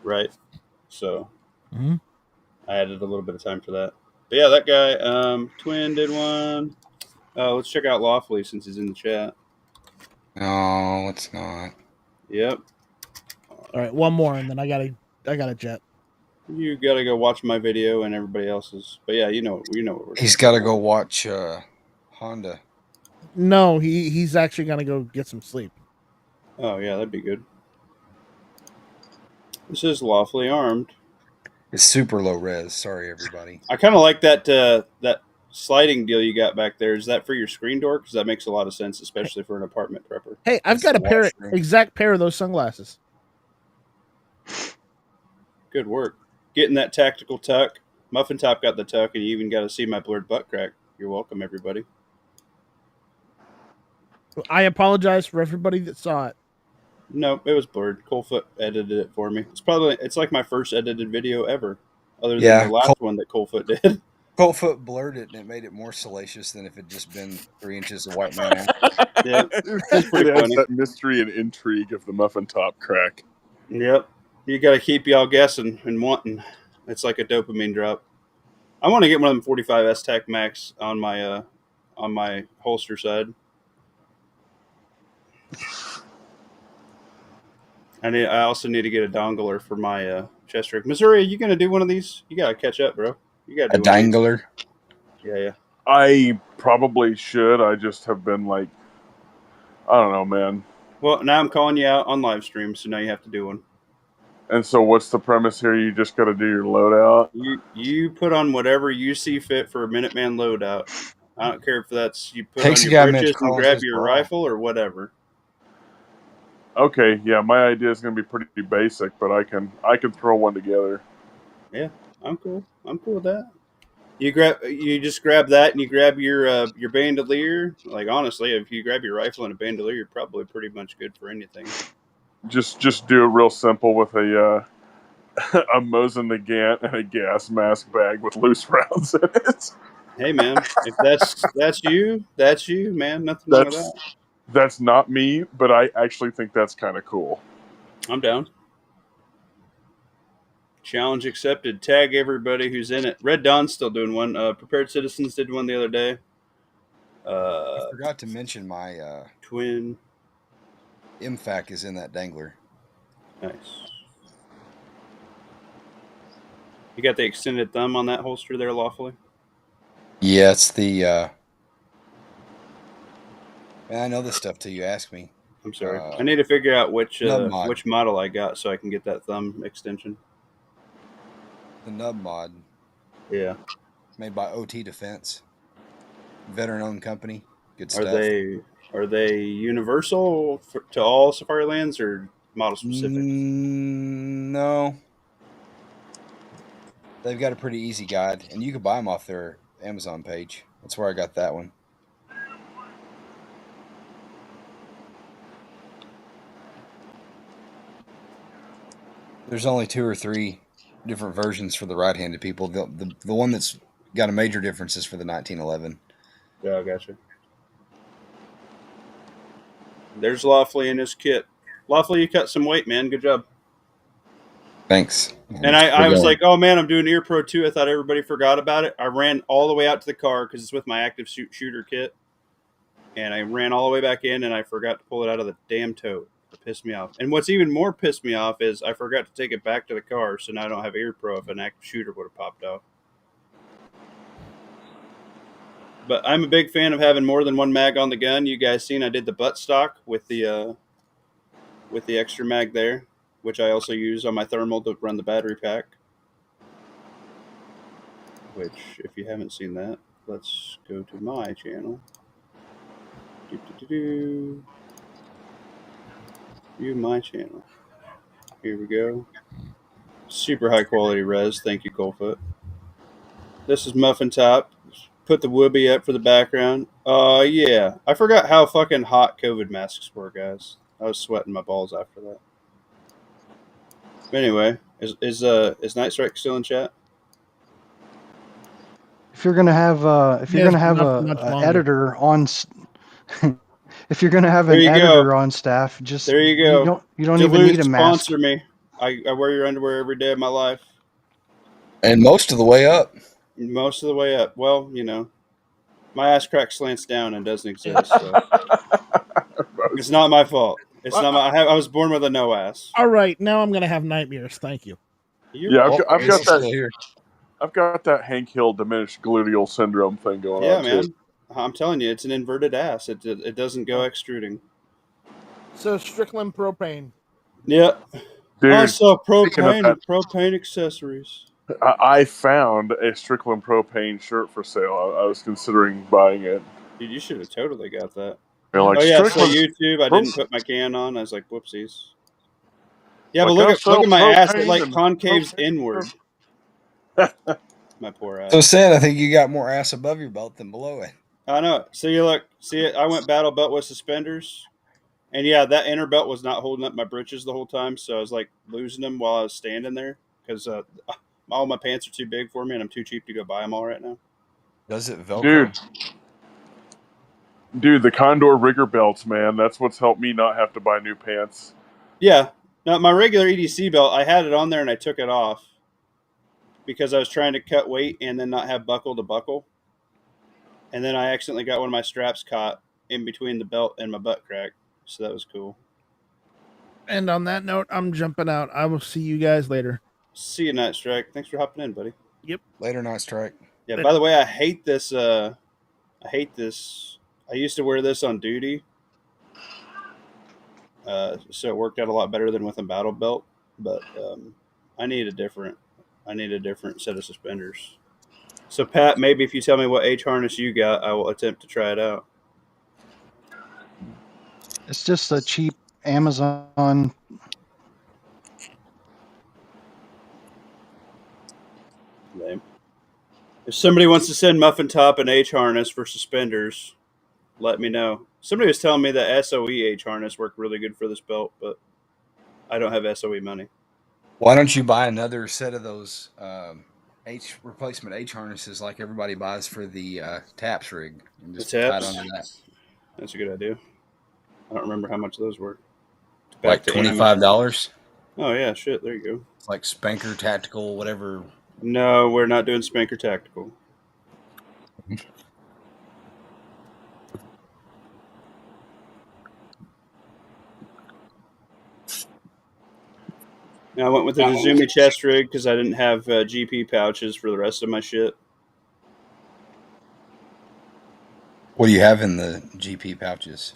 Right, so I added a little bit of time for that. But yeah, that guy, Twin did one. Let's check out Lawfully since he's in the chat. No, it's not. Yep. All right, one more, and then I got a jet. You gotta go watch my video and everybody else's. But yeah, you know what we're. He's got to go watch Honda. No, he's actually gonna go get some sleep. Oh yeah, that'd be good. This is Lawfully Armed. It's super low res. Sorry, everybody. I kind of like that that sliding deal you got back there. Is that for your screen door? Because that makes a lot of sense, especially for an apartment prepper. Hey, I've got a exact pair of those sunglasses. Good work. Getting that tactical tuck. Muffin Top got the tuck, and you even got to see my blurred butt crack. You're welcome, everybody. I apologize for everybody that saw it. No, it was blurred. Coldfoot edited it for me. It's like my first edited video ever, other than the last one that Coldfoot did. Coldfoot blurred it, and it made it more salacious than if it just been 3 inches of white man. Yeah, it's pretty funny. That mystery and intrigue of the Muffin Top crack. Yep, you got to keep y'all guessing and wanting. It's like a dopamine drop. I want to get one of them 45 S-Tac Max on my holster side. I also need to get a dongler for my chest rig. Missouri, are you gonna do one of these? You gotta catch up, bro. You gotta A do dangler. Yeah. I probably should. I just have been like, I don't know, man. Well, now I'm calling you out on live stream, so now you have to do one. And so, what's the premise here? You just got to do your loadout. You put on whatever you see fit for a Minuteman loadout. I don't care if that's you put Takes on a your guy a minute to britches and crawl into grab his your bra. rifle or whatever. Okay, yeah, my idea is going to be pretty basic, but I can throw one together. Yeah, I'm cool. I'm cool with that. You just grab that and you grab your bandolier. Like honestly, if you grab your rifle and a bandolier, you're probably pretty much good for anything. Just do it real simple with a a Mosin Nagant and a gas mask bag with loose rounds in it. Hey man, if that's you, man. Nothing wrong with that. That's not me, but I actually think that's kind of cool. I'm down. Challenge accepted. Tag everybody who's in it. Red Dawn's still doing one. Prepared Citizens did one the other day. I forgot to mention my Twin. MFAC is in that dangler. Nice. You got the extended thumb on that holster there, lawfully. Yeah, it's the. Man, I know this stuff till you ask me. I'm sorry. I need to figure out which Nub mod. which model I got so I can get that thumb extension. The nub mod. Yeah. Made by OT Defense. Veteran-owned company. Good stuff. Are they universal to all Safari lands or model specific? No. They've got a pretty easy guide, and you can buy them off their Amazon page. That's where I got that one. There's only 2 or 3 different versions for the right-handed people. The one that's got a major difference is for the 1911. Yeah, I gotcha. There's Lawfully in his kit. Lawfully, you cut some weight, man. Good job. Thanks. And I was like, oh man, I'm doing Ear Pro 2. I thought everybody forgot about it. I ran all the way out to the car because it's with my active shooter kit. And I ran all the way back in and I forgot to pull it out of the damn tote. It pissed me off. And what's even more pissed me off is I forgot to take it back to the car, so now I don't have Ear Pro if an active shooter would have popped off. But I'm a big fan of having more than one mag on the gun. You guys seen I did the butt stock with the extra mag there, which I also use on my thermal to run the battery pack. Which, if you haven't seen that, let's go to my channel. View my channel. Here we go. Super high quality res. Thank you, Coldfoot. This is Muffin Top. Put the whoopee up for the background. Yeah. I forgot how fucking hot COVID masks were, guys. I was sweating my balls after that. But anyway, is Night Strike still in chat? If you're gonna have Not for much a longer. editor on, if you're gonna have There an you go. editor on staff, just There you go. You don't even need a mask. Sponsor me. I wear your underwear every day of my life. And most of the way up. Most of the way up. Well, you know, my ass crack slants down and doesn't exist. So. It's not my fault. It's not my. I was born with a no ass. All right, now I'm gonna have nightmares. Thank you. Yeah, I've got still that. here. I've got that Hank Hill diminished gluteal syndrome thing going Yeah, on man. too. I'm telling you, it's an inverted ass. It doesn't go extruding. So Strickland propane. Yeah. Dude, Also speaking of propane that- and propane accessories. I found a Strickland propane shirt for sale. I was considering buying it. Dude, you should have totally got that. You know, like Oh yeah, so Strickland. YouTube, I didn't put my can on. I was like, whoopsies. Yeah, but Like, look at my ass. It propane like and concaves propane. inward. My poor ass. So sad, I think you got more ass above your belt than below it. I know. So you look, see it. I went battle belt with suspenders, and yeah, that inner belt was not holding up my britches the whole time. So I was like losing them while I was standing there because all my pants are too big for me, and I'm too cheap to go buy them all right now. Does it Velcro? Dude, the Condor rigger belts, man. That's what's helped me not have to buy new pants. Yeah. Now my regular EDC belt, I had it on there and I took it off because I was trying to cut weight and then not have buckle to buckle. And then I accidentally got one of my straps caught in between the belt and my butt crack. So that was cool. And on that note, I'm jumping out. I will see you guys later. See you, Night Strike. Thanks for hopping in, buddy. Later, Night Strike. Yeah, by the way, I hate this I hate this. I used to wear this on duty, so it worked out a lot better than with a battle belt. But I need a different. I need a different set of suspenders. So Pat, maybe if you tell me what H harness you got, I will attempt to try it out. It's just a cheap Amazon. Lame. If somebody wants to send Muffin Top an H harness for suspenders, let me know. Somebody was telling me that SOE H harness worked really good for this belt, but I don't have SOE money. Why don't you buy another set of those H replacement H harnesses like everybody buys for the taps rig and just The tie it taps? onto that? That's a good idea. I don't remember how much those were. Like to $25. Oh yeah, shit. There you go. It's like Spanker Tactical, whatever. No, we're not doing Spanker Tactical. Now, I went with the Izumi chest rig because I didn't have GP pouches for the rest of my shit. What do you have in the GP pouches?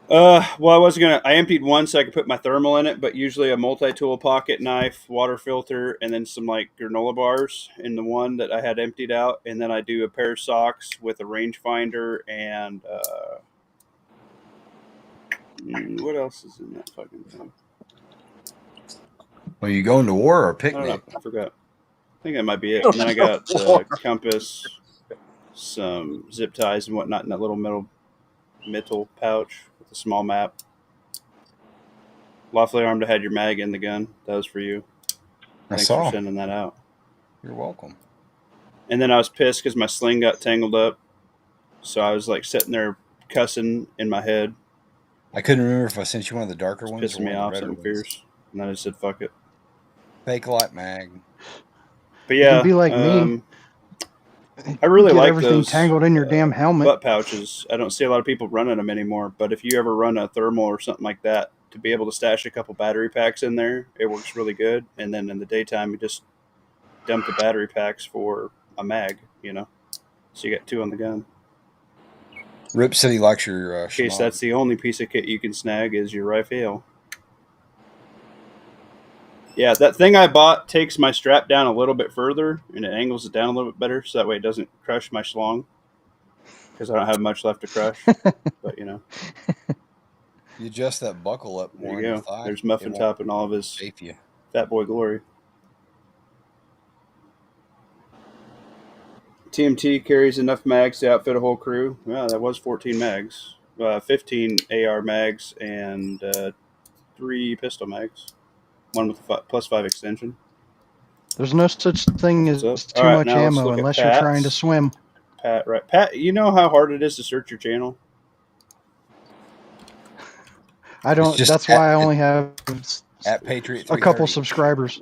Well, I was gonna. I emptied one so I could put my thermal in it, but usually a multi-tool pocket knife, water filter, and then some like granola bars in the one that I had emptied out, and then I do a pair of socks with a rangefinder and what else is in that fucking thing? Are you going to war or a I don't know. picnic? I forgot. I think that might be it. And then I got compass, some zip ties and whatnot in that little metal pouch with a small map. Lawfully armed, I had your mag in the gun. That was for you. Thanks for sending that out. You're welcome. And then I was pissed because my sling got tangled up. So I was like sitting there cussing in my head. I couldn't remember if I sent you one of the darker ones. Pissing me off, something fierce. And I just said, fuck it. Fake light mag. But yeah. You can be like me. I really like everything those tangled in your damn helmet. butt pouches. I don't see a lot of people running them anymore. But if you ever run a thermal or something like that, to be able to stash a couple battery packs in there, it works really good. And then in the daytime, you just dump the battery packs for a mag, you know. So you got two on the gun. Rip said he likes your in case that's the only piece of kit you can snag is your rifle. Yeah, that thing I bought takes my strap down a little bit further and it angles it down a little bit better so that way it doesn't crush my schlong because I don't have much left to crush. But, you know. You adjust that buckle up more. There you go. Thigh. There's Muffin Top in all of his fat boy glory. t.m.t carries enough mags to outfit a whole crew. Well, that was 14 mags. 15 AR mags and 3 pistol mags. One with a +5 extension. There's no such thing as too right, much ammo unless you're trying to swim. Pat, right? Pat, you know how hard it is to search your channel? I don't. That's why I only have at Patriot a couple subscribers.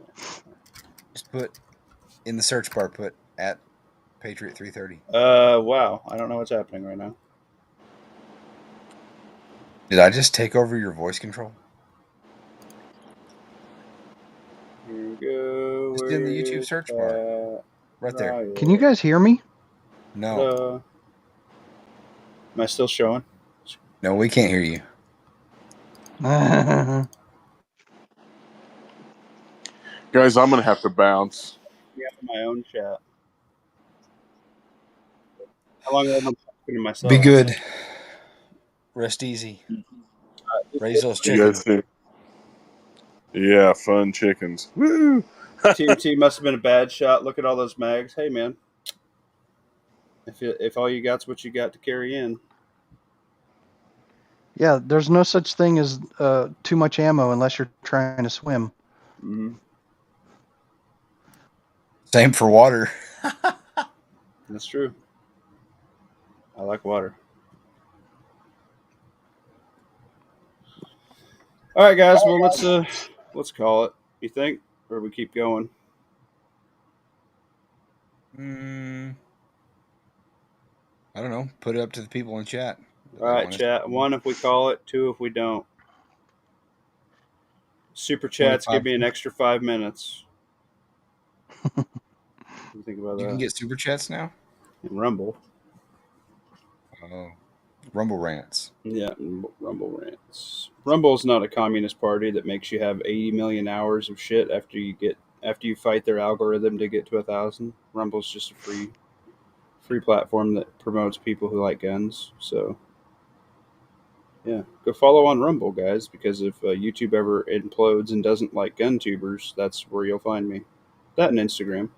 Just put in the search bar. Put at Patriot 330. Wow. I don't know what's happening right now. Did I just take over your voice control? Here we go. Just in the YouTube search bar. Right there. Can you guys hear me? No. Am I still showing? No, we can't hear you. Guys, I'm going to have to bounce. Yeah, my own chat. How long have I been talking to myself? Be good. Rest easy. Raise those chickens. Yeah, fun chickens. Woo! t.m.t must have been a bad shot. Look at all those mags. Hey, man. If all you got's what you got to carry in. Yeah, there's no such thing as too much ammo unless you're trying to swim. Mm-hmm. Same for water. That's true. I like water. All right, guys. Well, let's call it. You think, or we keep going? I don't know. Put it up to the people in chat. All right, chat. 1 if we call it. 2 if we don't. Super chats give me an extra 5 minutes. What do you think about that? You can get super chats now? In Rumble. Oh, Rumble rants. Yeah, Rumble rants. Rumble's not a communist party that makes you have 80 million hours of shit after you fight their algorithm to get to 1,000. Rumble's just a free platform that promotes people who like guns. So yeah, go follow on Rumble, guys, because if YouTube ever implodes and doesn't like gun tubers, that's where you'll find me. That and Instagram,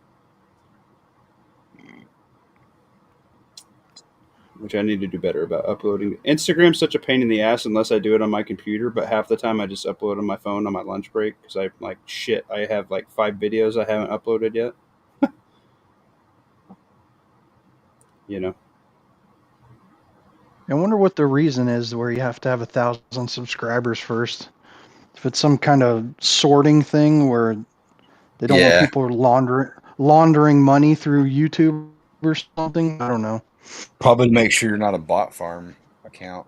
which I need to do better about uploading. Instagram's such a pain in the ass unless I do it on my computer, but half the time I just upload on my phone on my lunch break because I'm like, shit, I have like 5 videos I haven't uploaded yet. You know? I wonder what the reason is where you have to have 1,000 subscribers first. If it's some kind of sorting thing where they don't want Yeah. people laundering money through YouTube or something. I don't know. Probably to make sure you're not a bot farm account.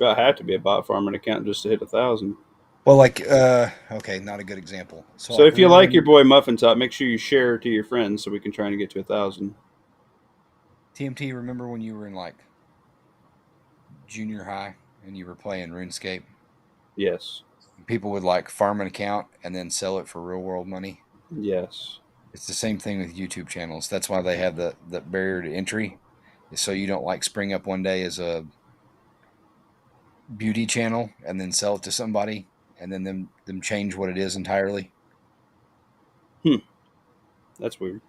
I have to be a bot farming account just to hit 1,000. Well, like, okay, not a good example. So if you remember like when your boy Muffin Top, make sure you share to your friends so we can try and get to 1,000. t.m.t, remember when you were in like junior high and you were playing RuneScape? Yes. People would like farm an account and then sell it for real world money. Yes. It's the same thing with YouTube channels. That's why they have the barrier to entry, so you don't like spring up one day as a beauty channel and then sell it to somebody and then them change what it is entirely. That's weird.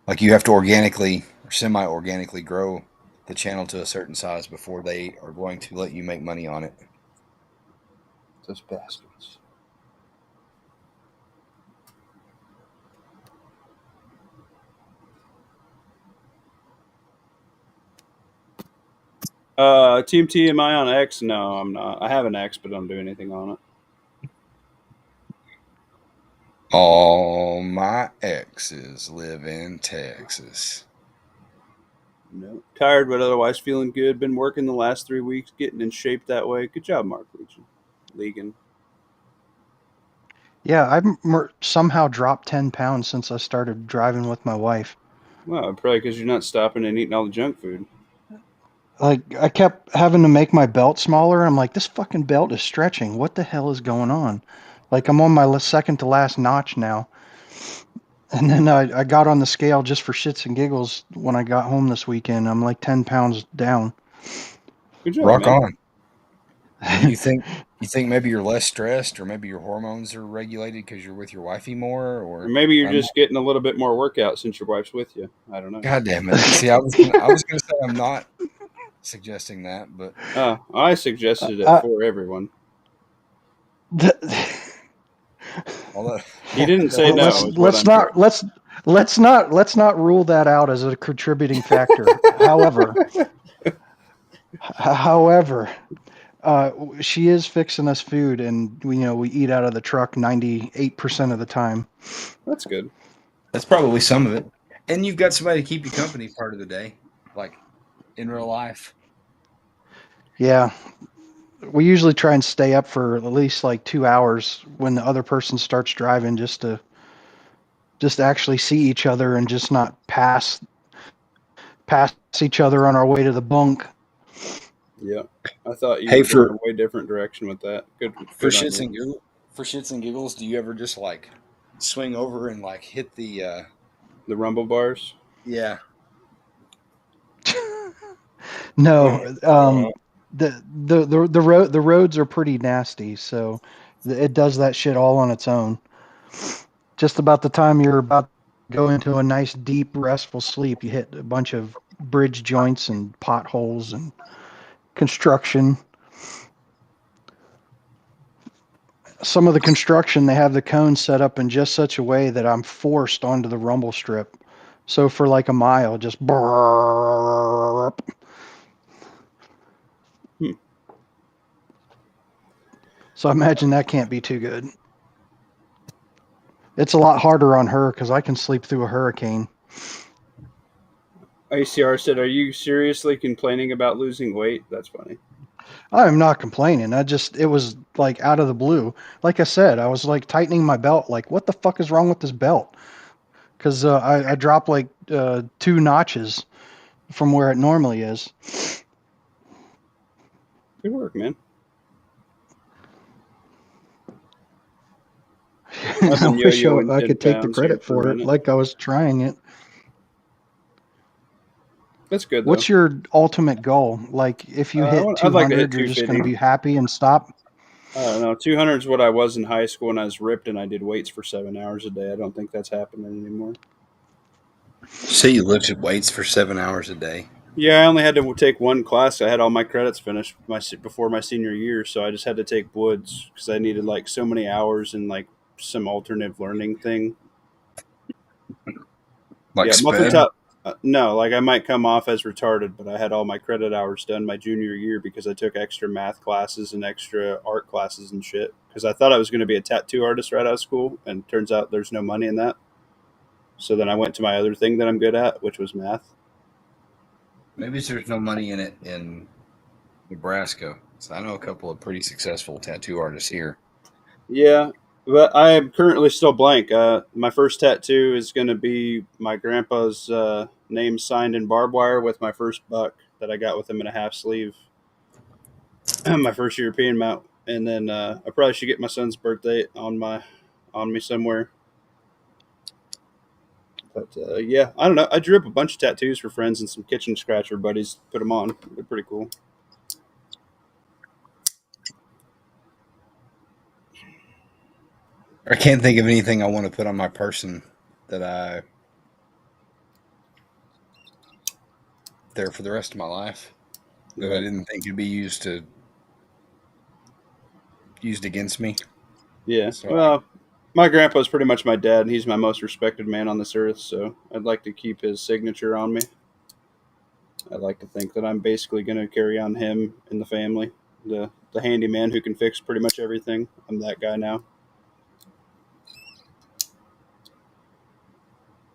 Like you have to organically or semi-organically grow the channel to a certain size before they are going to let you make money on it. Those bastards. T.m.t, am I on X? No, I'm not. I have an X, but I don't do anything on it. All my exes live in Texas. No. Tired, but otherwise feeling good. Been working the last 3 weeks, getting in shape that way. Good job, Mark Legan. Yeah, I've somehow dropped 10 pounds since I started driving with my wife. Well, probably because you're not stopping and eating all the junk food. Like, I kept having to make my belt smaller. I'm like, this fucking belt is stretching. What the hell is going on? Like, I'm on my second to last notch now. And then I got on the scale just for shits and giggles when I got home this weekend. I'm like 10 pounds down. Good job, Rock man. on. You think maybe you're less stressed, or maybe your hormones are regulated because you're with your wifey more, Or maybe you're I'm just getting a little bit more workout since your wife's with you. I don't know. God damn it! See, I was gonna say I'm not suggesting that, but I suggested it for everyone. although He didn't say Well, no. let's not rule that out as a contributing factor. However, she is fixing us food, and we eat out of the truck 98% of the time. That's good. that's probably some of it. And you've got somebody to keep you company part of the day, like in real life. Yeah, we usually try and stay up for at least like 2 hours when the other person starts driving, just to actually see each other and just not pass each other on our way to the bunk. Yeah, I thought you Hey, were going a way different direction with that. Good for on shits you. and giggles, do you ever just like swing over and like hit the The rumble bars. yeah? No, the roads are pretty nasty, so it does that shit all on its own. Just about the time you're about to go into a nice deep restful sleep, you hit a bunch of bridge joints and potholes and construction. Some of the construction, they have the cones set up in just such a way that I'm forced onto the rumble strip. So for like a mile, just burp. So I imagine that can't be too good. It's a lot harder on her because I can sleep through a hurricane. ACR said, "Are you seriously complaining about losing weight?" That's funny. I'm not complaining. It was like out of the blue. Like I said, I was like tightening my belt. Like, what the fuck is wrong with this belt? Because I dropped like 2 notches from where it normally is. Good work, man. I've I been wish yo-yoing I 10 could take the pounds here credit for a for it, minute. like I was trying it. That's good, though. What's your ultimate goal? Like, if you hit I'd like to hit 200, you're just going to 250. be happy and stop? I don't know. 200 is what I was in high school when I was ripped and I did weights for 7 hours a day. I don't think that's happening anymore. Say you lifted weights for 7 hours a day. Yeah, I only had to take one class. I had all my credits finished before my senior year, so I just had to take Woods because I needed like so many hours and like some alternative learning thing. Like Yeah, Muffin sped? Top. No, like I might come off as retarded, but I had all my credit hours done my junior year because I took extra math classes and extra art classes and shit. Because I thought I was going to be a tattoo artist right out of school, and turns out there's no money in that. So then I went to my other thing that I'm good at, which was math. Maybe there's no money in it in Nebraska. So I know a couple of pretty successful tattoo artists here. Yeah, but I am currently still blank. My first tattoo is going to be my grandpa's name signed in barbed wire with my first buck that I got with him in a half sleeve. My first European mount, and then I probably should get my son's birthday on me somewhere. But yeah, I don't know. I drew up a bunch of tattoos for friends and some kitchen scratcher buddies. Put them on. They're pretty cool. I can't think of anything I want to put on my person that I there for the rest of my life that I didn't think could be used against me. Yeah. So Well, my grandpa's pretty much my dad, and he's my most respected man on this earth. So I'd like to keep his signature on me. I'd like to think that I'm basically going to carry on him in the family, the handyman who can fix pretty much everything. I'm that guy now.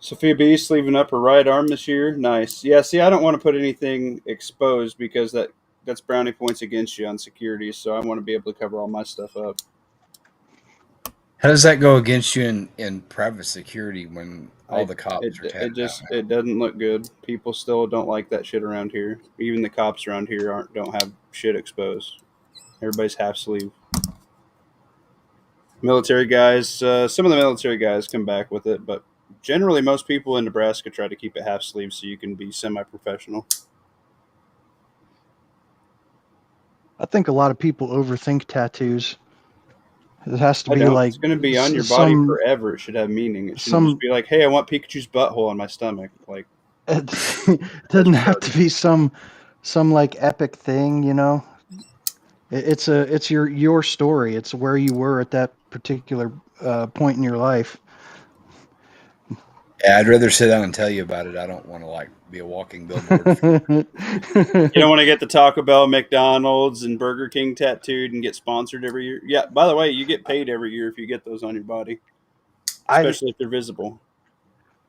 Sophia Beast leaving up her right arm this year. Nice. Yeah. See, I don't want to put anything exposed because that's brownie points against you on security. So I want to be able to cover all my stuff up. how does that go against you in private security when all the It cops are tatted just out? it doesn't look good. People still don't like that shit around here. Even the cops around here aren't don't have shit exposed. Everybody's half sleeve. Military guys, some of the military guys come back with it, but generally most people in Nebraska try to keep it half sleeve so you can be semi-professional. I think a lot of people overthink tattoos. It has to I be don't. like It's going to be on your body some forever. It should have meaning. It shouldn't just some. be like, "Hey, I want Pikachu's butthole on my stomach." Like It that's doesn't have to retarded. be some like epic thing, you know. It's your story. It's where you were at that particular point in your life. Yeah, I'd rather sit down and tell you about it. I don't want to like be a walking billboard. You don't want to get the Taco Bell, McDonald's, and Burger King tattooed and get sponsored every year. Yeah. By the way, you get paid every year if you get those on your body, I especially if they're visible.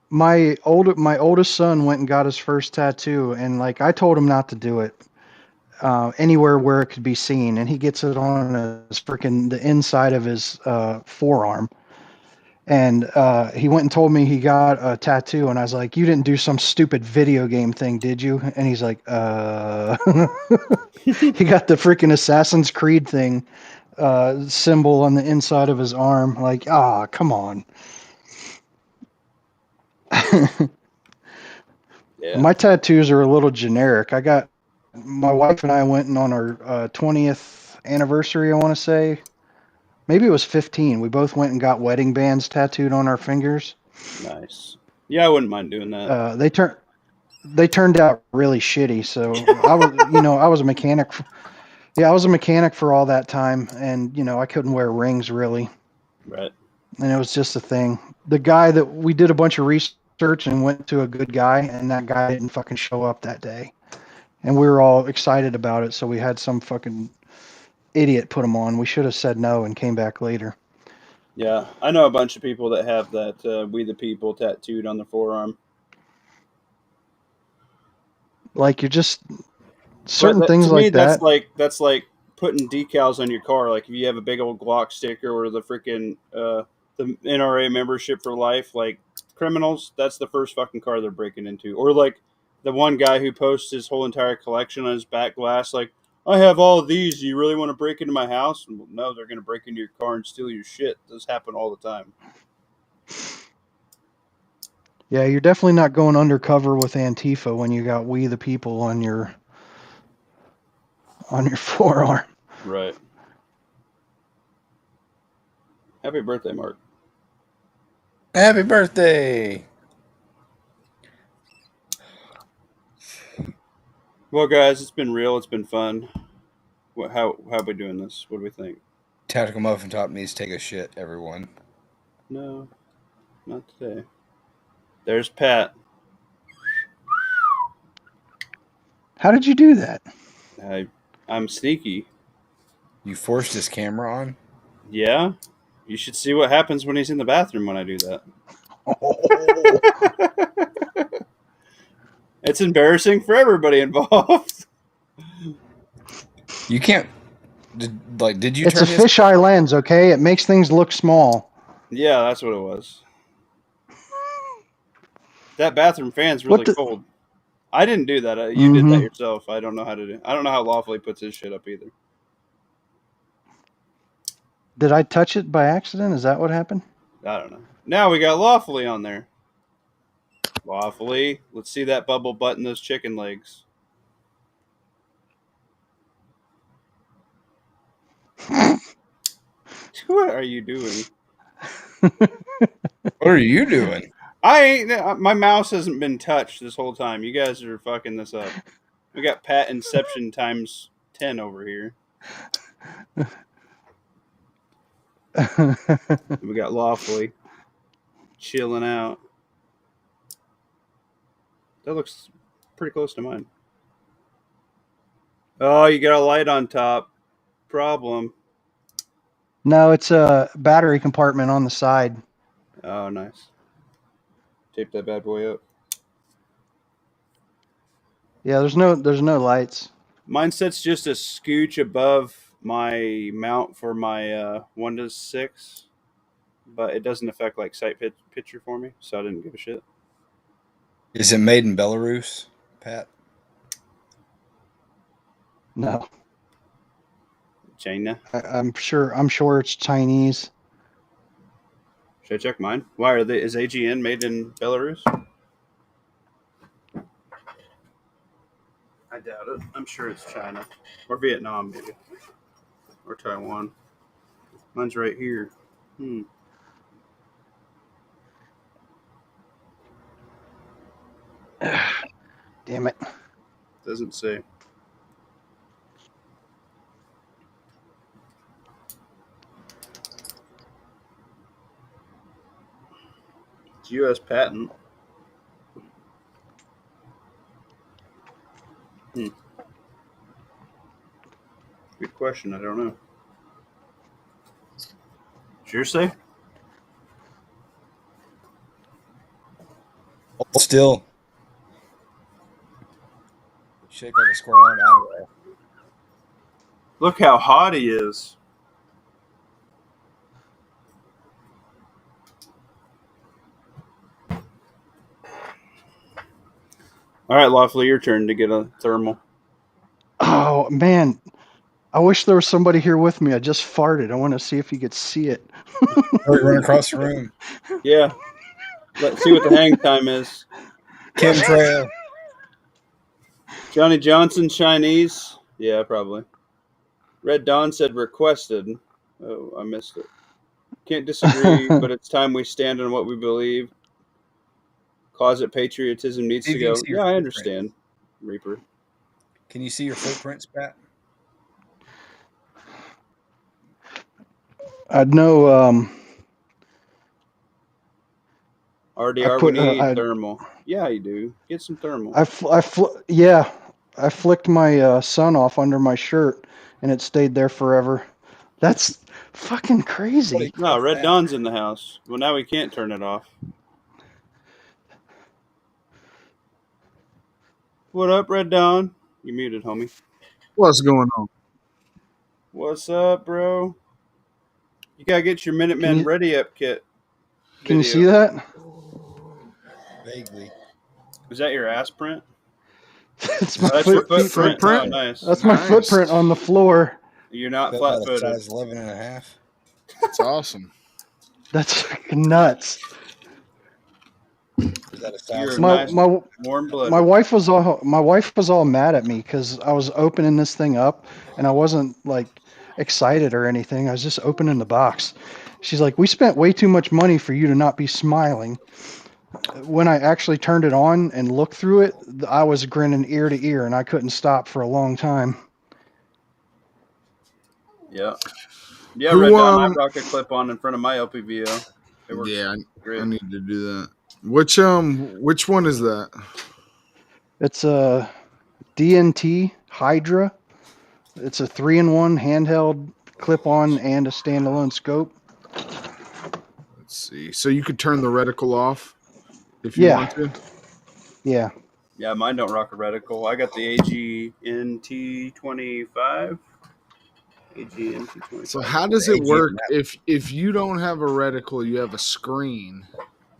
my oldest son went and got his first tattoo, and like I told him not to do it anywhere where it could be seen, and he gets it on his freaking the inside of his forearm. And he went and told me he got a tattoo, and I was like, "You didn't do some stupid video game thing, did you?" And he's like, He got the freaking Assassin's Creed thing symbol on the inside of his arm. Like, come on. Yeah. My tattoos are a little generic. I got my wife and I went and on our 20th anniversary, I want to say. Maybe it was 15. We both went and got wedding bands tattooed on our fingers. Nice. Yeah, I wouldn't mind doing that. They turned out really shitty. So I was, I was a mechanic. Yeah, I was a mechanic for all that time, and I couldn't wear rings really, Right. and it was just a thing. The guy that we did a bunch of research and went to a good guy, and that guy didn't fucking show up that day, and we were all excited about it. So we had some fucking idiot put them on. We should have said no and came back later. Yeah, I know a bunch of people that have that "We the People" tattooed on their forearm. Like you're just But certain things to me, like that. that's like putting decals on your car. Like if you have a big old Glock sticker or the freaking the NRA membership for life, like criminals, that's the first fucking car they're breaking into. Or like The one guy who posts his whole entire collection on his back glass, like, I have all of these. Do you really want to break into my house? Well, no, they're going to break into your car and steal your shit. This happen all the time. Yeah, you're definitely not going undercover with Antifa when you got "We the People" on your forearm. Right. Happy birthday, Mark. Happy birthday! Well, guys, it's been real. It's been fun. How are we doing this? What do we think? Tactical Muffin Top needs to take a shit, everyone. No, not today. There's Pat. How did you do that? I'm sneaky. You forced his camera on? Yeah. You should see what happens when he's in the bathroom when I do that. It's embarrassing for everybody involved. You can't. Did you It's turn a his? fisheye lens, okay? It makes things look small. Yeah, that's what it was. That bathroom fan's really What the? cold. I didn't do that. You did that Mm-hmm. yourself. I don't know how to do. I don't know how Lawfully puts his shit up either. Did I touch it by accident? Is that what happened? I don't know. Now we got Lawfully on there. Lawfully, let's see that bubble butt in those chicken legs. What are you doing? What are you doing? I ain't. My mouse hasn't been touched this whole time. You guys are fucking this up. We got Pat Inception times 10 over here. We got Lawfully chilling out. That looks pretty close to mine. Oh, you got a light on top. Problem. No, it's a battery compartment on the side. Oh, nice. Tape that bad boy up. Yeah, there's no lights. Mine sits just a scooch above my mount for my 1 to 6, but it doesn't affect like sight picture for me, so I didn't give a shit. Is it made in Belarus, Pat? No, China. I'm sure it's Chinese. Should I check mine? Why are they? Is AGN made in Belarus? I doubt it. I'm sure it's China or Vietnam, maybe, or Taiwan. Mine's right here. Damn it. Doesn't say. It's U.S. patent. Good question. I don't know. Sure say? Hold still. Shake like a squirrel on an owl. Look how hot he is. All right, Lawfully, your turn to get a thermal. Oh man, I wish there was somebody here with me. I just farted. I want to see if you could see it. Hurry, run across the room. Yeah. Let's see what the hang time is. Chemtrail. Johnny Johnson, Chinese. Yeah, probably. Red Dawn said requested. Oh, I missed it. Can't disagree, but it's time we stand on what we believe. Closet patriotism needs See to if you can go. see your Yeah, I footprint. understand, Reaper. Can you see your footprints, Pat? I'd know. RDR, we need thermal. Yeah, you do. Get some thermal. I flicked my son off under my shirt, and it stayed there forever. That's fucking crazy. No, Red Dawn's in the house. Well, now we can't turn it off. What up, Red Dawn? You muted, homie. What's going on? What's up, bro? You gotta get your Minutemen Ready Up kit. Can you see that? Vaguely. Is that your ass print? It's my That's your footprint. footprint. Oh, nice. That's my Nice. footprint on the floor. You're not Fell by flat the footed. size 11 and a half. That's awesome. That's fucking nuts. Is that a You're thousand? My nice, my warm my blooded. wife was all mad at me because I was opening this thing up and I wasn't like excited or anything. I was just opening the box. She's like, "We spent way too much money for you to not be smiling." When I actually turned it on and looked through it, I was grinning ear to ear and I couldn't stop for a long time. Yeah. Yeah, Who, Red Dom, I rock a clip on in front of my LPVO. It works Yeah, I great. need to do that. Which one is that? It's a t.m.t Hydra. It's a 3-in-1 handheld clip-on and a standalone scope. Let's see. So you could turn the reticle off if you Yeah. want to. Yeah. Yeah, mine don't rock a reticle. I got the AGNT25. AGNT25. So how does it work if you don't have a reticle, you have a screen,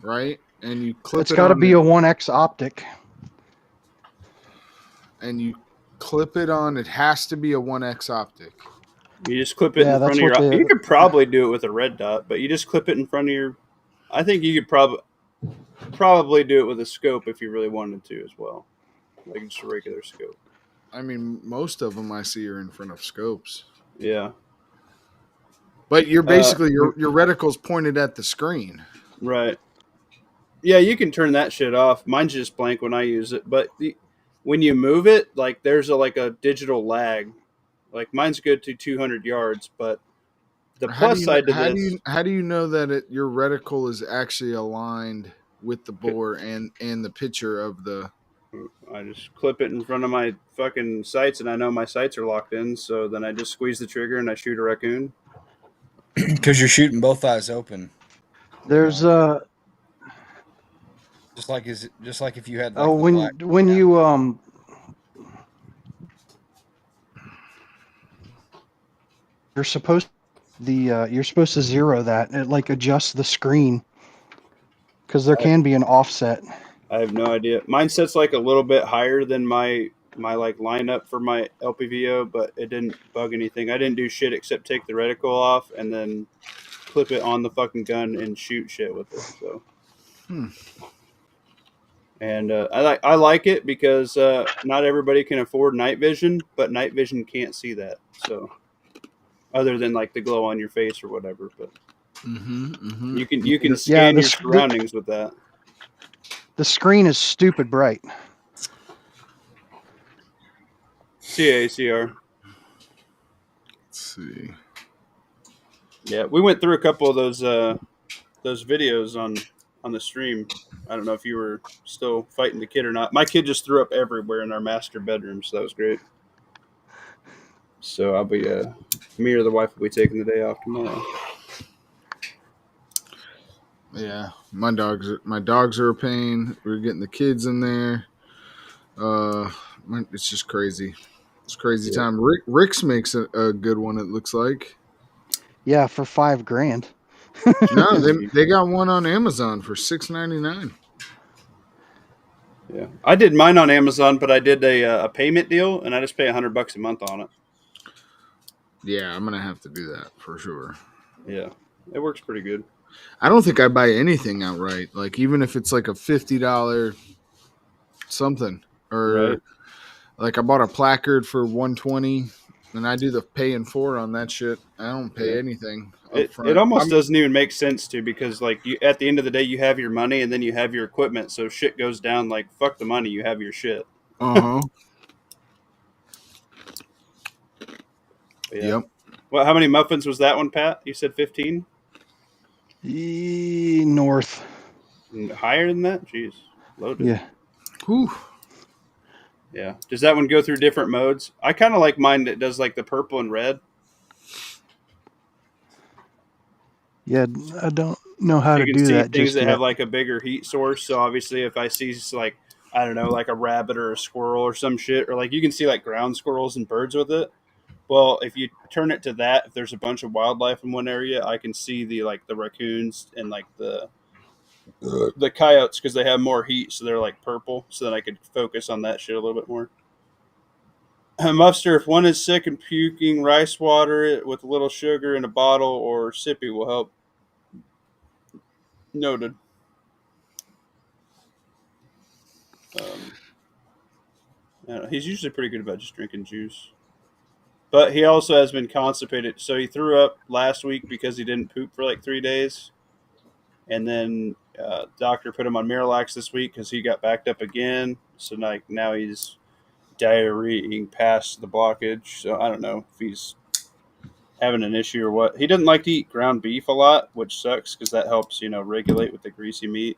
right? And you clip It's it got to on be a 1X optic. and you clip it on. It has to be a 1X optic. You just clip it Yeah, in front that's of your. what You could probably do it with a red dot, but you just clip it in front of your. I think you could probably do it with a scope if you really wanted to as well, like just a regular scope. I mean, most of them I see are in front of scopes. Yeah. But you're basically your reticle's pointed at the screen. Right. Yeah, you can turn that shit off. Mine's just blank when I use it, but when you move it, like there's a digital lag. Like mine's good to 200 yards, but the plus side to this. How do you know that your reticle is actually aligned with the bore and the picture of the? I just clip it in front of my fucking sights, and I know my sights are locked in. So then I just squeeze the trigger and I shoot a raccoon. Because you're shooting both eyes open. There's just like if you had like the when black. when you you're supposed you're supposed to zero that. It like adjusts the screen because there can be an offset. I have no idea. Mine sets like a little bit higher than my like lineup for my LPVO, but it didn't bug anything. I didn't do shit except take the reticle off and then clip it on the fucking gun and shoot shit with it. So, and I like it because not everybody can afford night vision, but night vision can't see that. So, other than like the glow on your face or whatever, but you can scan your surroundings with that. The screen is stupid bright. CACR. Let's see. Yeah, we went through a couple of those videos on the stream. I don't know if you were still fighting the kid or not. My kid just threw up everywhere in our master bedroom, so that was great. So I'll be me or the wife will be taking the day off tomorrow. Yeah, my dogs are a pain. We're getting the kids in there. It's just crazy. It's crazy time. Rick's makes a good one. It looks like. Yeah, for $5,000. No, they got one on Amazon for $6.99. Yeah, I did mine on Amazon, but I did a payment deal, and I just pay $100 a month on it. Yeah, I'm gonna have to do that for sure. Yeah, it works pretty good. I don't think I buy anything outright. Like even if it's like a $50 something, or like I bought a placard for $120, and I do the pay in 4 on that shit. I don't pay anything. It almost doesn't even make sense to, because like you at the end of the day you have your money and then you have your equipment, so shit goes down, like fuck the money, you have your shit. Yeah. Yep. Well, how many muffins was that one, Pat? You said 15? North. Higher than that? Jeez. Loaded. Yeah. Whew. Yeah. Does that one go through different modes? I kind of like mine that does like the purple and red. Yeah, I don't know how to do that. You can see things just that yet. have like a bigger heat source. So obviously, if I see like, I don't know, like a rabbit or a squirrel or some shit, or like you can see like ground squirrels and birds with it. Well, if you turn it to that, if there's a bunch of wildlife in one area, I can see the raccoons and like the the coyotes because they have more heat, so they're like purple. So then I could focus on that shit a little bit more. Mufster, if one is sick and puking, rice water with a little sugar in a bottle or sippy will help. Noted. He's usually pretty good about just drinking juice. But he also has been constipated. So he threw up last week because he didn't poop for like 3 days. And then doctor put him on Miralax this week because he got backed up again. So like now he's diarrheaing past the blockage. So I don't know if he's having an issue or what. He doesn't like to eat ground beef a lot, which sucks because that helps, regulate with the greasy meat.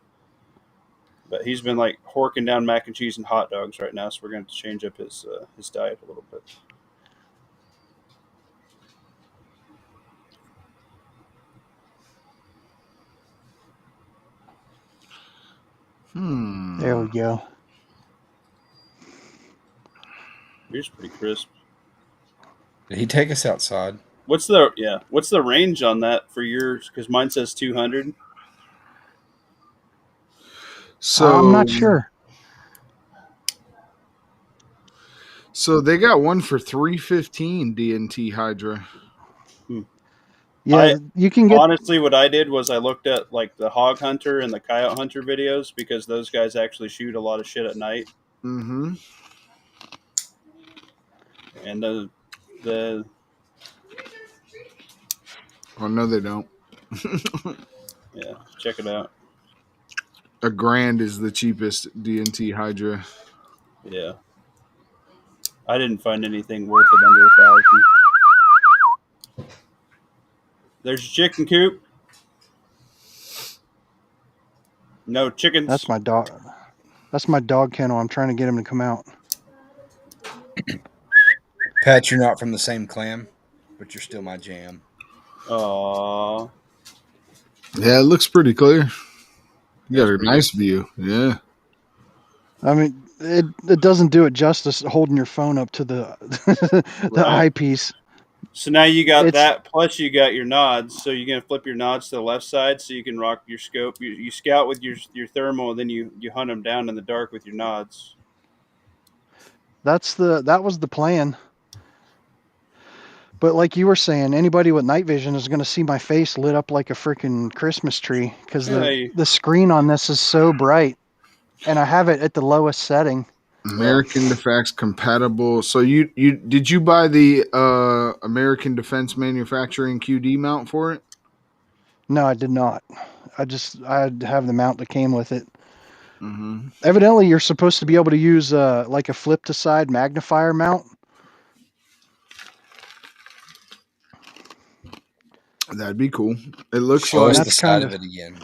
But he's been like horking down mac and cheese and hot dogs right now, so we're going to change up his diet a little bit. There we go. He's pretty crisp. Did he take us outside? What's the range on that for yours? Because mine says 200. So I'm not sure. So they got one for $315 t.m.t Hydra. Yeah, you can get. Honestly, what I did was I looked at like the hog hunter and the coyote hunter videos because those guys actually shoot a lot of shit at night. Mm-hmm. And the Oh no, they don't. yeah, check it out. $1,000 is the cheapest t.m.t Hydra. Yeah, I didn't find anything worth it under 1,000. There's a chicken coop. No chickens. That's my dog. That's my dog kennel. I'm trying to get him to come out. Pat, you're not from the same clan, but you're still my jam. Aww. Yeah, it looks pretty clear. You got That's a nice view. Yeah. I mean, it doesn't do it justice holding your phone up to the the Right. eyepiece. So now you got It's- that, plus you got your nods. So you're gonna flip your nods to the left side, so you can rock your scope. You scout with your thermal, and then you hunt them down in the dark with your nods. That was the plan. But like you were saying, anybody with night vision is going to see my face lit up like a freaking Christmas tree because the screen on this is so bright, and I have it at the lowest setting. American Defense compatible. So you did you buy the American Defense Manufacturing QD mount for it? No, I did not. I have the mount that came with it. Mm-hmm. Evidently, you're supposed to be able to use like a flip to side magnifier mount. That'd be cool. It looks Show like us the side of it again.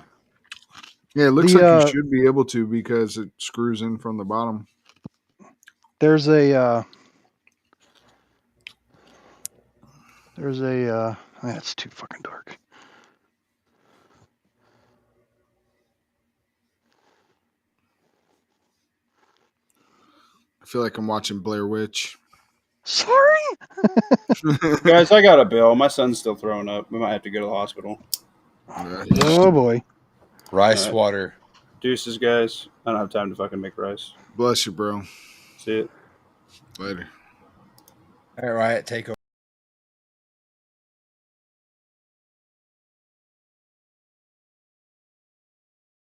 Yeah, it looks like you should be able to because it screws in from the bottom. There's a it's too fucking dark. I feel like I'm watching Blair Witch. Sorry. Guys, I got a bill. My son's still throwing up. We might have to go to the hospital. Oh boy. Rice water. Deuces, guys. I don't have time to fucking make rice. Bless you, bro. See it. Later. All right, take over.